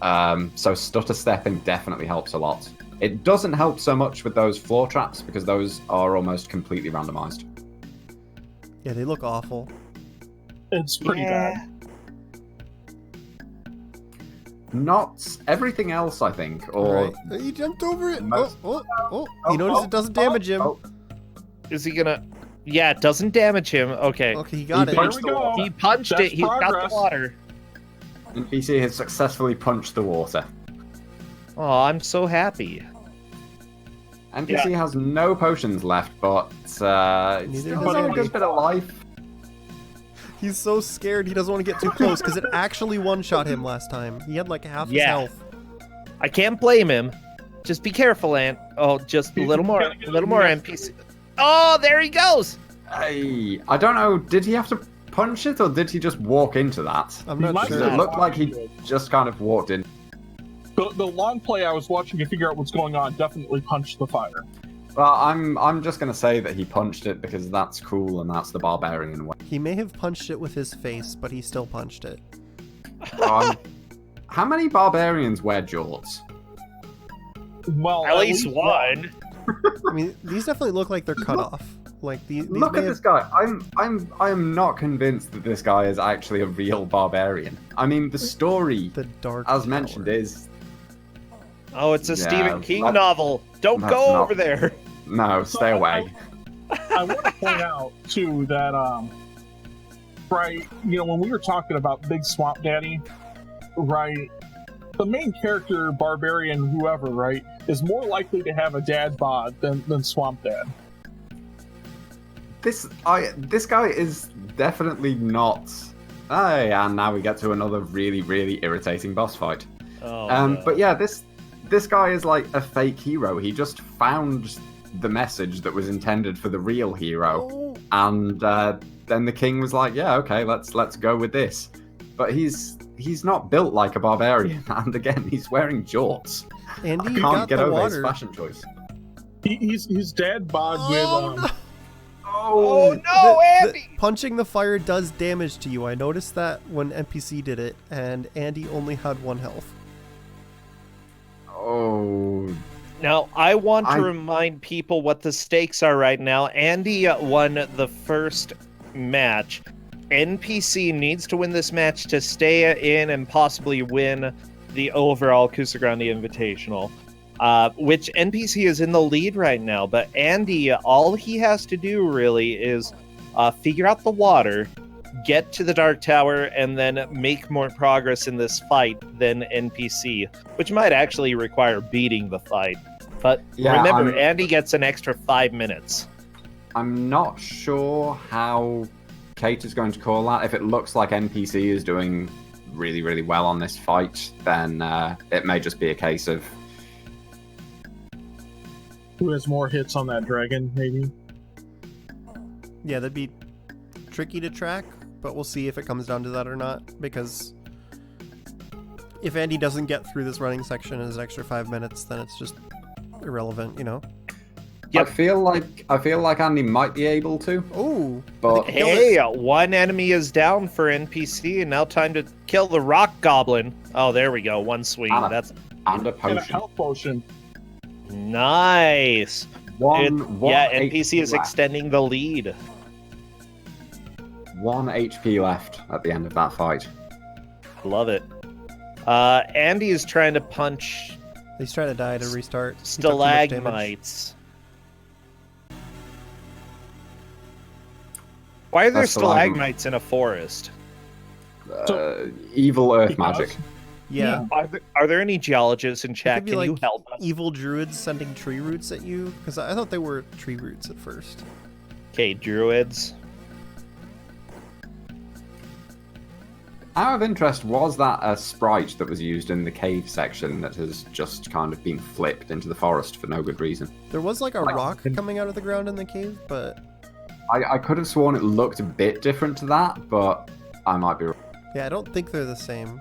So stutter stepping definitely helps a lot. It doesn't help so much with those floor traps because those are almost completely randomized. Yeah, they look awful. It's pretty bad. Not everything else, I think. Or Right. He jumped over it. Most- Oh! You notice it doesn't damage him. Is he gonna... Yeah, it doesn't damage him. Okay. Okay, he got He it. Here punched we the go. water. He punched That's it. He's got progress. the water. NPC has successfully punched the water. Oh, I'm so happy. NPC has no potions left, but Neither still does has a Andy. good bit of life. He's so scared he doesn't want to get too close because it actually one-shot him last time. He had like half his Yeah. health. I can't blame him. Just be careful, Ant. Oh, just a little more. A little more NPC. Oh, there he goes. Hey, I don't know, did he have to punch it or did he just walk into that? I'm He not might sure. have. It looked like he just kind of walked in. The long play I was watching to figure out what's going on definitely punched the fire. Well, I'm just gonna say that he punched it because that's cool and that's the barbarian way. He may have punched it with his face, but he still punched it. How many barbarians wear jorts? Well, At least one. I mean, these definitely look like they're cut off. Like these Look may at have- this guy. I am not convinced that this guy is actually a real barbarian. I mean, the story, the dark. as Tower. mentioned, is Oh, it's a Yeah, Stephen King that- novel. Don't that's go not- over there. no, stay away. I want to point out too that right, you know, when we were talking about Big Swamp Daddy, right, the main character, barbarian, whoever, right, is more likely to have a dad bod than Swamp Dad. This guy is definitely not. Hey, and now we get to another really, really irritating boss fight. Oh, no. But yeah, this guy is like a fake hero. He just found the message that was intended for the real hero, Oh, and then the king was like, "Yeah, okay, let's go with this." But he's not built like a barbarian, and again, he's wearing jorts. Andy, I you can't got get the over water. his fashion choice. He's dad bod Oh, with no. Oh no, Andy! Punching the fire does damage to you. I noticed that when NPC did it, and Andy only had 1 health. Oh, Now, I want to I- remind people what the stakes are right now. Andy won the first match. NPC needs to win this match to stay in and possibly win the overall Kusogrande Invitational, which NPC is in the lead right now. But Andy, all he has to do really is figure out the water, get to the Dark Tower, and then make more progress in this fight than NPC, which might actually require beating the fight. But Yeah, remember, Andy gets an extra 5 minutes. I'm not sure how Kate is going to call that. If it looks like NPC is doing really, really well on this fight, then it may just be a case of who has more hits on that dragon, maybe. Yeah, that'd be tricky to track, but we'll see if it comes down to that or not, because if Andy doesn't get through this running section in his extra 5 minutes, then it's just irrelevant, you know? Yep. I feel like Andy might be able to. Oh, But Hey, one enemy is down for NPC, and now time to kill the rock goblin. Oh, there we go. One swing. And a That's and a And a potion. health potion. nice. One NPC is HP left. extending the lead. 1 HP left at the end of that fight. Love it. Andy is trying to punch he's trying to die to restart. He took too much damage. stalagmites. Why are there That's stalagmite. stalagmites in a forest? Evil earth magic. Yeah. Are there any geologists in It chat? could be Can you like help us? evil druids sending tree roots at you, because I thought they were tree roots at first. Okay, druids. Out of interest, was that a sprite that was used in the cave section that has just kind of been flipped into the forest for no good reason? There was like a Like- rock coming out of the ground in the cave, but I could have sworn it looked a bit different to that, but I might be wrong. yeah, I don't think they're the same.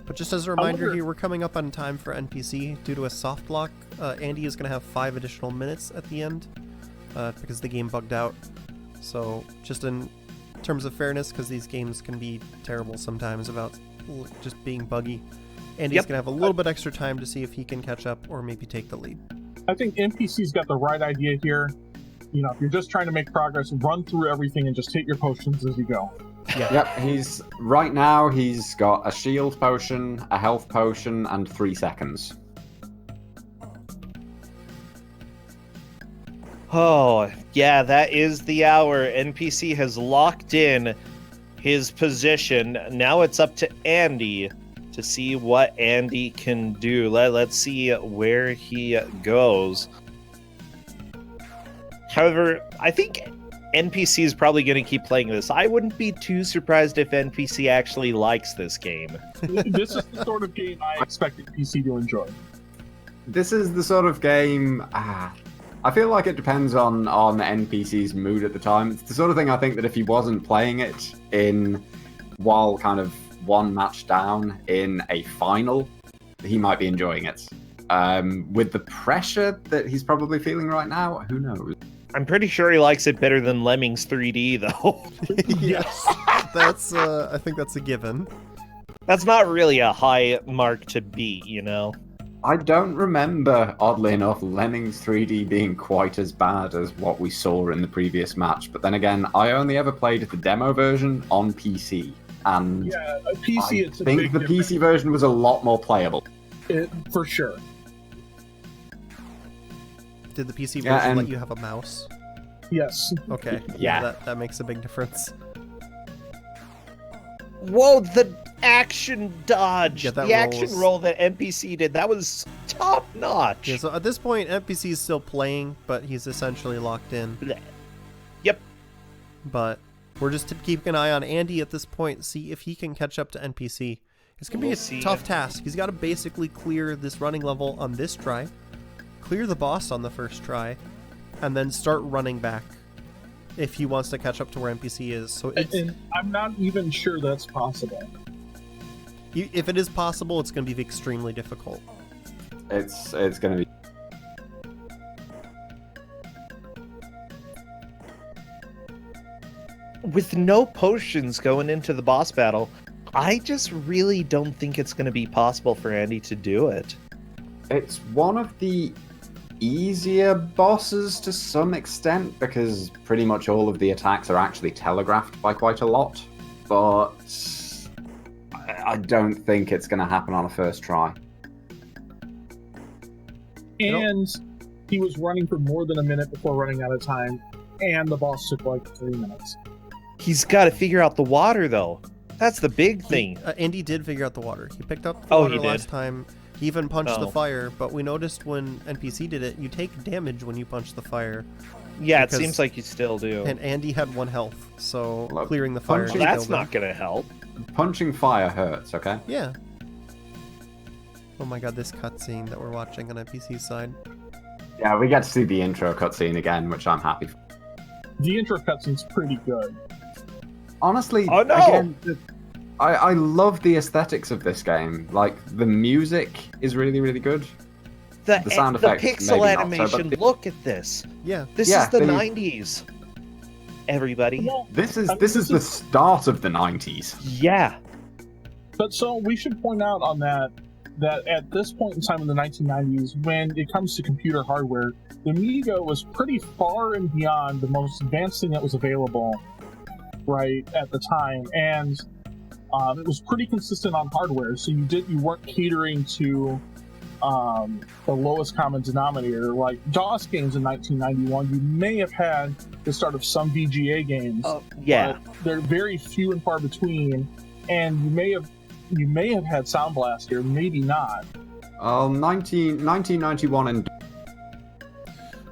But just as a reminder wonder- here, we're coming up on time for NPC due to a soft lock. Andy is going to have 5 additional minutes at the end because the game bugged out. So just in terms of fairness, because these games can be terrible sometimes about just being buggy, Andy's Yep. going to have a little bit extra time to see if he can catch up or maybe take the lead. I think NPC's got the right idea here. You know, if you're just trying to make progress, run through everything and just take your potions as you go. Yep, he's got a shield potion, a health potion, and 3 seconds. Oh, yeah, that is the hour. NPC has locked in his position. Now it's up to Andy to see what Andy can do. Let's see where he goes. However, I think NPC is probably going to keep playing this. I wouldn't be too surprised if NPC actually likes this game. This is the sort of game I expect NPC to enjoy. This is the sort of game. I feel like it depends on NPC's mood at the time. It's the sort of thing I think that if he wasn't playing it while kind of one match down in a final, he might be enjoying it. With the pressure that he's probably feeling right now, who knows? I'm pretty sure he likes it better than Lemmings 3D, though. Yes, that's. I think that's a given. That's not really a high mark to beat, you know? I don't remember, oddly enough, Lemmings 3D being quite as bad as what we saw in the previous match. But then again, I only ever played the demo version on PC, and Yeah, a PC, I it's a think big the difference. PC version was a lot more playable. For sure. Did the PC version Yeah, and- let you have a mouse? Yes. Okay. Yeah. That makes a big difference. Whoa, the action dodge! Yeah, that the roll action was- roll that NPC did, that was top notch. Yeah, so at this point, NPC is still playing, but he's essentially locked in. Yep. But we're just keeping an eye on Andy at this point, see if he can catch up to NPC. It's going to be We'll a see. tough task. He's got to basically clear this running level on this try, clear the boss on the first try, and then start running back if he wants to catch up to where NPC is. So it's, And I'm not even sure that's possible. if it is possible, it's going to be extremely difficult. It's going to be. With no potions going into the boss battle, I just really don't think it's going to be possible for Andy to do it. It's one of the easier bosses to some extent because pretty much all of the attacks are actually telegraphed by quite a lot. But I don't think it's going to happen on a first try. And he was running for more than a minute before running out of time, and the boss took like 3 minutes. He's got to figure out the water, though. That's the big thing. Andy did figure out the water. He picked up the Oh, water he did? last time. He even punched the Oh. fire, but we noticed when NPC did it, you take damage when you punch the fire. Yeah, it because- seems like you still do. And Andy had 1 health, so Look, clearing the fire. Well, punching- just that's killed him. not going to help. Punching fire hurts, okay? Yeah. Oh my god, this cutscene that we're watching on NPC's side. Yeah, we get to see the intro cutscene again, which I'm happy for. The intro cutscene's pretty good. Honestly, Oh, no! again, I love the aesthetics of this game. Like, the music is really, really good. The sound effects, pixel maybe not so, animation. but Look at this. Yeah. This is the 90s. Everybody. Well, this is the start of the 90s. Yeah. But so we should point out on that at this point in time in the 1990s, when it comes to computer hardware, the Amiga was pretty far and beyond the most advanced thing that was available, right, at the time, and it was pretty consistent on hardware. So you weren't catering to the lowest common denominator. Like DOS games in 1991, you may have had the start of some VGA games. Yeah. But they're very few and far between, and you may have had Sound Blaster, maybe not. 1991 and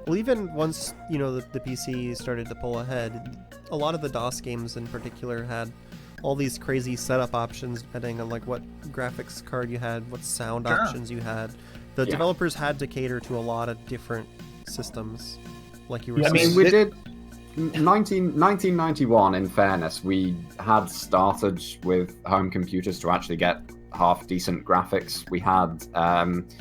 Well, even once, you know, the PC started to pull ahead, a lot of the DOS games in particular had all these crazy setup options depending on like what graphics card you had, what sound options you had. The developers had to cater to a lot of different systems, like you were saying. I mean, we did 1991, in fairness, we had started with home computers to actually get half decent graphics. We had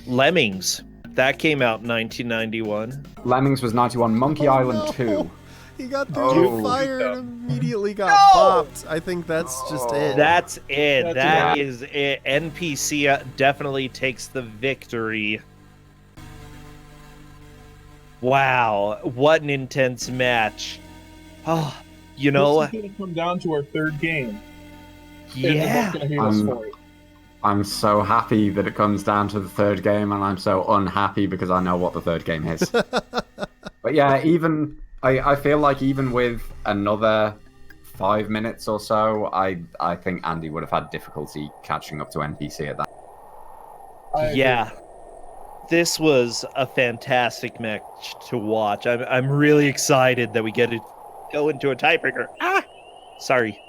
Lemmings. That came out in 1991. Lemmings was 91, Monkey Island 2. He got through the fire and immediately got bopped. I think that's just it. That's it. That is it. NPC definitely takes the victory. Wow, what an intense match. Oh, you know. This is going to come down to our third game. Yeah. I'm so happy that it comes down to the third game, and I'm so unhappy because I know what the third game is. But yeah, I feel like even with another 5 minutes or so, I think Andy would have had difficulty catching up to NPC at that. Yeah. This was a fantastic match to watch. I'm really excited that we get to go into a tiebreaker. Sorry.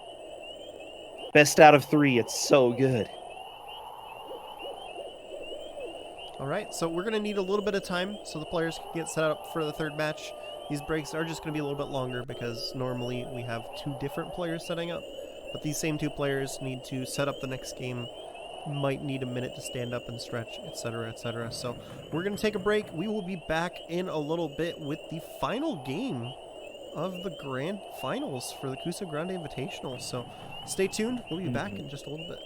Best out of 3. It's so good. All right, so we're going to need a little bit of time so the players can get set up for the third match. These breaks are just going to be a little bit longer because normally we have 2 different players setting up, but these same 2 players need to set up the next game, might need a minute to stand up and stretch, etc., etc. So we're going to take a break. We will be back in a little bit with the final game of the grand finals for the Kusogrande Invitational. So stay tuned. We'll be back in just a little bit.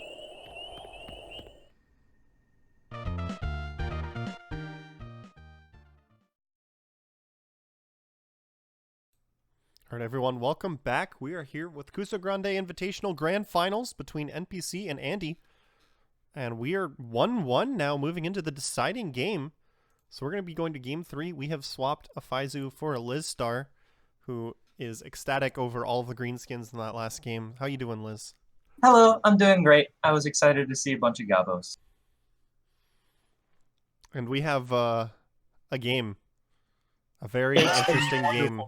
All right, everyone, welcome back. We are here with Kusogrande Invitational Grand Finals between NPC and Andy. And we are 1-1 now, moving into the deciding game. So we're going to be going to Game 3. We have swapped a Faizu for a Liz Star, who is ecstatic over all of the greenskins in that last game. How you doing, Liz? Hello, I'm doing great. I was excited to see a bunch of Gabos. And we have a game. A very interesting game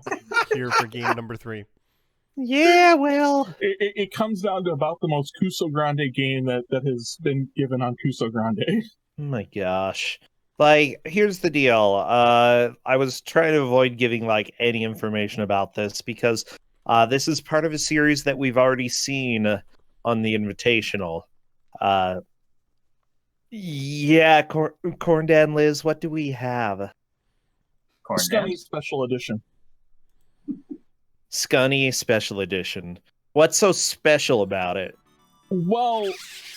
here for game number 3. Yeah, well, it comes down to about the most Kusogrande game that has been given on Kusogrande. oh my gosh. Like, here's the deal. I was trying to avoid giving like any information about this because this is part of a series that we've already seen on the Invitational. Yeah, Corndan, Liz, what do we have? Scunny Special Edition. Scunny Special Edition. What's so special about it? Well,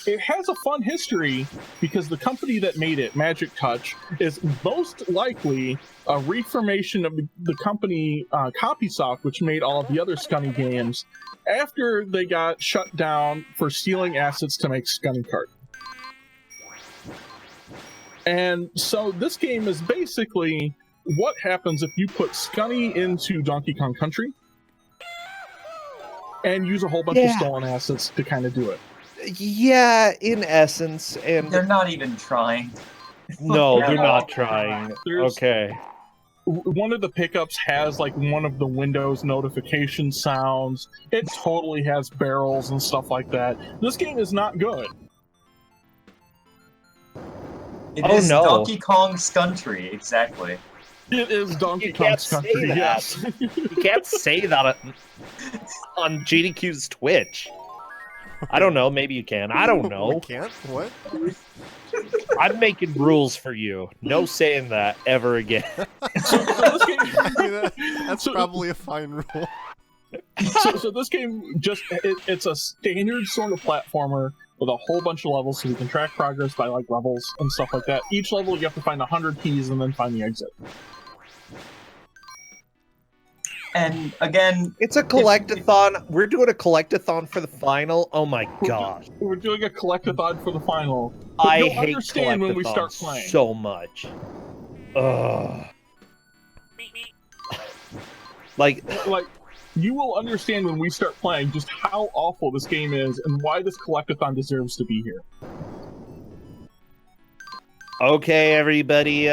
it has a fun history because the company that made it, Magic Touch, is most likely a reformation of the company Copysoft, which made all of the other Scunny games, after they got shut down for stealing assets to make Scunny Cart. And so this game is basically what happens if you put Scunny into Donkey Kong Country and use a whole bunch of stolen assets to kind of do it. Yeah, in essence. And they're not even trying. No, they're not trying. Okay. One of the pickups has like one of the Windows notification sounds. It totally has barrels and stuff like that. This game is not good. It is Donkey Kong's Country, exactly. It is Donkey You can't Kong's say country, that. yes. You can't say that on GDQ's Twitch. I don't know. Maybe you can. I don't We know. can't? What? I'm making rules for you. No saying that ever again. So this game, I mean, that's So- probably a fine rule. so this game it's a standard sort of platformer with a whole bunch of levels, so we can track progress by like levels and stuff like that. Each level you have to find 100 keys and then find the exit. And again, It's a collectathon. We're doing a collectathon for the final. Oh my gosh. We're doing a collectathon for the final. I you'll hate understand when we start collectathons playing. so much. Ugh. Like, You will understand when we start playing just how awful this game is and why this collectathon deserves to be here. okay, everybody.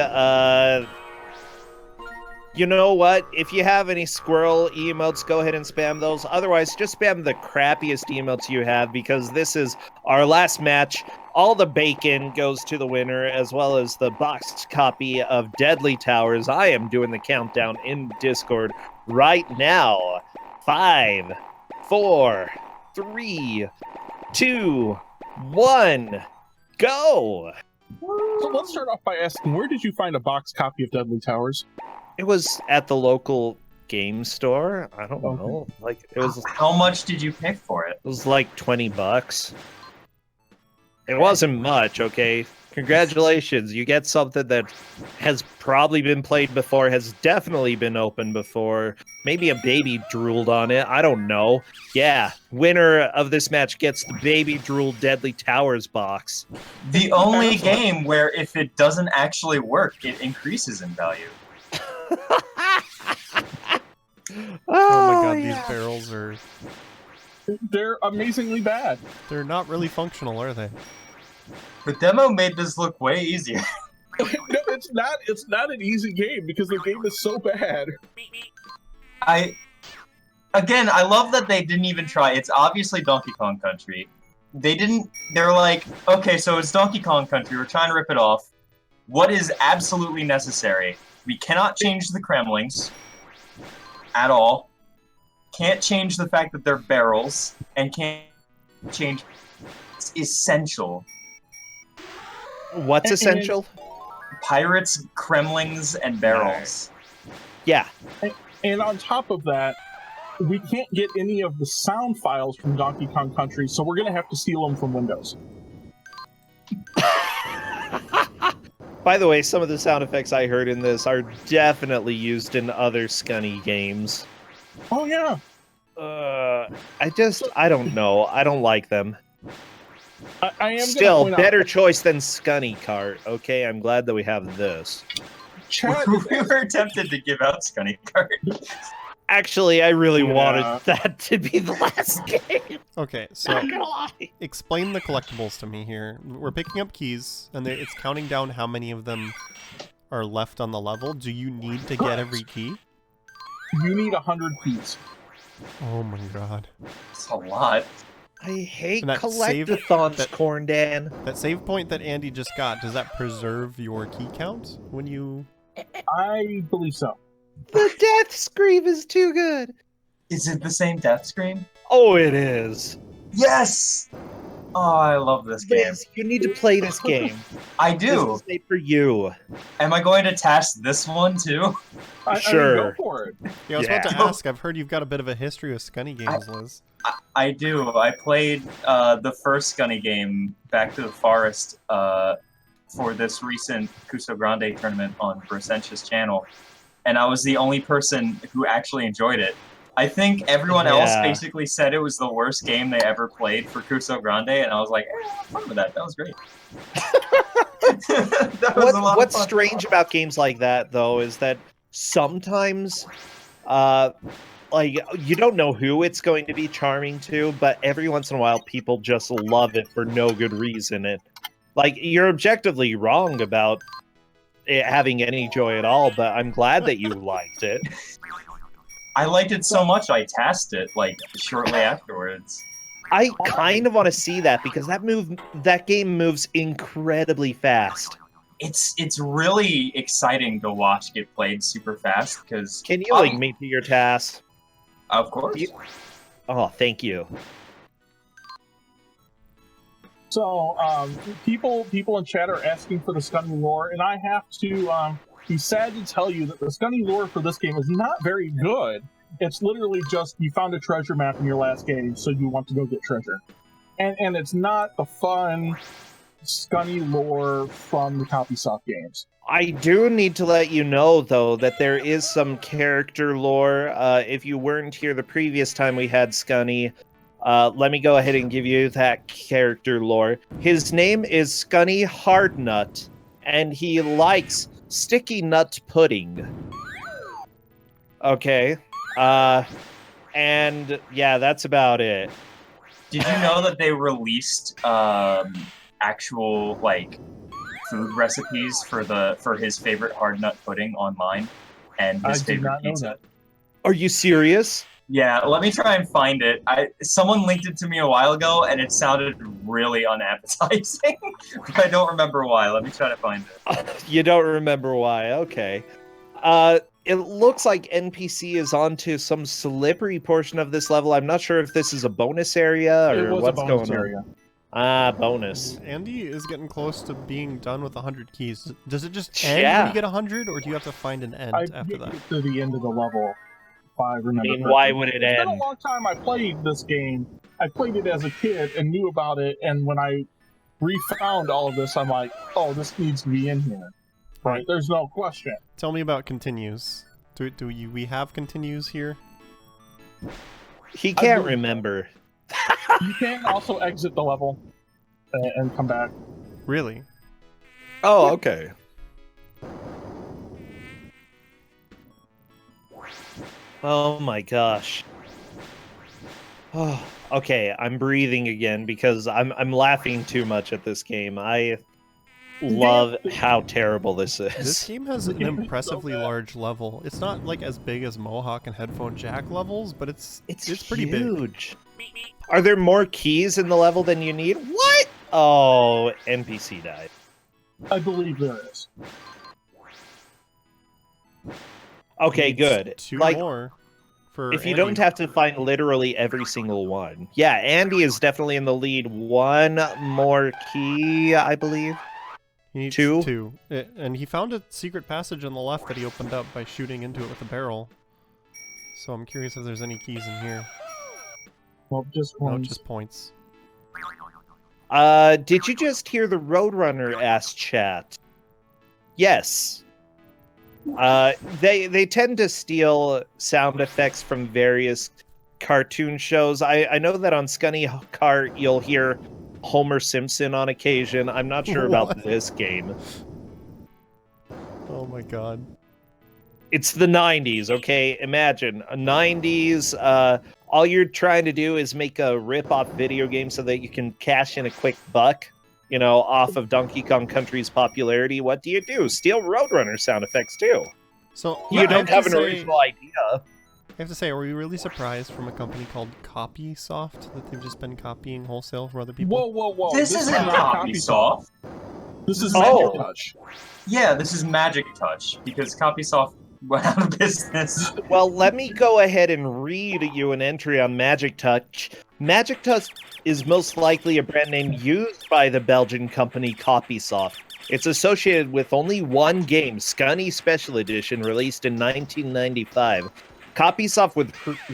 You know what? If you have any squirrel emotes, go ahead and spam those. Otherwise, just spam the crappiest emotes you have, because this is our last match. All the bacon goes to the winner, as well as the boxed copy of Deadly Towers. I am doing the countdown in Discord right now. 5, 4, 3, 2, 1, go! So let's start off by asking, where did you find a box copy of Deadly Towers? It was at the local game store. I don't Okay. know. Like it was how much did you pay for it? like $20. It wasn't much, okay? Congratulations. You get something that has probably been played before, has definitely been opened before. Maybe a baby drooled on it. I don't know. Yeah, winner of this match gets the baby drool Deadly Towers box. The only game where if it doesn't actually work, it increases in value. Oh my god, these barrels are... They're amazingly bad. They're not really functional, are they? The demo made this look way easier. No, it's not. It's not an easy game because the game is so bad. I love that they didn't even try. It's obviously Donkey Kong Country. They're like, okay, so it's Donkey Kong Country. We're trying to rip it off. What is absolutely necessary? We cannot change the Kremlings at all. Can't change the fact that they're barrels, and can't change. It's essential. What's essential? Pirates, Kremlings, and barrels. Yeah. And on top of that, we can't get any of the sound files from Donkey Kong Country, so we're gonna have to steal them from Windows. By the way, some of the sound effects I heard in this are definitely used in other Scunny games. Oh yeah. I don't know. I don't like them. I am Still, gonna point better out, choice than Scunny Cart. Okay, I'm glad that we have this. chat, We were tempted to give out Scunny Card. Actually, I really Yeah. wanted that to be the last game. Okay, so Not gonna lie. explain the collectibles to me here. We're picking up keys, and it's counting down how many of them are left on the level. Do you need to get every key? you need 100 keys. Oh my god. It's a lot. I hate And that save- collectathons, that- Corn Dan. That save point that Andy just got, does that preserve your key count when you... I believe so. The death scream is too good. Is it the same death scream? Oh, it is. Yes! Oh, I love this game. Liz, you need to play this game. I This do. is made for you. Am I going to task this one too? I mean, Sure. go for it. Yeah, I was about to Yeah. ask, I've heard you've got a bit of a history with Scunny games, Liz. I do. I played the first Scunny game, Back to the Forest, for this recent Kusogrande tournament on Brosentia's channel, and I was the only person who actually enjoyed it. I think everyone else Yeah. basically said it was the worst game they ever played for Kusogrande, and I was like, I'm fun with that. That was great. That was a lot What's of fun. strange about games like that, though, is that sometimes, like, you don't know who it's going to be charming to, but every once in a while, people just love it for no good reason. And, like, you're objectively wrong about it having any joy at all, but I'm glad that you liked it. I liked it so much I tasked it like shortly afterwards. I kind of want to see that because that game moves incredibly fast. it's really exciting to watch get played super fast because. Can you link me to your task? Of course. Oh, thank you. So, people in chat are asking for the Scunny lore, and I have to be sad to tell you that the Scunny lore for this game is not very good. It's literally just you found a treasure map in your last game, so you want to go get treasure. And it's not the fun Scunny lore from the Copysoft games. I do need to let you know, though, that there is some character lore. If you weren't here the previous time we had Scunny, let me go ahead and give you that character lore. His name is Scunny Hardnut, and he likes sticky nut pudding. Okay. And yeah, that's about it. Did you know that they released actual like food recipes for his favorite hard nut pudding online and his favorite pizza? Are you serious? Yeah, let me try and find it. Someone linked it to me a while ago, and it sounded really unappetizing, but I don't remember why. Let me try to find it. You don't remember why? Okay. It looks like NPC is onto some slippery portion of this level. I'm not sure if this is a bonus area or what's going on. Area. Ah, bonus. Andy is getting close to being done with 100 keys. Does it just end when you get 100, or do you have to find an end after that? To the end of the level. I remember. I mean, why would it end? It's been a long time I played this game. I played it as a kid and knew about it, and when I refound all of this, I'm like, oh, this needs to be in here. Right, there's no question. Tell me about continues. We have continues here? He can't remember. You can also exit the level and come back. Really? Oh, okay. Oh my gosh. Oh, okay, I'm breathing again because I'm laughing too much at this game. I love how terrible this is. This game has an impressively large level. It's not like as big as Mohawk and Headphone Jack levels, but it's pretty huge. Are there more keys in the level than you need? What? Oh, NPC died. I believe there is. Okay, good. Two more. For if you Andy. don't have to find literally every single one. Yeah, Andy is definitely in the lead. One more key, I believe. He needs two. And he found a secret passage on the left that he opened up by shooting into it with a barrel. So I'm curious if there's any keys in here. Well, just points. No, just points. Did you just hear the Roadrunner ass chat? Yes. They tend to steal sound effects from various cartoon shows. I know that on Scunny Cart you'll hear Homer Simpson on occasion. I'm not sure about this game. Oh my god. It's the 90s, okay? Imagine, a 90s, all you're trying to do is make a rip-off video game so that you can cash in a quick buck, you know, off of Donkey Kong Country's popularity. What do? Steal Roadrunner sound effects, too. So you don't have an original idea. I have to say, are we really surprised from a company called Copysoft that they've just been copying wholesale from other people? Whoa. This isn't Copysoft. This is Magic Touch. Yeah, this is Magic Touch, because Copysoft went out of business. Well, let me go ahead and read you an entry on Magic Touch. Magic Touch is most likely a brand name used by the Belgian company Copysoft. It's associated with only one game, Scunny Special Edition, released in 1995. Copysoft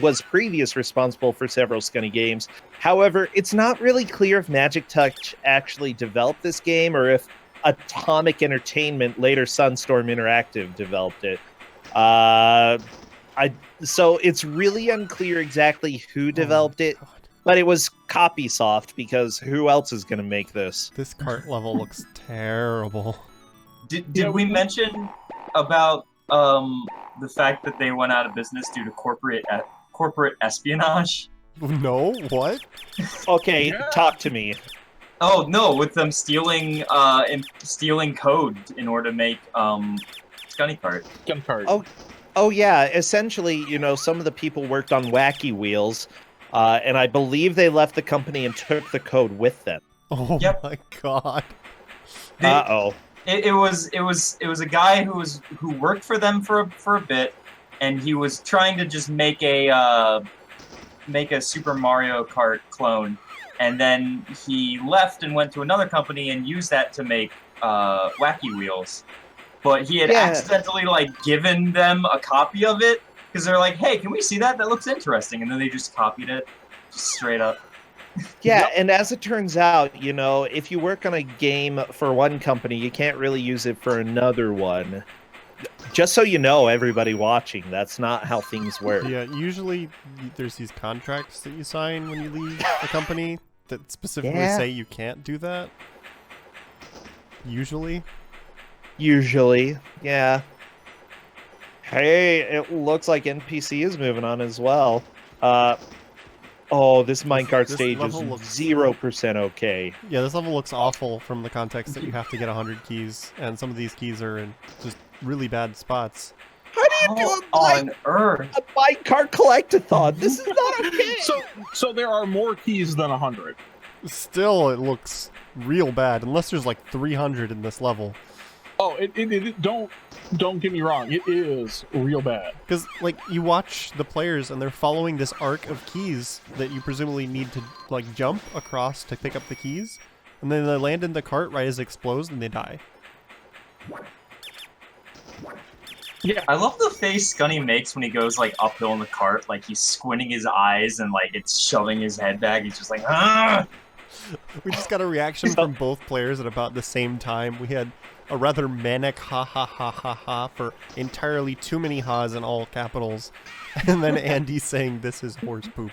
was previously responsible for several Scunny games. However, it's not really clear if Magic Touch actually developed this game or if Atomic Entertainment, later Sunstorm Interactive, developed it. So it's really unclear exactly who developed it, but it was Copysoft because who else is going to make this? This cart level looks terrible. Did we mention about the fact that they went out of business due to corporate espionage? No, what? Okay, talk to me. Oh no, with them stealing code in order to make Scunny Cart. Oh yeah, essentially, you know, some of the people worked on Wacky Wheels, and I believe they left the company and took the code with them. Oh my god. Uh-oh. it was a guy who worked for them for a bit, and he was trying to just make a Super Mario Kart clone, and then he left and went to another company and used that to make Wacky Wheels. But he had accidentally like given them a copy of it because they're like, "Hey, can we see that? That looks interesting." And then they just copied it, just straight up. Yeah, and as it turns out, you know, if you work on a game for one company, you can't really use it for another one. Just so you know, everybody watching, that's not how things work. Yeah, usually there's these contracts that you sign when you leave a company that specifically say you can't do that. Usually, yeah. Hey, it looks like NPC is moving on as well. Oh, this minecart stage is 0% okay. Yeah, this level looks awful from the context that you have to get 100 keys, and some of these keys are in just really bad spots. How do you do on earth a minecart collectathon? This is not okay. So there are more keys than 100. Still, it looks real bad, unless there's like 300 in this level. Oh, it don't get me wrong. It is real bad. Because, like, you watch the players and they're following this arc of keys that you presumably need to, like, jump across to pick up the keys. And then they land in the cart right as it explodes and they die. Yeah. I love the face Scunny makes when he goes, like, uphill in the cart. Like, he's squinting his eyes and, like, it's shoving his head back. He's just like, ah! We just got a reaction from both players at about the same time. We had a rather manic ha ha ha ha ha for entirely too many ha's in all capitals. And then Andy saying this is horse poop,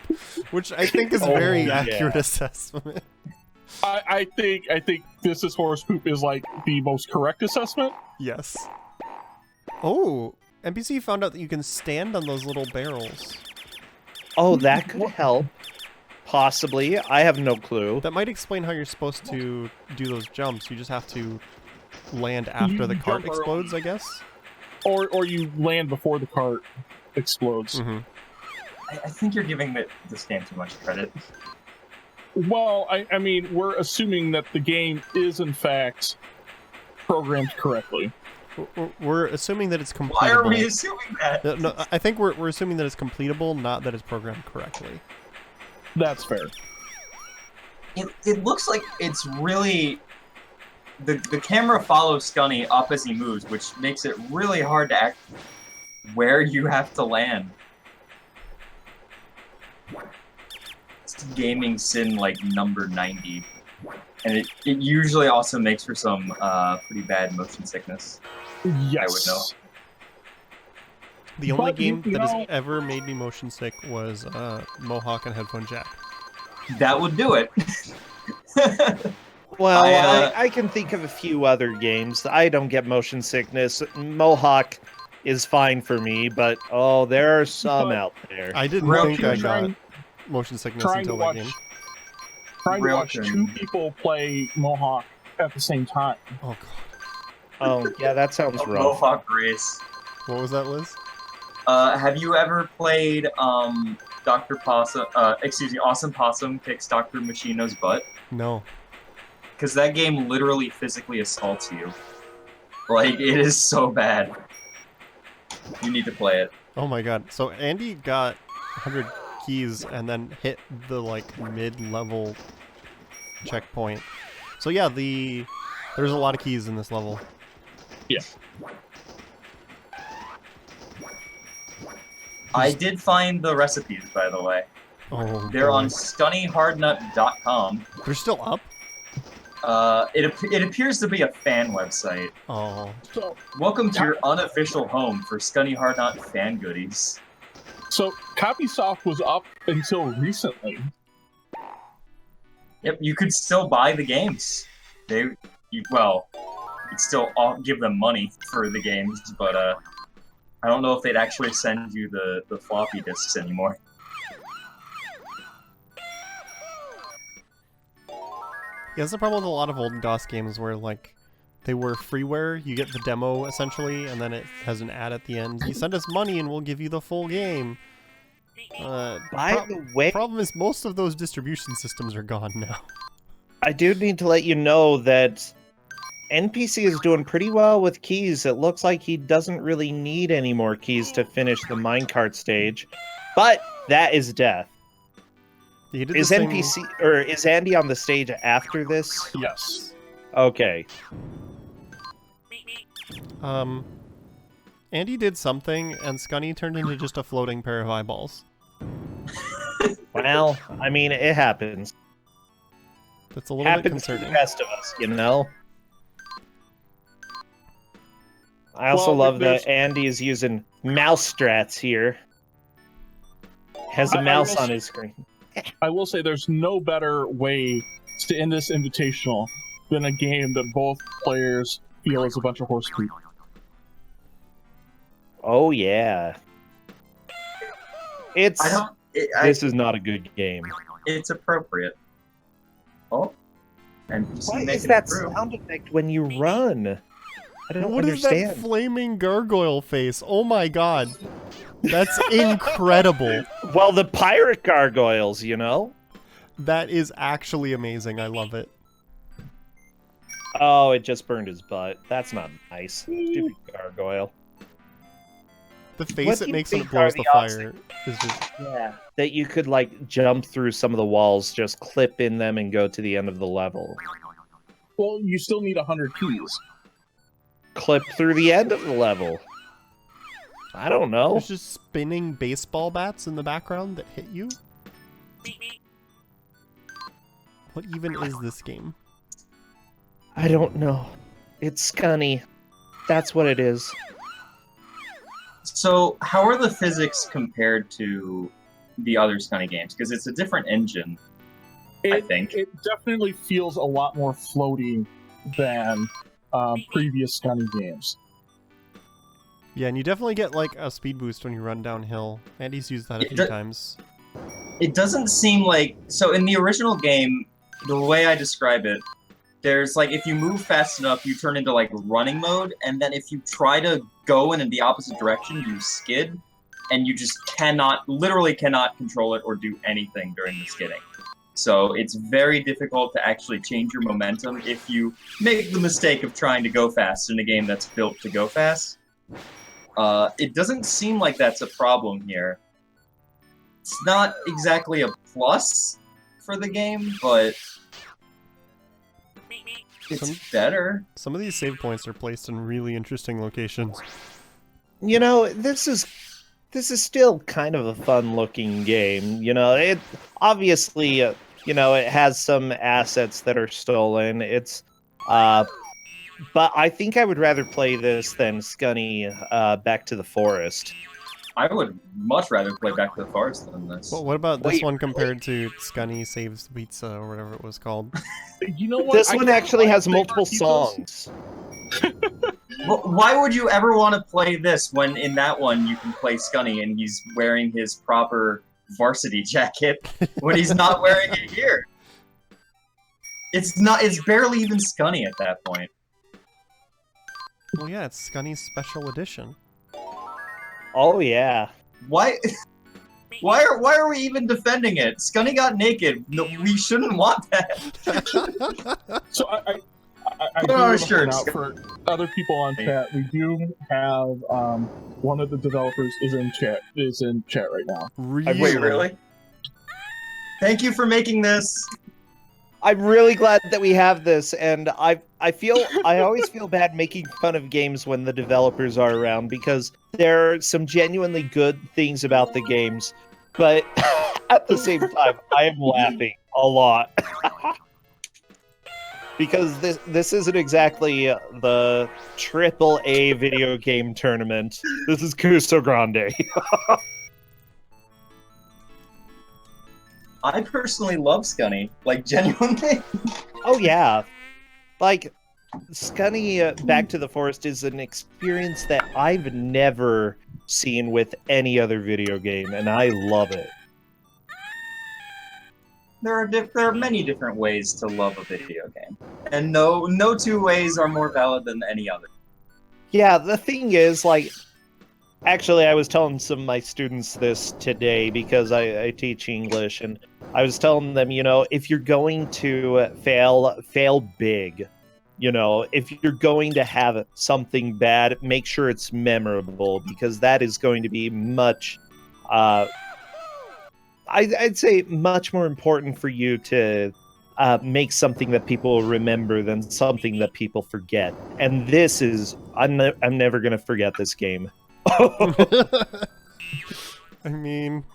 which I think is a very accurate assessment. I think this is horse poop is like the most correct assessment. Yes. Oh, NPC found out that you can stand on those little barrels. Oh, that could help. Possibly. I have no clue. That might explain how you're supposed to do those jumps. You just have to land after the cart explodes, I guess? Or you land before the cart explodes. Mm-hmm. I think you're giving this game too much credit. Well, I mean, we're assuming that the game is, in fact, programmed correctly. We're assuming that it's completable. Why are we assuming that? No, I think we're assuming that it's completable, not that it's programmed correctly. That's fair. It looks like it's really... The camera follows Scunny up as he moves, which makes it really hard to act where you have to land. It's gaming sin like number 90. And it usually also makes for some pretty bad motion sickness. Yes. I would know. The only game that has ever made me motion sick was Mohawk and Headphone Jack. That would do it. Well, I can think of a few other games. I don't get motion sickness. Mohawk is fine for me, but oh, there are some out there. I didn't think I got motion sickness until that game. Trying to watch two people play Mohawk at the same time. Oh, God. Oh, yeah, that sounds rough. Mohawk race. What was that, Liz? Have you ever played Dr. Possum, Awesome Possum Kicks Dr. Machino's Butt? No. Because that game literally physically assaults you. Like, it is so bad. You need to play it. Oh my god. So Andy got 100 keys and then hit the, like, mid-level checkpoint. So yeah, there's a lot of keys in this level. Yeah. I did find the recipes, by the way. Oh, They're on stunnyhardnut.com. They're still up? It appears to be a fan website. Oh. So, welcome to your unofficial home for Scunny Hardnut fan goodies. So, CopySoft was up until recently. Yep, you could still buy the games. You could still give them money for the games, but I don't know if they'd actually send you the floppy disks anymore. Yeah, that's the problem with a lot of old DOS games where, like, they were freeware, you get the demo, essentially, and then it has an ad at the end. You send us money and we'll give you the full game. By the way... problem is most of those distribution systems are gone now. I do need to let you know that NPC is doing pretty well with keys. It looks like he doesn't really need any more keys to finish the minecart stage, but that is death. Is NPC or is Andy on the stage after this? Yes. Okay. Andy did something, and Scunny turned into just a floating pair of eyeballs. Well, I mean, it happens. That's a little bit Happens to concerning. the best of us, you know? I also Well, love there's- that Andy is using mouse strats here. Has a I mouse will on his screen. I will say there's no better way to end this invitational than a game that both players feel is a bunch of horse poop. Oh, yeah. It's... This is not a good game. It's appropriate. Oh. NPC What making is that it through. sound effect when you run? I don't What is understand. that flaming gargoyle face? Oh my god. That's incredible. Well, the pirate gargoyles, you know? That is actually amazing. I love it. Oh, it just burned his butt. That's not nice. Stupid gargoyle. The face What do it you makes when it think are blows the the odds fire is just... Yeah. That you could, like, jump through some of the walls, just clip in them, and go to the end of the level. Well, you still need 100 keys. Clip through the end of the level. I don't know. There's just spinning baseball bats in the background that hit you? What even is this game? I don't know. It's Scunny. That's what it is. So, how are the physics compared to the other Scunny games? Because it's a different engine, I think. It definitely feels a lot more floaty than previous Scunny games. Yeah, and you definitely get like a speed boost when you run downhill. Andy's used that a few times. It doesn't seem like... So, in the original game, the way I describe it, there's like, if you move fast enough, you turn into like running mode, and then if you try to go in the opposite direction, you skid, and you just literally cannot control it or do anything during the skidding. So it's very difficult to actually change your momentum if you make the mistake of trying to go fast in a game that's built to go fast. It doesn't seem like that's a problem here. It's not exactly a plus for the game, but it's better. Some of these save points are placed in really interesting locations. You know, this is still kind of a fun-looking game. You know, it obviously, you know, it has some assets that are stolen. It's, but I think I would rather play this than Scunny Back to the Forest. I would much rather play Back to the Forest than this. Well, what about this Wait, one compared to Scunny Saves Pizza or whatever it was called? You know what? This one actually has multiple songs. Why would you ever want to play this when in that one you can play Scunny and he's wearing his proper varsity jacket when he's not wearing it here? It's barely even Scunny at that point. Well, yeah, it's Scunny's special edition. Oh yeah. Why are we even defending it? Scunny got naked. No, we shouldn't want that. So I Put do on our want to point shirts. out for other people on chat, we do have one of the developers is in chat right now. Really? Wait, really? Thank you for making this. I'm really glad that we have this, and I always feel bad making fun of games when the developers are around, because there are some genuinely good things about the games, but at the same time, I am laughing a lot. Because this isn't exactly the AAA video game tournament. This is Kusogrande. I personally love Scunny, like genuinely. Oh yeah, like Scunny Back to the Forest is an experience that I've never seen with any other video game, and I love it. There are many different ways to love a video game, and no two ways are more valid than any other. Yeah, the thing is, like, actually, I was telling some of my students this today because I teach English, and I was telling them, you know, if you're going to fail big. You know, if you're going to have something bad, make sure it's memorable, because that is going to be much, I'd say much more important for you to make something that people remember than something that people forget. And this is, I'm never going to forget this game. I mean,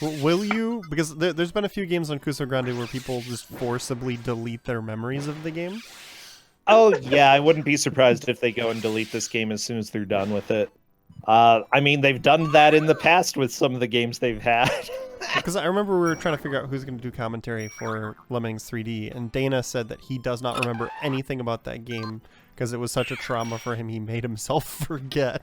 will you? Because there's been a few games on Kusogrande where people just forcibly delete their memories of the game. Oh, yeah, I wouldn't be surprised if they go and delete this game as soon as they're done with it. I mean, they've done that in the past with some of the games they've had. Because I remember we were trying to figure out who's going to do commentary for Lemmings 3D, and Dana said that he does not remember anything about that game because it was such a trauma for him he made himself forget.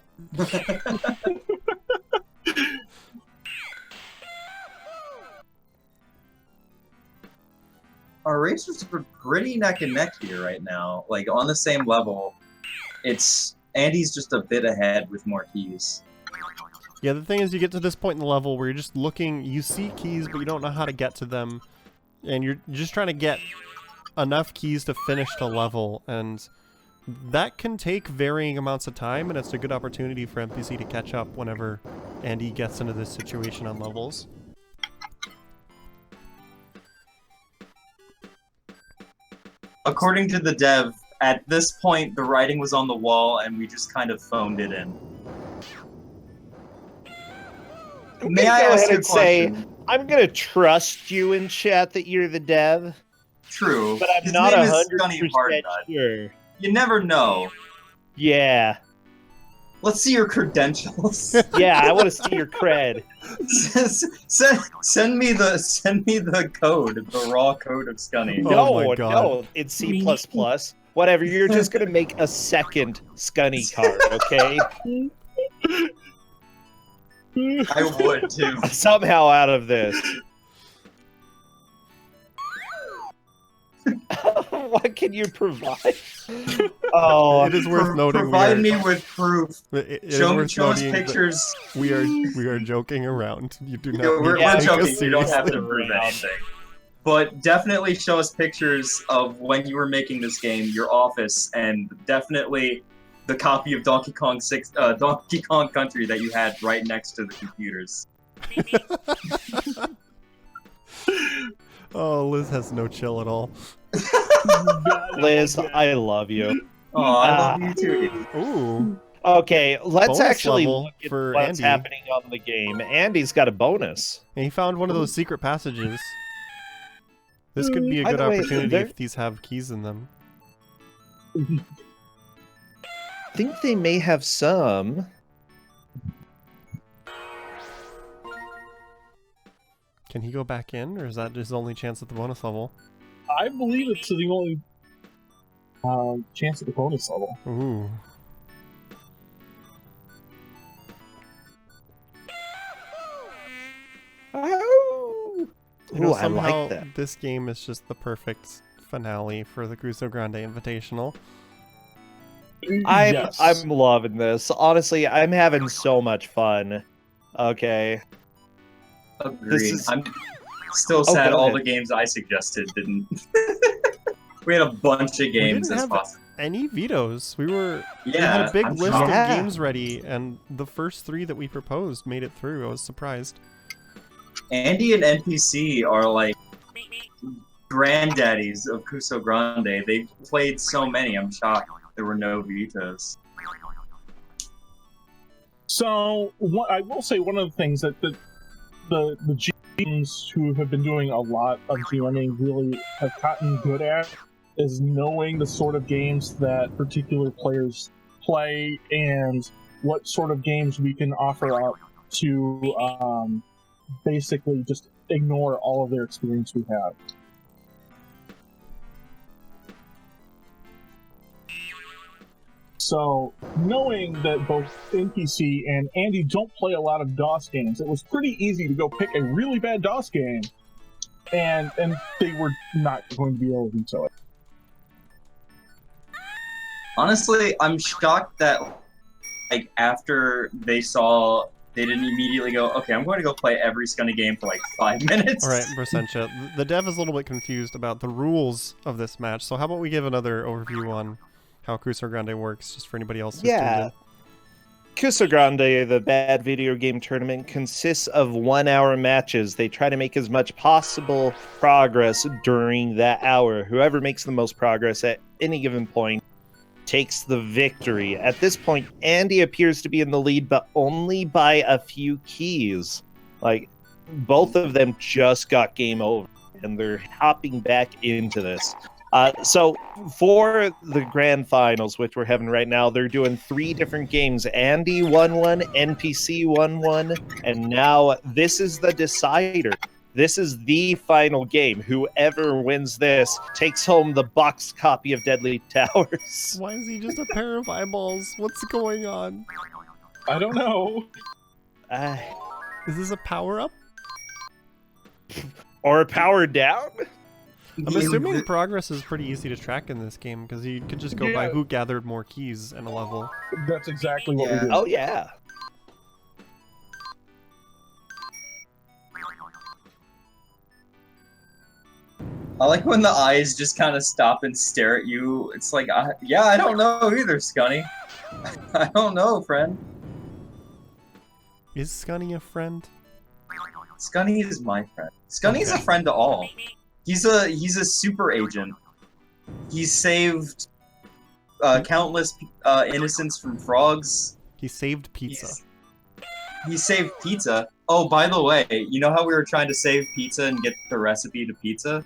Our racers are pretty neck and neck here right now, like on the same level. It's Andy's just a bit ahead with more keys. Yeah, the thing is, you get to this point in the level where you're just looking, you see keys, but you don't know how to get to them, and you're just trying to get enough keys to finish the level, and that can take varying amounts of time, and it's a good opportunity for NPC to catch up whenever Andy gets into this situation on levels. According to the dev, at this point, the writing was on the wall, and we just kind of phoned it in. May I ask you a question? I'm gonna trust you in chat that you're the dev. True. But I'm His not name is 100% Scunny Hardnut. sure. You never know. Yeah. Let's see your credentials. Yeah, I want to see your cred. send me the code, the raw code of Scunny. Oh my God. No, it's C++. Whatever, you're just gonna make a second Scunny card, okay? I would too. Somehow out of this. What can you provide? Oh, It is worth noting. Provide me with proof. It is Show worth us noting that pictures. we are joking around. You do not. Yeah, we're need to take joking. us We don't have to seriously. prove anything. But definitely show us pictures of when you were making this game, your office, and definitely the copy of Donkey Kong Country that you had right next to the computers. Oh, Liz has no chill at all. Liz, I love you. Oh, I love you too. Ooh. Okay, let's Bonus actually level look at for what's Andy. happening on the game. Andy's got a bonus. And he found one of those secret passages. This could be a By good the way, opportunity there- if these have keys in them. I think they may have some. Can he go back in, or is that his only chance at the bonus level? I believe it's the only chance at the bonus level. Ooh. Oh, You know, I somehow like that. this game is just the perfect finale for the Kusogrande Invitational. Yes. I'm loving this. Honestly, I'm having so much fun. Okay. Agreed. is- I'm still sad go all ahead. the games I suggested didn't. We had a bunch of games didn't as have possible. Any vetoes? We had Yeah, a big I'm list shocked. of Yeah. games ready, and the first 3 that we proposed made it through. I was surprised. Andy and NPC are like granddaddies of Kusogrande. They've played so many. I'm shocked there were no vetoes. So I will say one of the things that the GMs who have been doing a lot of GMing really have gotten good at is knowing the sort of games that particular players play and what sort of games we can offer up to basically just ignore all of their experience we have. So, knowing that both NPC and Andy don't play a lot of DOS games, it was pretty easy to go pick a really bad DOS game, and they were not going to be able to veto it. Honestly, I'm shocked that like after they saw they didn't immediately go, okay, I'm going to go play every Scunny game for like 5 minutes. All right, Brasentia, the dev is a little bit confused about the rules of this match, so how about we give another overview on how Kusogrande works, just for anybody else who's tuned in. Kusogrande, the bad video game tournament, consists of 1-hour matches. They try to make as much possible progress during that hour. Whoever makes the most progress at any given point takes the victory. At this point, Andy appears to be in the lead, but only by a few keys. Like, both of them just got game over, and they're hopping back into this. So for the grand finals, which we're having right now, they're doing 3 different games. Andy won one, NPC won one, and now this is the decider. This is the final game. Whoever wins this takes home the boxed copy of Deadly Towers. Why is he just a pair of eyeballs? What's going on? I don't know. Is this a power-up? Or a power down? I'm assuming progress is pretty easy to track in this game, because you could just go by who gathered more keys in a level. That's exactly what we did. Oh, yeah. I like when the eyes just kind of stop and stare at you. It's like, yeah, I don't know either, Scunny. I don't know, friend. Is Scunny a friend? Scunny is my friend. Scunny's a friend to all. He's a super agent. He's saved countless innocents from frogs. He saved pizza. He saved pizza. Oh, by the way, you know how we were trying to save pizza and get the recipe to pizza?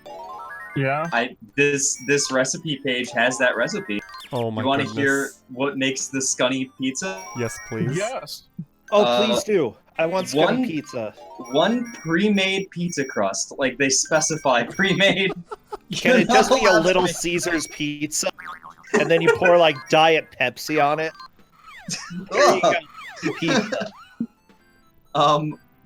Yeah. This recipe page has that recipe. Oh my god. You want to hear what makes the Scunny pizza? Yes, please. Yes. Oh, please do. I want Scunny pizza. One pre-made pizza crust. Like, they specify pre-made. Can it just be a Little Caesars pizza? And then you pour, like, Diet Pepsi on it? There you go. Pizza.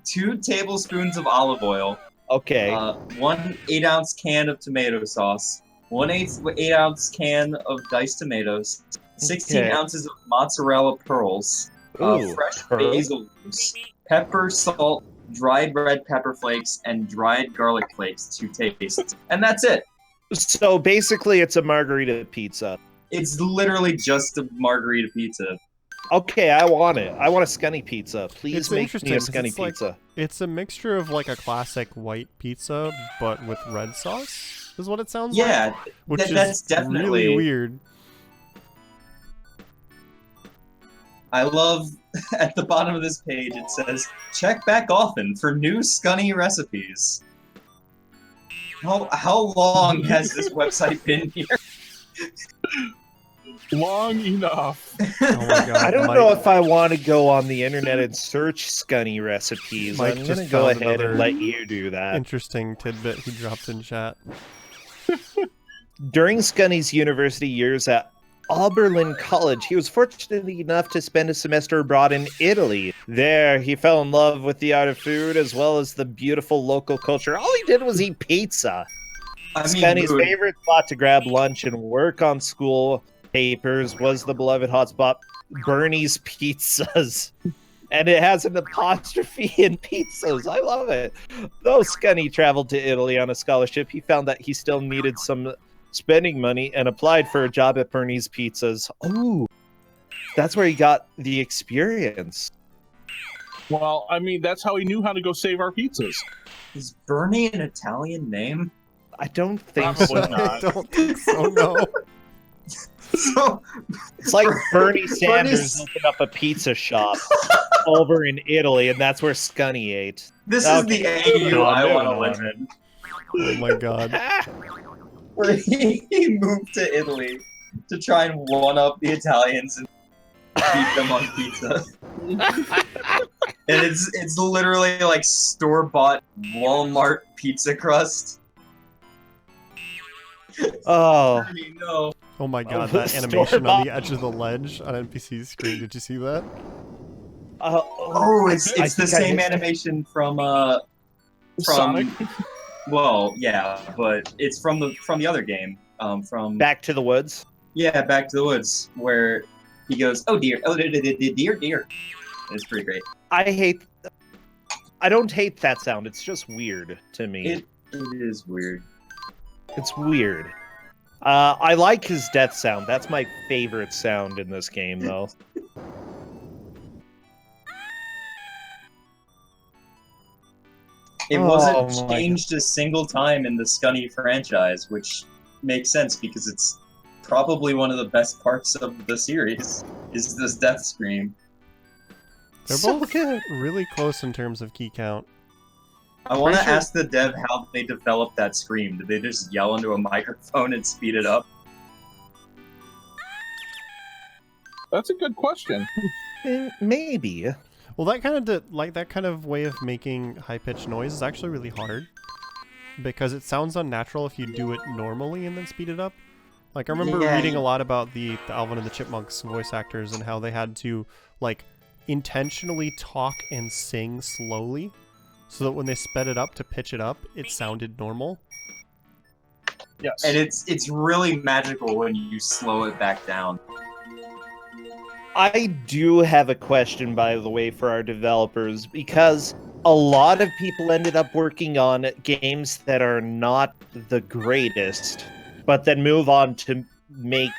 2 tablespoons of olive oil. Okay. 1 8-ounce can of tomato sauce. 1 8-ounce can of diced tomatoes. 16 ounces of mozzarella pearls. Fresh basil leaves. Pepper, salt, dried red pepper flakes, and dried garlic flakes to taste. And that's it. So basically it's a margarita pizza. It's literally just a margarita pizza. Okay, I want it. I want a Scunny pizza. Please It's make interesting, me a 'cause Scunny it's like- pizza. It's a mixture of like a classic white pizza, but with red sauce, is what it sounds Yeah, like. Which that's is definitely really weird. I love, at the bottom of this page, it says, check back often for new Scunny recipes. How long has this website been here? Long enough. Oh my god. I don't know if I want to go on the internet and search Scunny recipes. Mike I'm just going to go found ahead another and let you do that. Interesting tidbit he dropped in chat. During Scunny's university years at Oberlin College, he was fortunate enough to spend a semester abroad in Italy. There, he fell in love with the art of food as well as the beautiful local culture. All he did was eat pizza. Scunny's favorite spot to grab lunch and work on school papers was the beloved hotspot Bernie's Pizzas. And it has an apostrophe in pizzas. I love it. Though Scunny traveled to Italy on a scholarship, he found that he still needed some spending money and applied for a job at Bernie's Pizzas. Oh, that's where he got the experience. Well, I mean, that's how he knew how to go save our pizzas. Is Bernie an Italian name? I don't think Probably so. not. I don't think so, no. So, It's like Bernie Sanders opened up a pizza shop over in Italy, and that's where Scunny ate. this is the AU I want to live in. Oh my god. Where he moved to Italy to try and one-up the Italians and beat them on pizza. And it's literally like store-bought Walmart pizza crust. Oh. I mean, no. Oh my god, that animation on the edge of the ledge on NPC's screen. Did you see that? Oh, it's the same animation from Sonic. Well, yeah, but it's from the other game. From Back to the Woods. Yeah, Back to the Woods, where he goes, "Oh dear, oh dear, dear, dear," It's pretty great. I don't hate that sound. It's just weird to me. It is weird. It's weird. I like his death sound. That's my favorite sound in this game, though. It wasn't changed a single time in the Scunny franchise, which makes sense because it's probably one of the best parts of the series, is this death scream. They're both really close in terms of key count. I want to ask the dev how they developed that scream. Did they just yell into a microphone and speed it up? That's a good question. Maybe. Well, that kind of way of making high-pitched noise is actually really hard, because it sounds unnatural if you do it normally and then speed it up. Like, I remember reading a lot about the Alvin and the Chipmunks voice actors and how they had to, like, intentionally talk and sing slowly so that when they sped it up to pitch it up, it sounded normal. Yes. And it's really magical when you slow it back down. I do have a question, by the way, for our developers, because a lot of people ended up working on games that are not the greatest, but then move on to make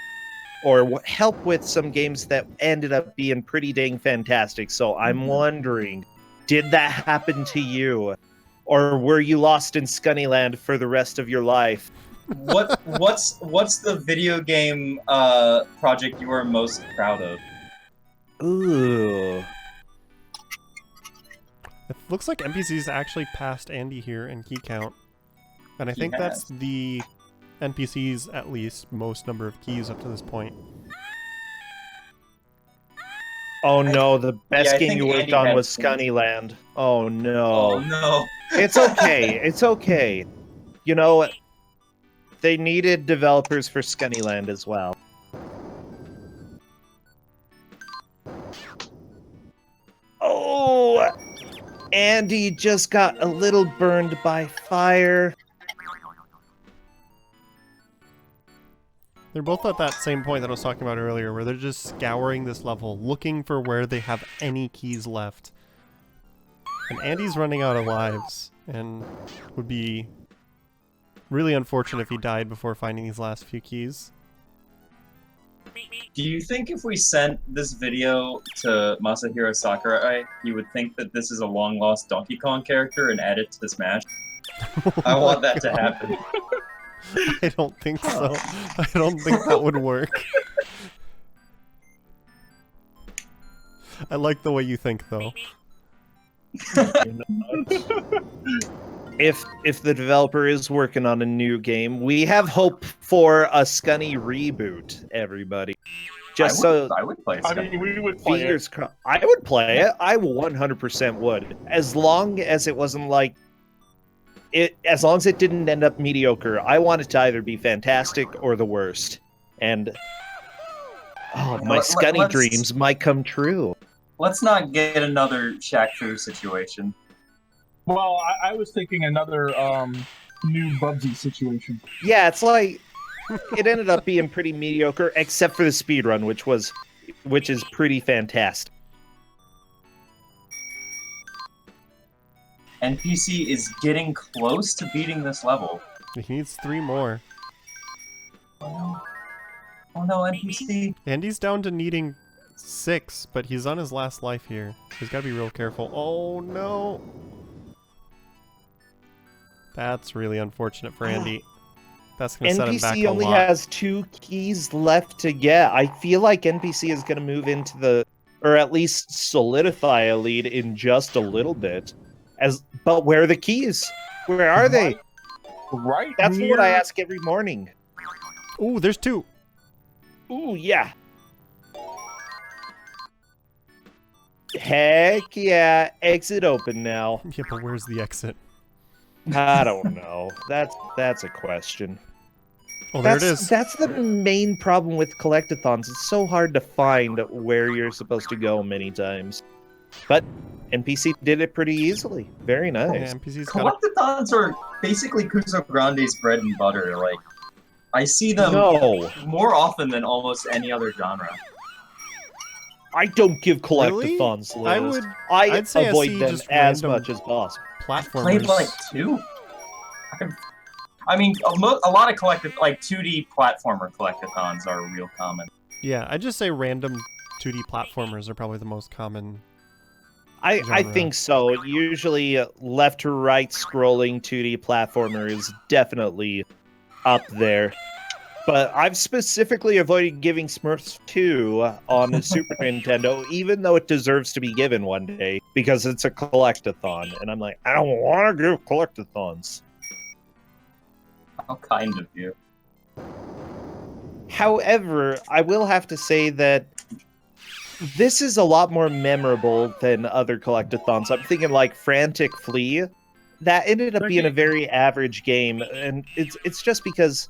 or help with some games that ended up being pretty dang fantastic. So I'm wondering, did that happen to you? Or were you lost in Scunnyland for the rest of your life? What's the video game project you are most proud of? Ooh. It looks like NPCs actually passed Andy here in key count. And I think that's the NPC's, at least, most number of keys up to this point. Oh no, the best game you worked Andy on had was some- Scunnyland. Oh no. Oh no. It's okay. It's okay. You know, they needed developers for Scunnyland as well. Oh, Andy just got a little burned by fire. They're both at that same point that I was talking about earlier, where they're just scouring this level, looking for where they have any keys left. And Andy's running out of lives, and would be really unfortunate if he died before finding these last few keys. Do you think if we sent this video to Masahiro Sakurai, he would think that this is a long-lost Donkey Kong character and add it to Smash? I want that to happen. I don't think so. I don't think that would work. I like the way you think, though. If the developer is working on a new game, we have hope for a Scunny reboot, everybody. I would play I Scunny. mean, we would play Fingers crossed. I would play it. I 100% would. As long as it wasn't like as long as it didn't end up mediocre. I want it to either be fantastic or the worst. And my Scunny dreams might come true. Let's not get another Shaq Fu situation. Well, I was thinking another new Bubsy situation. Yeah, it's like it ended up being pretty mediocre, except for the speedrun, which is pretty fantastic. NPC is getting close to beating this level. He needs 3 more. Oh no, NPC. Andy's down to needing 6, but he's on his last life here. So he's gotta be real careful. Oh no! That's really unfortunate for Andy. That's gonna set him back a NPC only lot. has 2 keys left to get. I feel like NPC is gonna move into or at least solidify a lead in just a little bit. But where are the keys? Where are they? Right. That's what I ask every morning. Ooh, there's 2. Ooh, yeah. Heck yeah. Exit open now. Yeah, but where's the exit? I don't know. That's a question. Oh, there it is. That's the main problem with collectathons. It's so hard to find where you're supposed to go many times. But NPC did it pretty easily. Very nice. Yeah, NPC's got Collectathons are basically Kusogrande's bread and butter. Like, I see them more often than almost any other genre. I don't give collectathons, Really? Liz. I'd say I avoid see them just as random much as possible. Played platformers. like 2. I mean, a lot of collective, like 2D platformer collectathons are real common. Yeah, I'd just say random 2D platformers are probably the most common. I genre. think so. Usually, left to right scrolling 2D platformer is definitely up there. But I've specifically avoided giving Smurfs 2 on the Super Nintendo, even though it deserves to be given one day, because it's a collectathon. And I'm like, I don't want to give collectathons. How kind of you. However, I will have to say that this is a lot more memorable than other collectathons. I'm thinking like Frantic Flea. That ended up being a very average game, and it's just because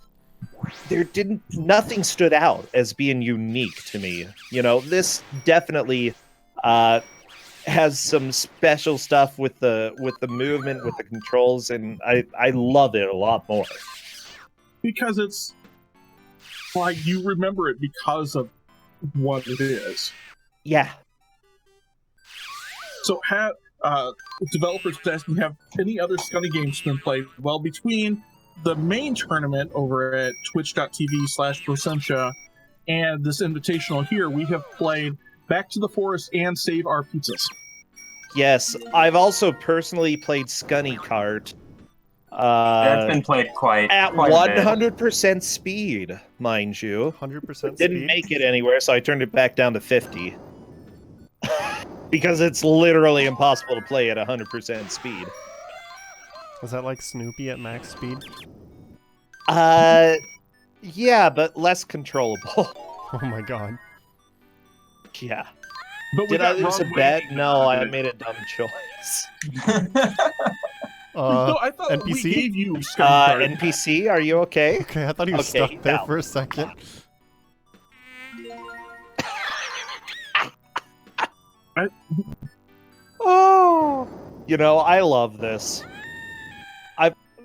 nothing stood out as being unique to me. You know, this definitely has some special stuff with the movement, with the controls, and I love it a lot more. Because it's like you remember it because of what it is. Yeah. So have developers asking, have any other Scunny games been played? Well, between the main tournament over at twitch.tv/Prosentia and this invitational here, we have played Back to the Forest and Save Our Pizzas. Yes, I've also personally played Scunny Kart. That's been played quite at quite 100% speed, mind you. 100% speed. Didn't make it anywhere, so I turned it back down to 50. Because it's literally impossible to play at 100% speed. Was that like Snoopy at max speed? Yeah, but less controllable. Oh my god. Yeah. But Did I lose a bet? No, I made a dumb choice. No, I thought NPC? we gave you Scunny Kart. NPC, are you okay? Okay, I thought he was Okay, stuck there now. for a second. Oh, you know, I love this.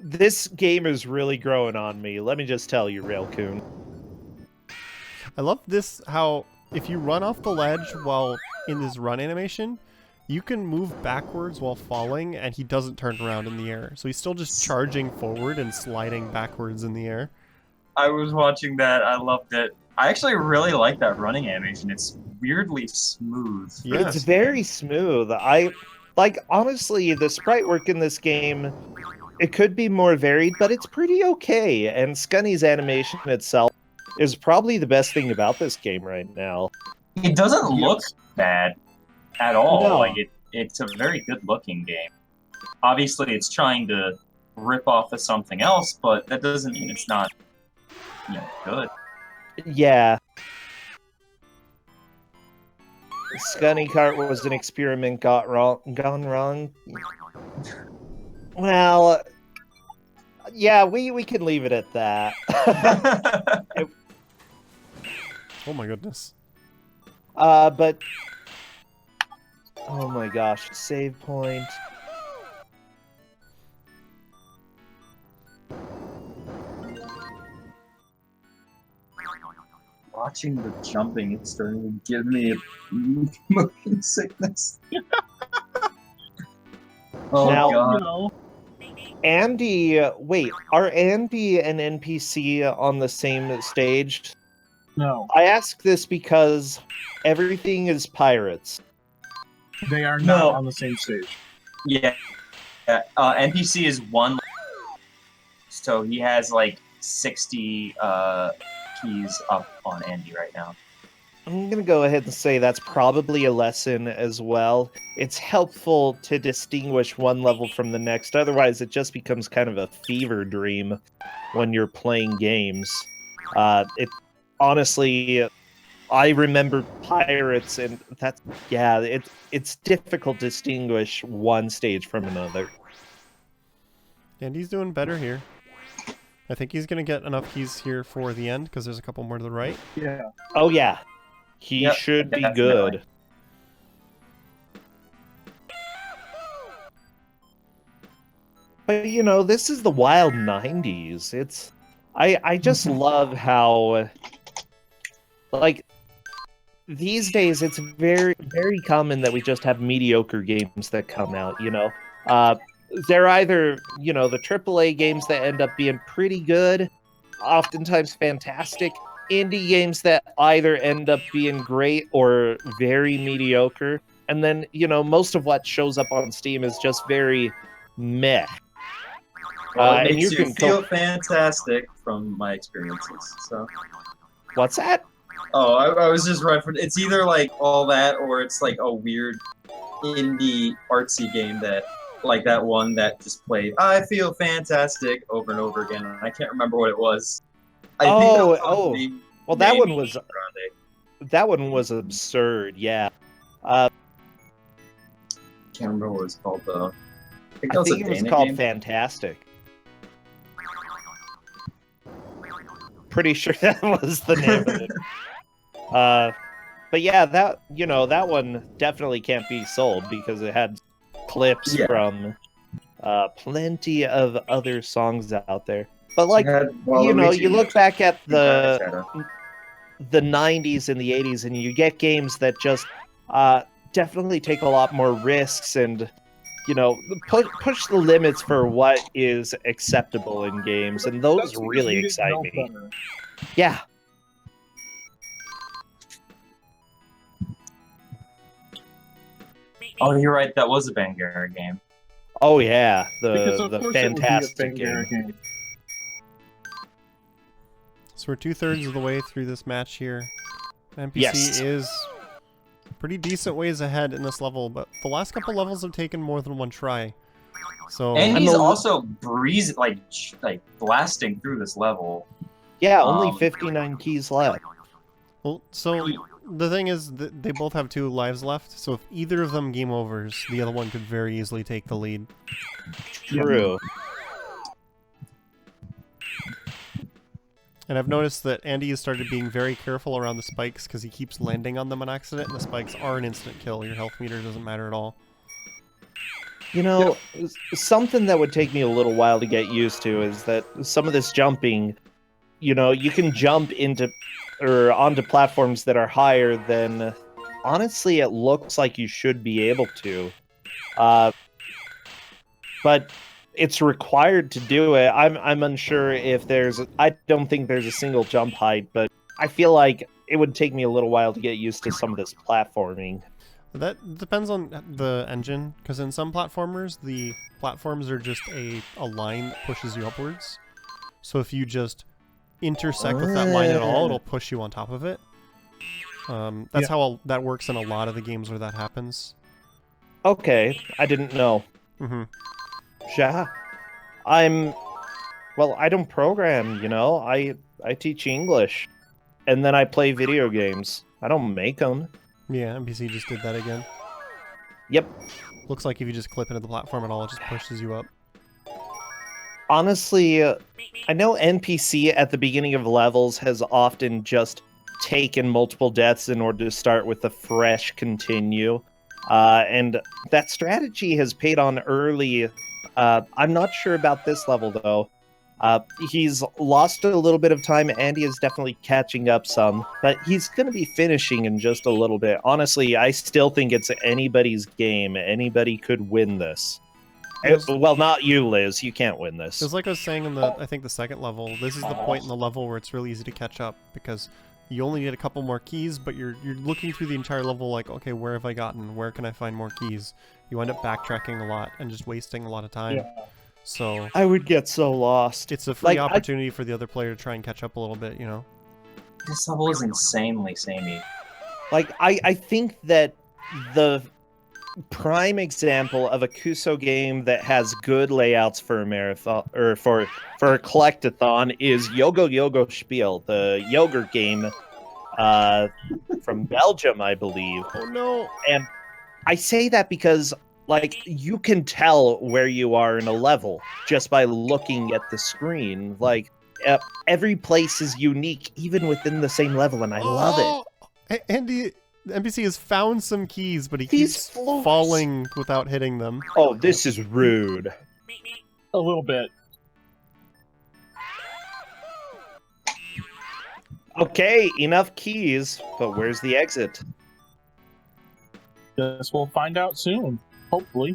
This game is really growing on me. Let me just tell you, Railcoon. I love this, how if you run off the ledge while in this run animation, you can move backwards while falling and he doesn't turn around in the air. So he's still just charging forward and sliding backwards in the air. I was watching that. I loved it. I actually really like that running animation. It's weirdly smooth. Yes. It's very smooth. Honestly, the sprite work in this game, it could be more varied, but it's pretty okay. And Scunny's animation itself is probably the best thing about this game right now. It doesn't look bad at all. No. Like it's a very good looking game. Obviously, it's trying to rip off of something else, but that doesn't mean it's not, good. Yeah. Scunny Kart was an experiment gone wrong. Well, yeah, we can leave it at that. Oh my goodness. But oh my gosh, save point. Watching the jumping, it's starting to give me motion sickness. Oh Now, god. Andy, wait, are Andy and NPC on the same stage? No, I ask this because everything is pirates. they are No. not on the same stage. Yeah. NPC is one, so he has like 60 keys up on Andy right now. I'm gonna go ahead and say that's probably a lesson as well. It's helpful to distinguish one level from the next, otherwise it just becomes kind of a fever dream when you're playing games. Honestly, I remember pirates, and it's difficult to distinguish one stage from another. And he's doing better here. I think he's going to get enough keys here for the end, because there's a couple more to the right. Yeah. Oh yeah, he Yep, should be definitely. good. But this is the wild 90s. I just love how, like, these days it's very, very common that we just have mediocre games that come out, you know? They're either, you know, the AAA games that end up being pretty good, oftentimes fantastic, indie games that either end up being great or very mediocre, and then, you know, most of what shows up on Steam is just very meh. Well, it and makes you you can feel fantastic from my experiences. So, What's that? oh, I was just referencing. It's either like all that, or it's like a weird indie artsy game that, like that one that just played "I feel fantastic" over and over again. And I can't remember what it was. I think that was well, that one was absurd. Yeah. Can't remember what it was called though. I think it was called Fantastic. Pretty sure that was the name of it. But yeah, that, you know, that one definitely can't be sold because it had clips from plenty of other songs out there. But like, you know, you look back at the 90s and the 80s and you get games that just definitely take a lot more risks and, you know, push the limits for what is acceptable in games, and those really excite me. Yeah. Oh, you're right. That was a Bangara game. Oh yeah, the fantastic game. So we're 2/3 of the way through this match here. NPC is pretty decent ways ahead in this level, but the last couple levels have taken more than one try. So and he's also breezing, like blasting through this level. Yeah, only 59 keys left. Well, so the thing is that they both have 2 lives left, so if either of them game overs, the other one could very easily take the lead. True. And I've noticed that Andy has started being very careful around the spikes because he keeps landing on them on accident, and the spikes are an instant kill. Your health meter doesn't matter at all. You know, something that would take me a little while to get used to is that some of this jumping, you know, you can jump into or onto platforms that are higher than, honestly, it looks like you should be able to. But it's required to do it. I'm unsure if there's... I don't think there's a single jump height, but I feel like it would take me a little while to get used to some of this platforming. That depends on the engine, because in some platformers, the platforms are just a line that pushes you upwards. So if you just intersect with that line at all, it'll push you on top of it. That's how that works in a lot of the games where that happens. Okay, I didn't know. Mm-hmm. Yeah. Well, I don't program, you know? I teach English. And then I play video games. I don't make them. Yeah, NPC just did that again. Yep. Looks like if you just clip into the platform at all, it just pushes you up. Honestly, I know NPC at the beginning of levels has often just taken multiple deaths in order to start with a fresh continue. And that strategy has paid on early. I'm not sure about this level, though. He's lost a little bit of time. Andy is definitely catching up some, but he's going to be finishing in just a little bit. Honestly, I still think it's anybody's game. Anybody could win this. Well, not you, Liz. You can't win this. It's like I was saying in I think the second level, this is the point in the level where it's really easy to catch up, because you only need a couple more keys, but you're looking through the entire level like, okay, where have I gotten? Where can I find more keys? You end up backtracking a lot and just wasting a lot of time. Yeah. So I would get so lost. It's a free opportunity for the other player to try and catch up a little bit, you know? This level is insanely samey. Like, I think that the prime example of a Kuso game that has good layouts for a marathon, or for a collectathon, is Yogo Yogo Spiel, the yogurt game from Belgium, I believe. Oh no! And I say that because, like, you can tell where you are in a level just by looking at the screen. Like, every place is unique, even within the same level, and I love it. Andy, the NPC has found some keys, but he keeps falling without hitting them. Oh, this is rude. A little bit. Okay, enough keys, but where's the exit? Guess we'll find out soon. Hopefully.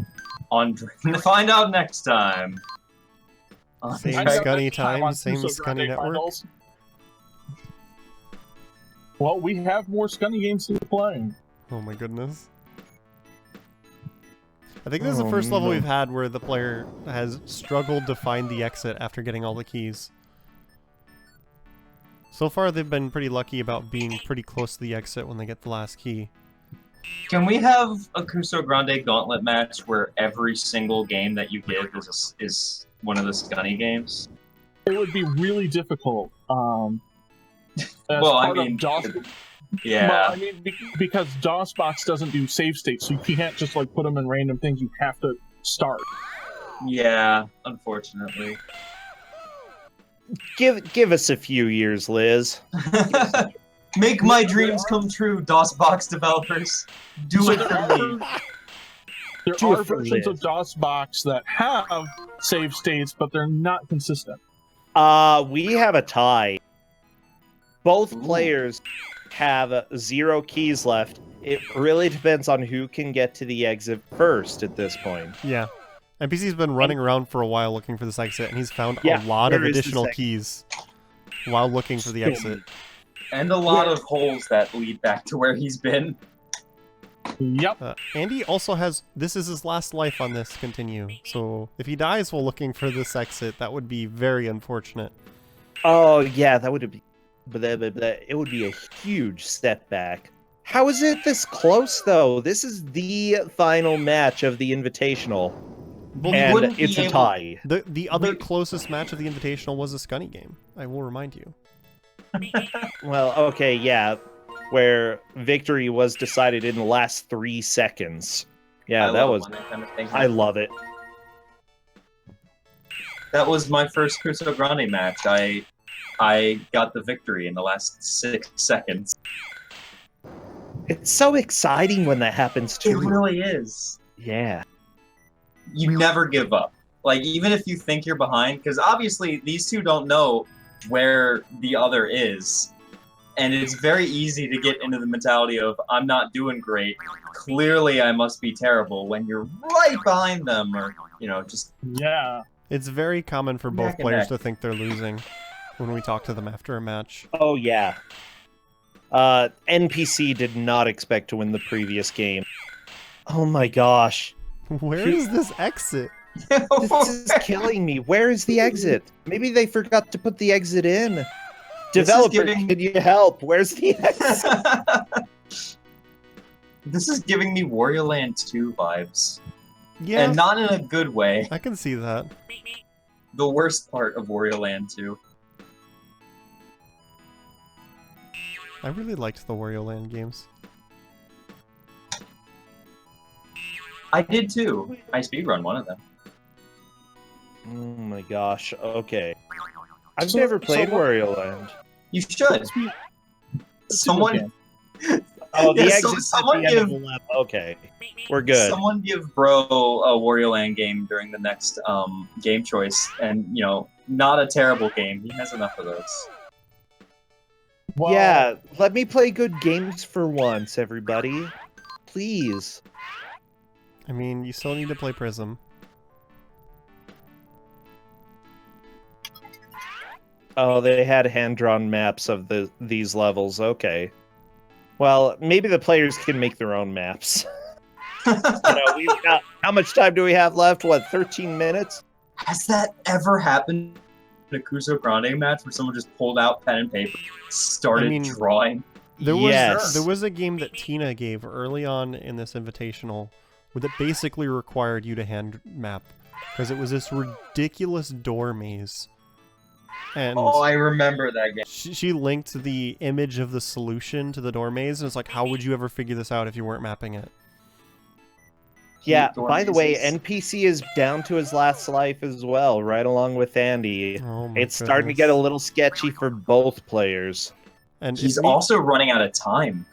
On to find out next time. Same Find out Scunny next time time, on same Kusogrande Scunny network. Finals. Well, we have more Scunny games to play. Oh my goodness. I think this is the first level we've had where the player has struggled to find the exit after getting all the keys. So far, they've been pretty lucky about being pretty close to the exit when they get the last key. Can we have a Kusogrande gauntlet match where every single game that you give is one of the Scunny games? It would be really difficult. Well, I mean, yeah. Well, I mean, because DOSBox doesn't do save states, so you can't just like put them in random things. You have to start. Yeah, unfortunately. Give us a few years, Liz. Make my dreams come true, DOSBox developers. Do it for me. There are versions of DOSBox that have save states, but they're not consistent. We have a tie. Both players have 0 keys left. It really depends on who can get to the exit first at this point. Yeah. NPC's been running around for a while looking for this exit, and he's found a lot of additional keys while looking for the exit. And a lot of holes that lead back to where he's been. Yep. Andy also has... This is his last life on this continue, so if he dies while looking for this exit, that would be very unfortunate. Oh, yeah, that would be... It would be a huge setback. How is it this close, though? This is the final match of the Invitational. Well, and it's a tie. The other closest match of the Invitational was a Scunny game, I will remind you. Well, okay, yeah. Where victory was decided in the last 3 seconds. Yeah, that was... I love it. That was my first Kusogrande match. I got the victory in the last 6 seconds. It's so exciting when that happens, too. It really is. Yeah. You never give up. Like, even if you think you're behind, because obviously these two don't know where the other is. And it's very easy to get into the mentality of, I'm not doing great. Clearly I must be terrible when you're right behind them, or, you know, just... Yeah. It's very common for both players to think they're losing when we talk to them after a match. Oh, yeah. NPC did not expect to win the previous game. Oh my gosh. Where is this exit? This is killing me. Where is the exit? Maybe they forgot to put the exit in. Developer, can you help? Where's the exit? This is giving me Wario Land 2 vibes. Yeah. And not in a good way. I can see that. The worst part of Wario Land 2. I really liked the Wario Land games. I did too. I speedrun one of them. Oh my gosh, okay. I've never played Wario Land. You should. Someone... Oh, the exit's someone at the end of the level. Okay, we're good. Someone give Bro a Wario Land game during the next game choice, and, you know, not a terrible game. He has enough of those. Well, yeah, let me play good games for once, everybody. Please. I mean, you still need to play Prism. Oh, they had hand-drawn maps of these levels. Okay. Well, maybe the players can make their own maps. You know, we've got... How much time do we have left? What, 13 minutes? Has that ever happened in a Kusogrande match where someone just pulled out pen and paper, started drawing? There was a game that Tina gave early on in this Invitational that basically required you to hand map, because it was this ridiculous door maze. And oh, I remember that game. She linked the image of the solution to the door maze, and it's like, how would you ever figure this out if you weren't mapping it? Yeah, by the way, NPC is down to his last life as well, right along with Andy. Oh it's starting to get a little sketchy for both players. And he's also running out of time.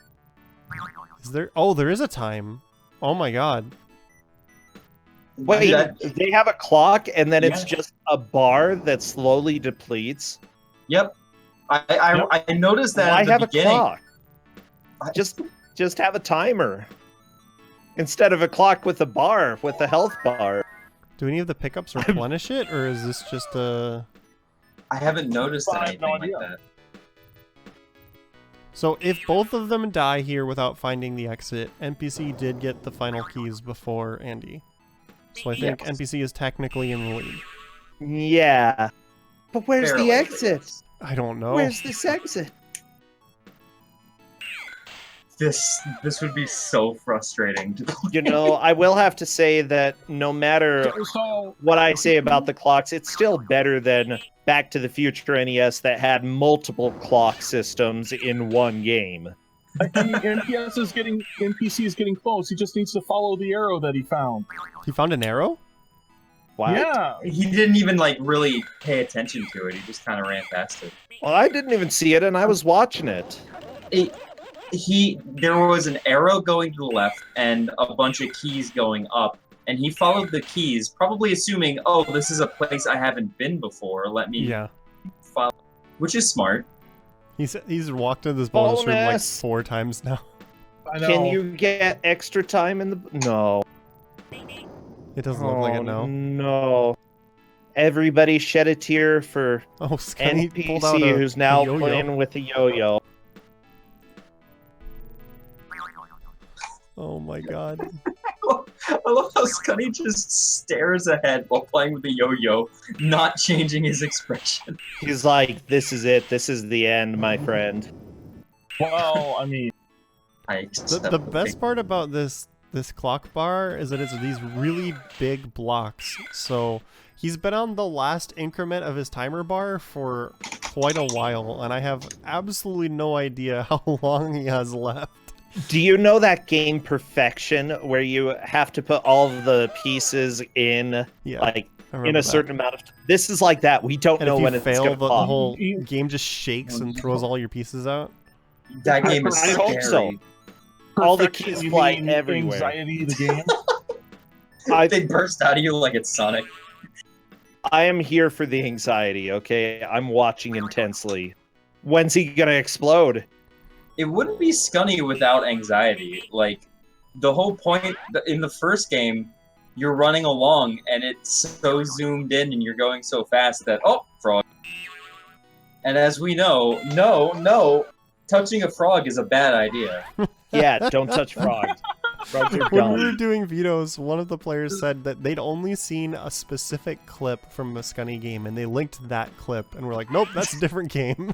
Is there? Oh, there is a time. Oh my god. Wait, they have a clock, and then it's just a bar that slowly depletes? Yep. I noticed that Why at the have beginning. a clock? Just have a timer. Instead of a clock with a bar, with a health bar. Do any of the pickups replenish it, or is this just a... I haven't noticed I have anything no like idea. that. So if both of them die here without finding the exit, NPC did get the final keys before Andy. So I think Yes. NPC is technically in the lead. Yeah. But where's Barely, the but exit? yes. I don't know. Where's this exit? This would be so frustrating to play. You know, I will have to say that no matter So, what I say about the clocks, it's still better than Back to the Future NES that had multiple clock systems in one game. and NPC is getting close. He just needs to follow the arrow that he found. He found an arrow? What? Yeah. He didn't even like really pay attention to it. He just kind of ran past it. Well, I didn't even see it, and I was watching it. There was an arrow going to the left and a bunch of keys going up, and he followed the keys, probably assuming, oh, this is a place I haven't been before. Let me Yeah. follow, which is smart. He's walked into this bonus room like Bonus! 4 times now. I know. Can you get extra time in the... No. It doesn't look like it now. No. Everybody shed a tear for Oh, Scunny pulled out NPC a who's now yo-yo. playing with a yo-yo. Oh my god. I love how Scunny just stares ahead while playing with the yo-yo, not changing his expression. He's like, this is it. This is the end, my friend. Well, I mean, The best part about this clock bar is that it's these really big blocks. So he's been on the last increment of his timer bar for quite a while, and I have absolutely no idea how long he has left. Do you know that game Perfection where you have to put all of the pieces in, Yeah, like, I in remember a that. certain amount of time? This is like that. We don't And know if when you it's fail, going to the pop. whole game just shakes and throws all your pieces out. That game is I scary. hope so. All the perfection, keys you fly mean everywhere. Anxiety, the game. They burst out of you like it's Sonic. I am here for the anxiety, okay? I'm watching intensely. When's he gonna explode? It wouldn't be Scunny without anxiety. Like, the whole point in the first game, you're running along and it's so zoomed in and you're going so fast that, oh, frog. And as we know, no, touching a frog is a bad idea. Yeah, don't touch frogs. Frogs are When we were dumb. doing vetoes, one of the players said that they'd only seen a specific clip from a Scunny game, and they linked that clip, and we're like, nope, that's a different game.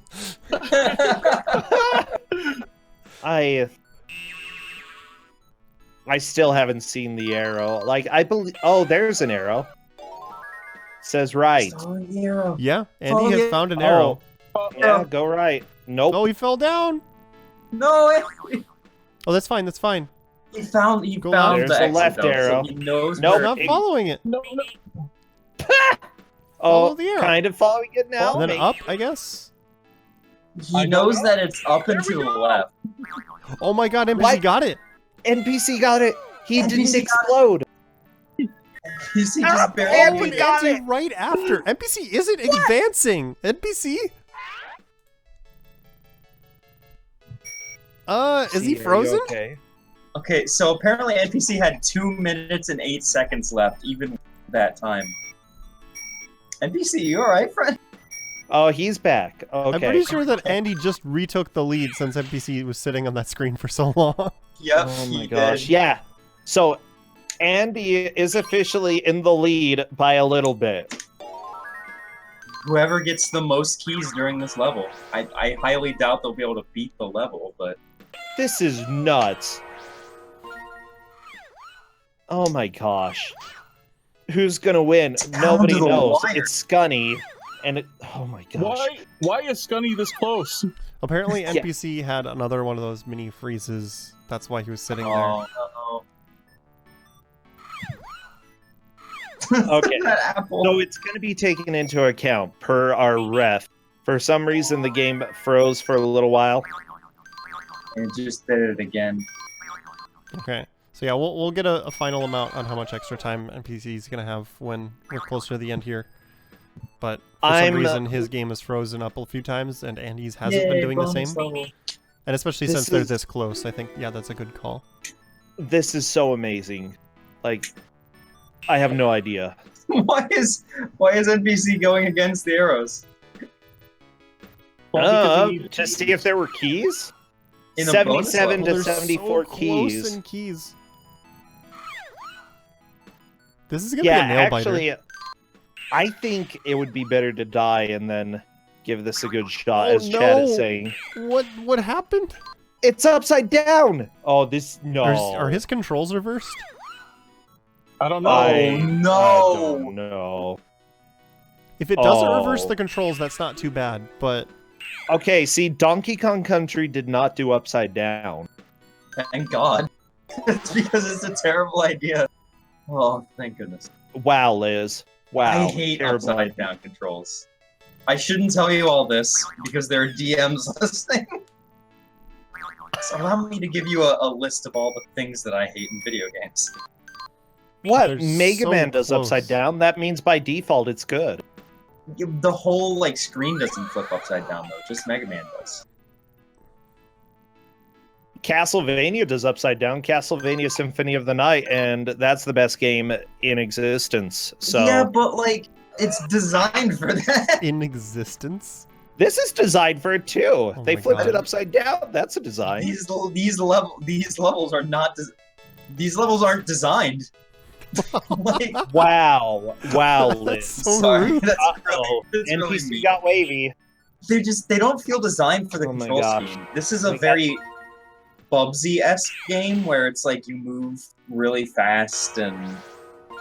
I still haven't seen the arrow. Like, I believe... Oh, there's an arrow. Says right. Yeah, Andy has found an arrow. Yeah, go right. Nope. Oh, he fell down! No, Oh, that's fine, that's fine. he found Go the There's the exit, left though, arrow. So he knows Nope. I'm where not it- following it. No. Follow Oh, the arrow. kind of following it now. And then maybe. up, I guess? he knows that it's up and to the left. Oh my god, NPC What? got it! NPC got it. He NPC didn't got it. explode. He just Ah, barely Andy Oh, made it. got Andy it. right after. NPC isn't advancing. NPC? Is he See, are you frozen? Okay. Okay, so apparently NPC had 2 minutes and 8 seconds left, even that time. NPC, you alright, friend? Oh, he's back. Okay. I'm pretty sure that Andy just retook the lead since NPC was sitting on that screen for so long. Yep, Oh my he gosh. did. Yeah. So Andy is officially in the lead by a little bit. Whoever gets the most keys during this level. I highly doubt they'll be able to beat the level, but... This is nuts. Oh my gosh. Who's gonna win? down Nobody to the knows. wire. It's Scunny. And it, oh my gosh. Why is Scunny this close? Apparently, Yeah. NPC had another one of those mini freezes. That's why he was sitting there. Oh, Okay. that apple. So it's going to be taken into account per our ref. For some reason, the game froze for a little while. And it just did it again. Okay. So yeah, we'll get a final amount on how much extra time NPC is gonna have when we're closer to the end here. but for some reason his game is frozen up a few times, and Andy's hasn't been doing the same. Level. And especially since they're this close, I think, yeah, that's a good call. This is so amazing. Like, I have no idea. Why is NPC going against the arrows? To see if there were keys? In a 77 to They're 74 so keys. Close in keys. This is gonna be a nail biter. Actually, I think it would be better to die and then give this a good shot, as Chad is saying. What happened? It's upside down! Oh, this... No. Are his controls reversed? I don't know. I no! don't know. If it doesn't reverse the controls, that's not too bad, but... Okay, see, Donkey Kong Country did not do upside down. Thank God. It's because it's a terrible idea. Oh, thank goodness. Wow, Liz. Wow. I hate terrible. upside down controls. I shouldn't tell you all this because there are DMs listening. So allow me to give you a list of all the things that I hate in video games. What? They're Mega so Man does close. upside down? That means by default it's good. The whole screen doesn't flip upside down though. Just Mega Man does. Castlevania does upside down. Castlevania Symphony of the Night, and that's the best game in existence. So Yeah, but it's designed for that. In existence? this is designed for it too. Oh They my flipped God. it upside down. That's a design. These levels are not. These levels aren't designed. Wow, That's Liz. so Sorry, rude. that's Uh-oh. really NPC mean. got wavy. They don't feel designed for the Oh my control gosh. scheme. This is a We got- very Bubsy-esque game where it's you move really fast and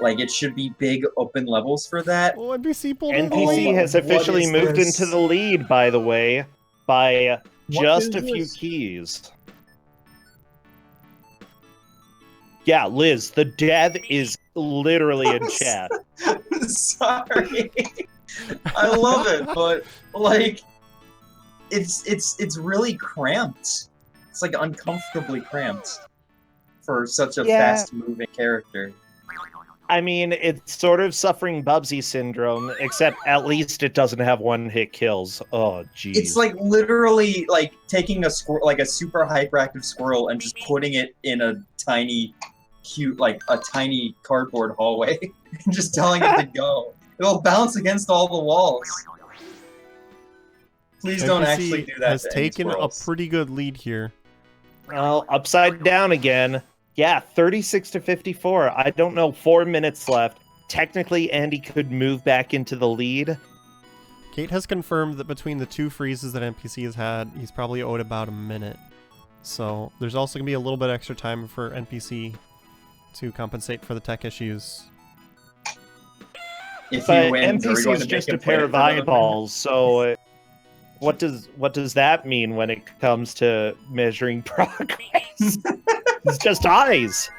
it should be big open levels for that. Oh, NPC pulled in the NPC lead. has What officially is moved this? into the lead, by the way, by just is a few this? keys. Yeah, Liz, the dev is literally in chat. Sorry. I love it, but it's really cramped. It's uncomfortably cramped for such a Yeah. fast-moving character. I mean, it's sort of suffering Bubsy syndrome, except at least it doesn't have one-hit kills. Oh, jeez. It's literally taking a squirrel, a super hyperactive squirrel, and just putting it in a tiny, cute, a tiny cardboard hallway, and just telling it to go. It'll bounce against all the walls. Please don't NPC actually do that. has to any taken a squirrels. pretty good lead here. Well, upside down again. Yeah, 36 to 54. I don't know, 4 minutes left. Technically, Andy could move back into the lead. Kate has confirmed that between the two freezes that NPC has had, he's probably owed about a minute. So there's also going to be a little bit extra time for NPC to compensate for the tech issues. If But he wins, are we NPC going is to just make a him play pair it of for another eyeballs, so what does that mean when it comes to measuring progress? It's just eyes.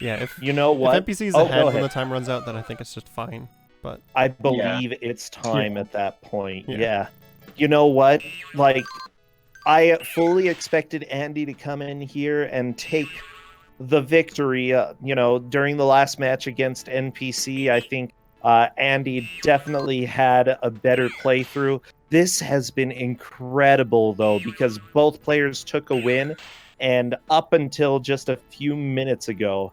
Yeah, if You know what? if NPC is Oh, ahead go when ahead. the time runs out, then I think it's just fine. But I believe it's time at that point. Yeah. Yeah. You know what? I fully expected Andy to come in here and take the victory. During the last match against NPC, I think Andy definitely had a better playthrough. This has been incredible, though, because both players took a win, and up until just a few minutes ago,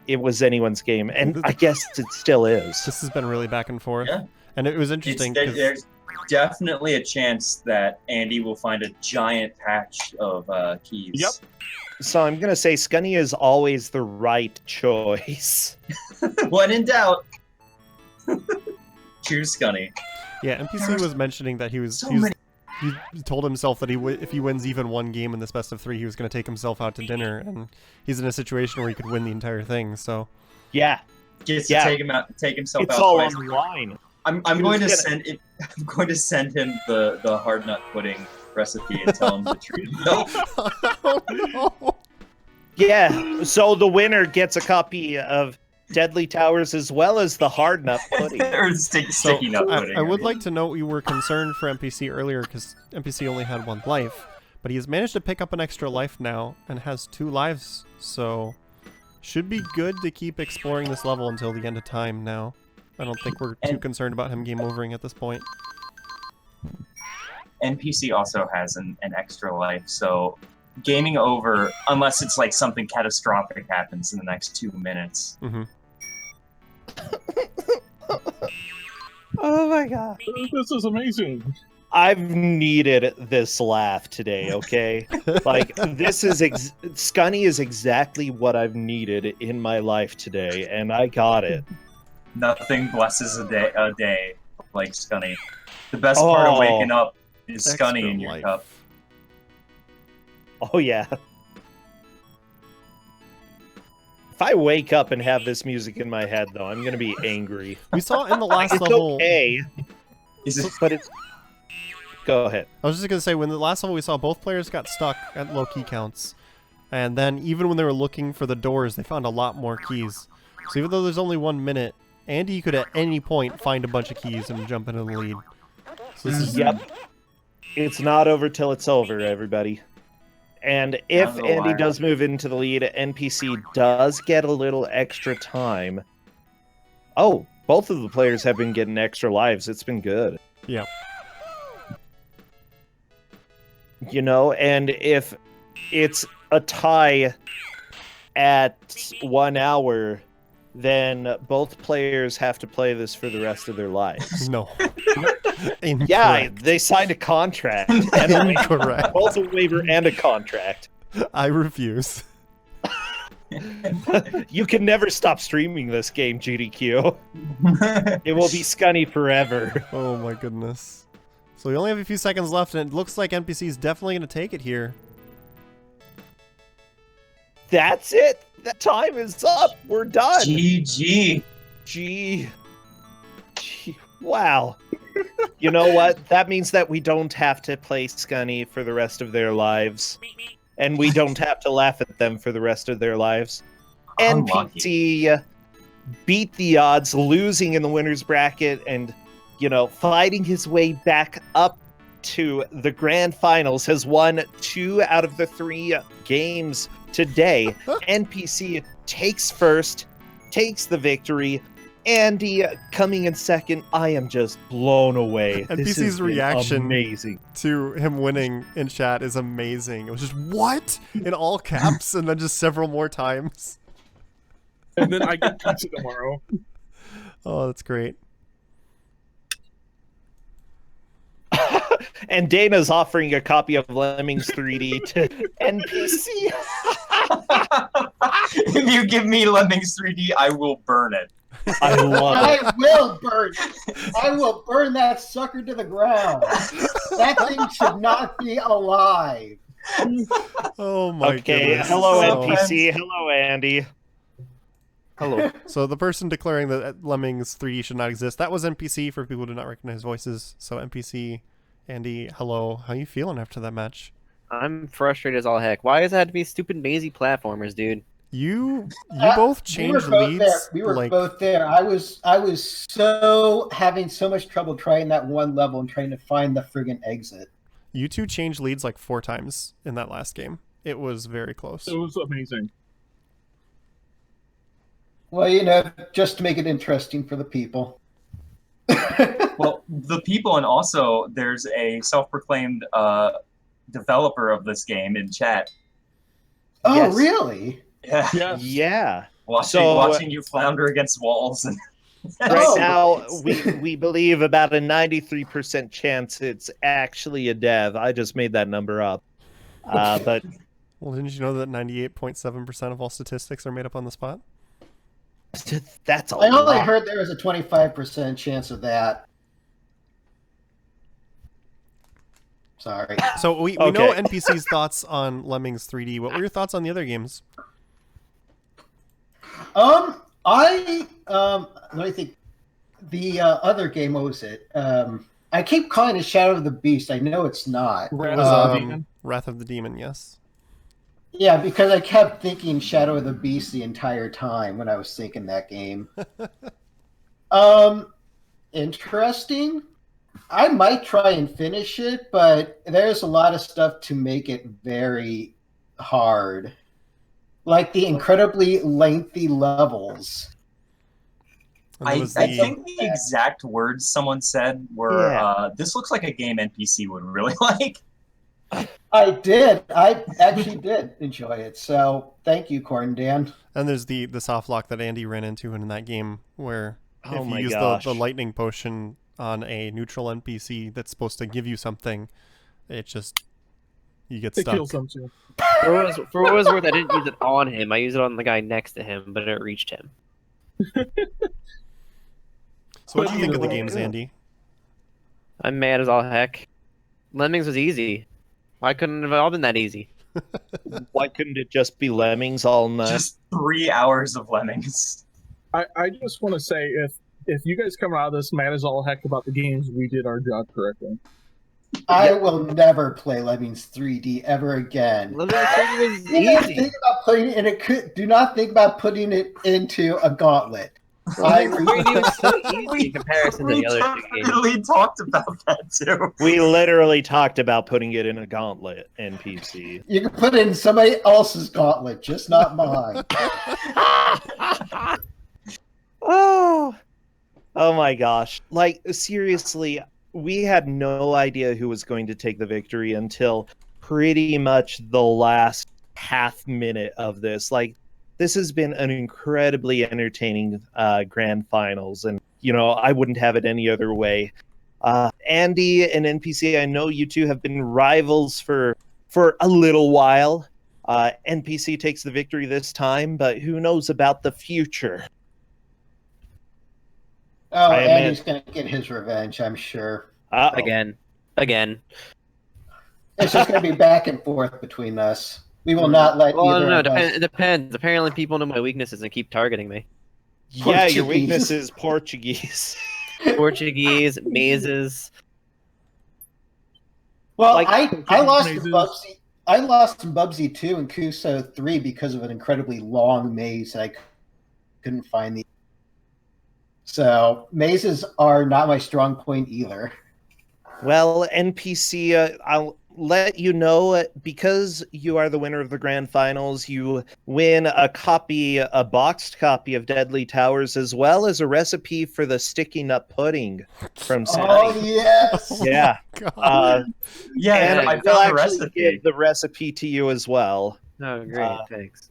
it was anyone's game, and I guess it still is. this has been really back and forth. Yeah. And it was It's, interesting. 'cause- there's definitely a chance that Andy will find a giant patch of keys. Yep. So I'm gonna say Scunny is always the right choice. When in doubt, choose Scunny. Yeah, NPC was mentioning that he So many. he told himself that if he wins even one game in this best of 3, he was going to take himself out to dinner, and he's in a situation where he could win the entire thing. So Yeah, Gets Yeah. to take himself it's out. all twice. on the line. I'm He going to was send it. I'm going to send him the hard nut pudding recipe and tell him to treat himself. oh, no. Yeah, so the winner gets a copy of Deadly Towers as well as the hard nut pudding. Or sticky nut pudding. I would like to note we were concerned for NPC earlier because NPC only had 1 life, but he has managed to pick up an extra life now and has 2 lives, so should be good to keep exploring this level until the end of time now. I don't think we're too concerned about him game overing at this point. NPC also has an extra life, so gaming over, unless it's like something catastrophic happens in the next 2 minutes. Mm-hmm. Oh my god. This is amazing. I've needed this laugh today, okay? Like, this is Scunny is exactly what I've needed in my life today, and I got it. Nothing blesses a day like Scunny. The best part of waking up is Scunny in your cup. Oh yeah. If I wake up and have this music in my head, though, I'm gonna be angry. We saw in the last It's level. okay. But it's. Go ahead. I was just gonna say, when the last level we saw, both players got stuck at low key counts, and then even when they were looking for the doors, they found a lot more keys. So even though there's only 1 minute, Andy could at any point find a bunch of keys and jump into the lead. So this is It's not over till it's over, everybody. And if Andy does move into the lead, NPC does get a little extra time. Oh, both of the players have been getting extra lives. It's been good. Yeah. You know, and if it's a tie at 1 hour, then both players have to play this for the rest of their lives. No. Yeah, they signed a contract. And Incorrect. Both a waiver and a contract. I refuse. You can never stop streaming this game, GDQ. It will be Scunny forever. Oh my goodness. So we only have a few seconds left, and it looks like NPC is definitely going to take it here. That's it. The time is up. We're done. GG. Gee. Wow. You know what? That means that we don't have to play Scunny for the rest of their lives. And we don't have to laugh at them for the rest of their lives. NPC beat the odds, losing in the winner's bracket, and, you know, fighting his way back up to the grand finals, has won 2 out of the 3 games today. NPC takes first, takes the victory. Andy coming in second. I am just blown away. NPC's reaction amazing to him winning in chat is amazing. It was just, what? In all caps, and then just several more times. And then I get pizza tomorrow. Oh, that's great. And Dana's offering a copy of Lemmings 3D to NPC. If you give me Lemmings 3D, I will burn it. I love it. I will burn it. I will burn that sucker to the ground. That thing should not be alive. Oh my goodness. Hello So- NPC. Hello Andy. Hello. So the person declaring that Lemmings 3D should not exist, that was NPC for people who do not recognize voices. So NPC, Andy, hello. How you feeling after that match? I'm frustrated as all heck. Why does it have to be stupid mazy platformers, dude? You both changed leads. There. We were both there. I was so having so much trouble trying that one level and trying to find the friggin' exit. You two changed leads like 4 times in that last game. It was very close. It was amazing. Well, you know, just to make it interesting for the people. Well, the people, and also there's a self-proclaimed developer of this game in chat. Oh, Yes. really? Yeah. Yes. Yeah. Watching you flounder against walls. And Right Oh, now, we believe about a 93% chance it's actually a dev. I just made that number up. But Well, didn't you know that 98.7% of all statistics are made up on the spot? that's a I only lot. heard there was a 25% chance of that. Sorry. So we know Okay. NPC's thoughts on Lemmings 3D. What were your thoughts on the other games? Let me think. The other game, what was it? I keep calling it Shadow of the Beast. I know it's not. Wrath of the Um, Demon. Wrath of the Demon, yes. Yeah, because I kept thinking Shadow of the Beast the entire time when I was thinking that game. Interesting. I might try and finish it, but there's a lot of stuff to make it very hard. Like the incredibly lengthy levels. And there I was think the exact words someone said were, Yeah. "This looks like a game NPC would really like." I did. I actually did enjoy it. So thank you, Corn Dan. And there's the soft lock that Andy ran into in that game where Oh if you my use gosh. the lightning potion on a neutral NPC that's supposed to give you something, it just you get It stuck. kills them too. For what it was worth, I didn't use it on him. I used it on the guy next to him, but it reached him. So what do you think Either of the way, games, Andy? I'm mad as all heck. Lemmings was easy. Why couldn't it have all been that easy? Why couldn't it just be Lemmings all night? Just 3 hours of Lemmings. I just want to say if you guys come out of this mad as all heck about the games, we did our job correctly. I will never play Lemmings 3D ever again. Lemmings 3D was Do not easy. think about putting it in do not think about putting it into a gauntlet. Lemmings 3D was so easy in comparison to We the other two games. definitely talked about that too. We literally talked about putting it in a gauntlet NPC. You can put it in somebody else's gauntlet, just not mine. Oh my gosh. Like, seriously, we had no idea who was going to take the victory until pretty much the last half minute of this. Like, this has been an incredibly entertaining grand finals, and, you know, I wouldn't have it any other way. Andy and NPC, I know you two have been rivals for a little while. NPC takes the victory this time, but who knows about the future? Oh, I and he's going to get his revenge, I'm sure. Again. It's just going to be back and forth between us. We will not let Well, either no, of us. it depends. Apparently, people know my weaknesses and keep targeting me. Yeah, your Portuguese. weakness is Portuguese. Portuguese, mazes. Well, Like, I lost to mazes. Bubsy. I lost to Bubsy 2 and Kuso 3 because of an incredibly long maze that I couldn't find the. So mazes are not my strong point either. Well, NPC, I'll let you know, because you are the winner of the grand finals, you win a boxed copy of Deadly Towers, as well as a recipe for the sticky nut pudding from Sunny. Oh yes. Yeah. God. Yeah, And I we'll found the actually recipe. give the recipe to you as well. Oh, great, thanks.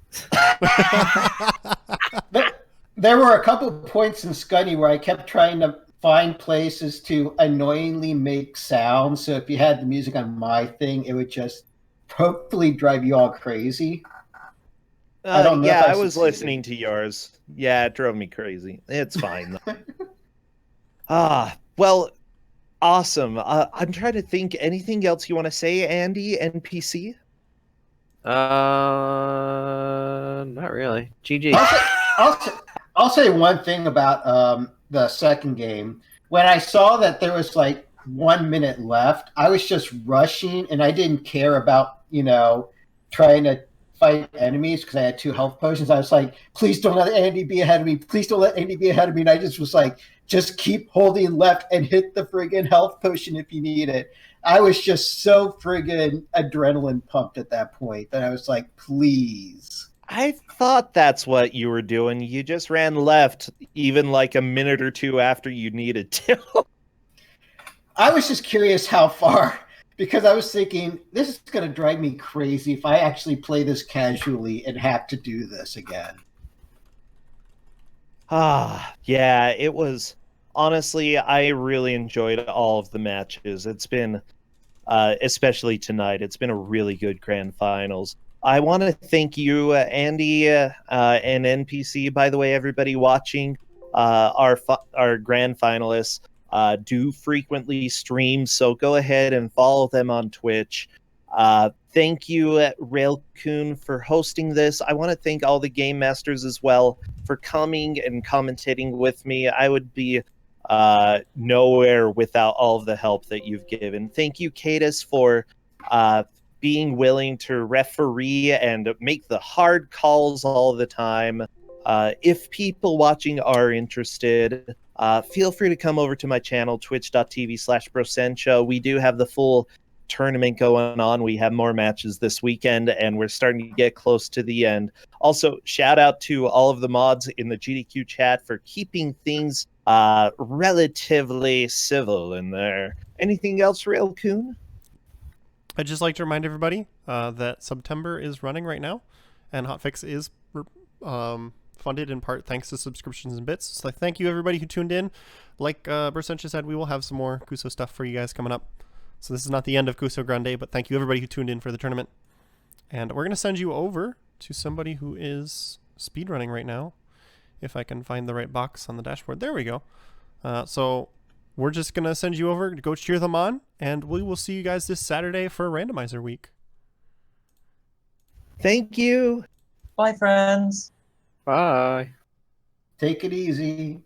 There were a couple of points in Scunny where I kept trying to find places to annoyingly make sounds. So if you had the music on my thing, it would just hopefully drive you all crazy. I don't know if I I was succeeded. listening to yours. Yeah, it drove me crazy. It's fine, though. Well, awesome. I'm trying to think, anything else you want to say, Andy, NPC? Not really. GG. I'll say one thing about the second game. When I saw that there was like 1 minute left, I was just rushing, and I didn't care about trying to fight enemies because I had 2 health potions. I was like, please don't let Andy be ahead of me. Please don't let Andy be ahead of me. And I just was like, just keep holding left and hit the friggin' health potion if you need it. I was just so friggin' adrenaline pumped at that point that I was like, please. I thought that's what you were doing. You just ran left, even like a minute or 2 after you needed to. I was just curious how far, because I was thinking, this is going to drive me crazy if I actually play this casually and have to do this again. Yeah, it was. Honestly, I really enjoyed all of the matches. It's been, especially tonight, it's been a really good grand finals. I want to thank you, Andy, and NPC. By the way, everybody watching, our grand finalists do frequently stream, so go ahead and follow them on Twitch. Thank you, Railcoon, for hosting this. I want to thank all the game masters as well for coming and commentating with me. I would be nowhere without all of the help that you've given. Thank you, Cadus, for being willing to referee and make the hard calls all the time. If people watching are interested, feel free to come over to my channel, twitch.tv/Brosentia. We do have the full tournament going on. We have more matches this weekend, and we're starting to get close to the end. Also, shout out to all of the mods in the GDQ chat for keeping things relatively civil in there. Anything else, Real Coon? I'd just like to remind everybody that September is running right now, and HOTFIX is funded in part thanks to subscriptions and bits. So thank you everybody who tuned in. Like Bersentia said, we will have some more Kuso stuff for you guys coming up. So this is not the end of Kusogrande, but thank you everybody who tuned in for the tournament. And we're going to send you over to somebody who is speedrunning right now. If I can find the right box on the dashboard. There we go. So we're just going to send you over to go cheer them on, and we will see you guys this Saturday for Randomizer Week. Thank you. Bye, friends. Bye. Take it easy.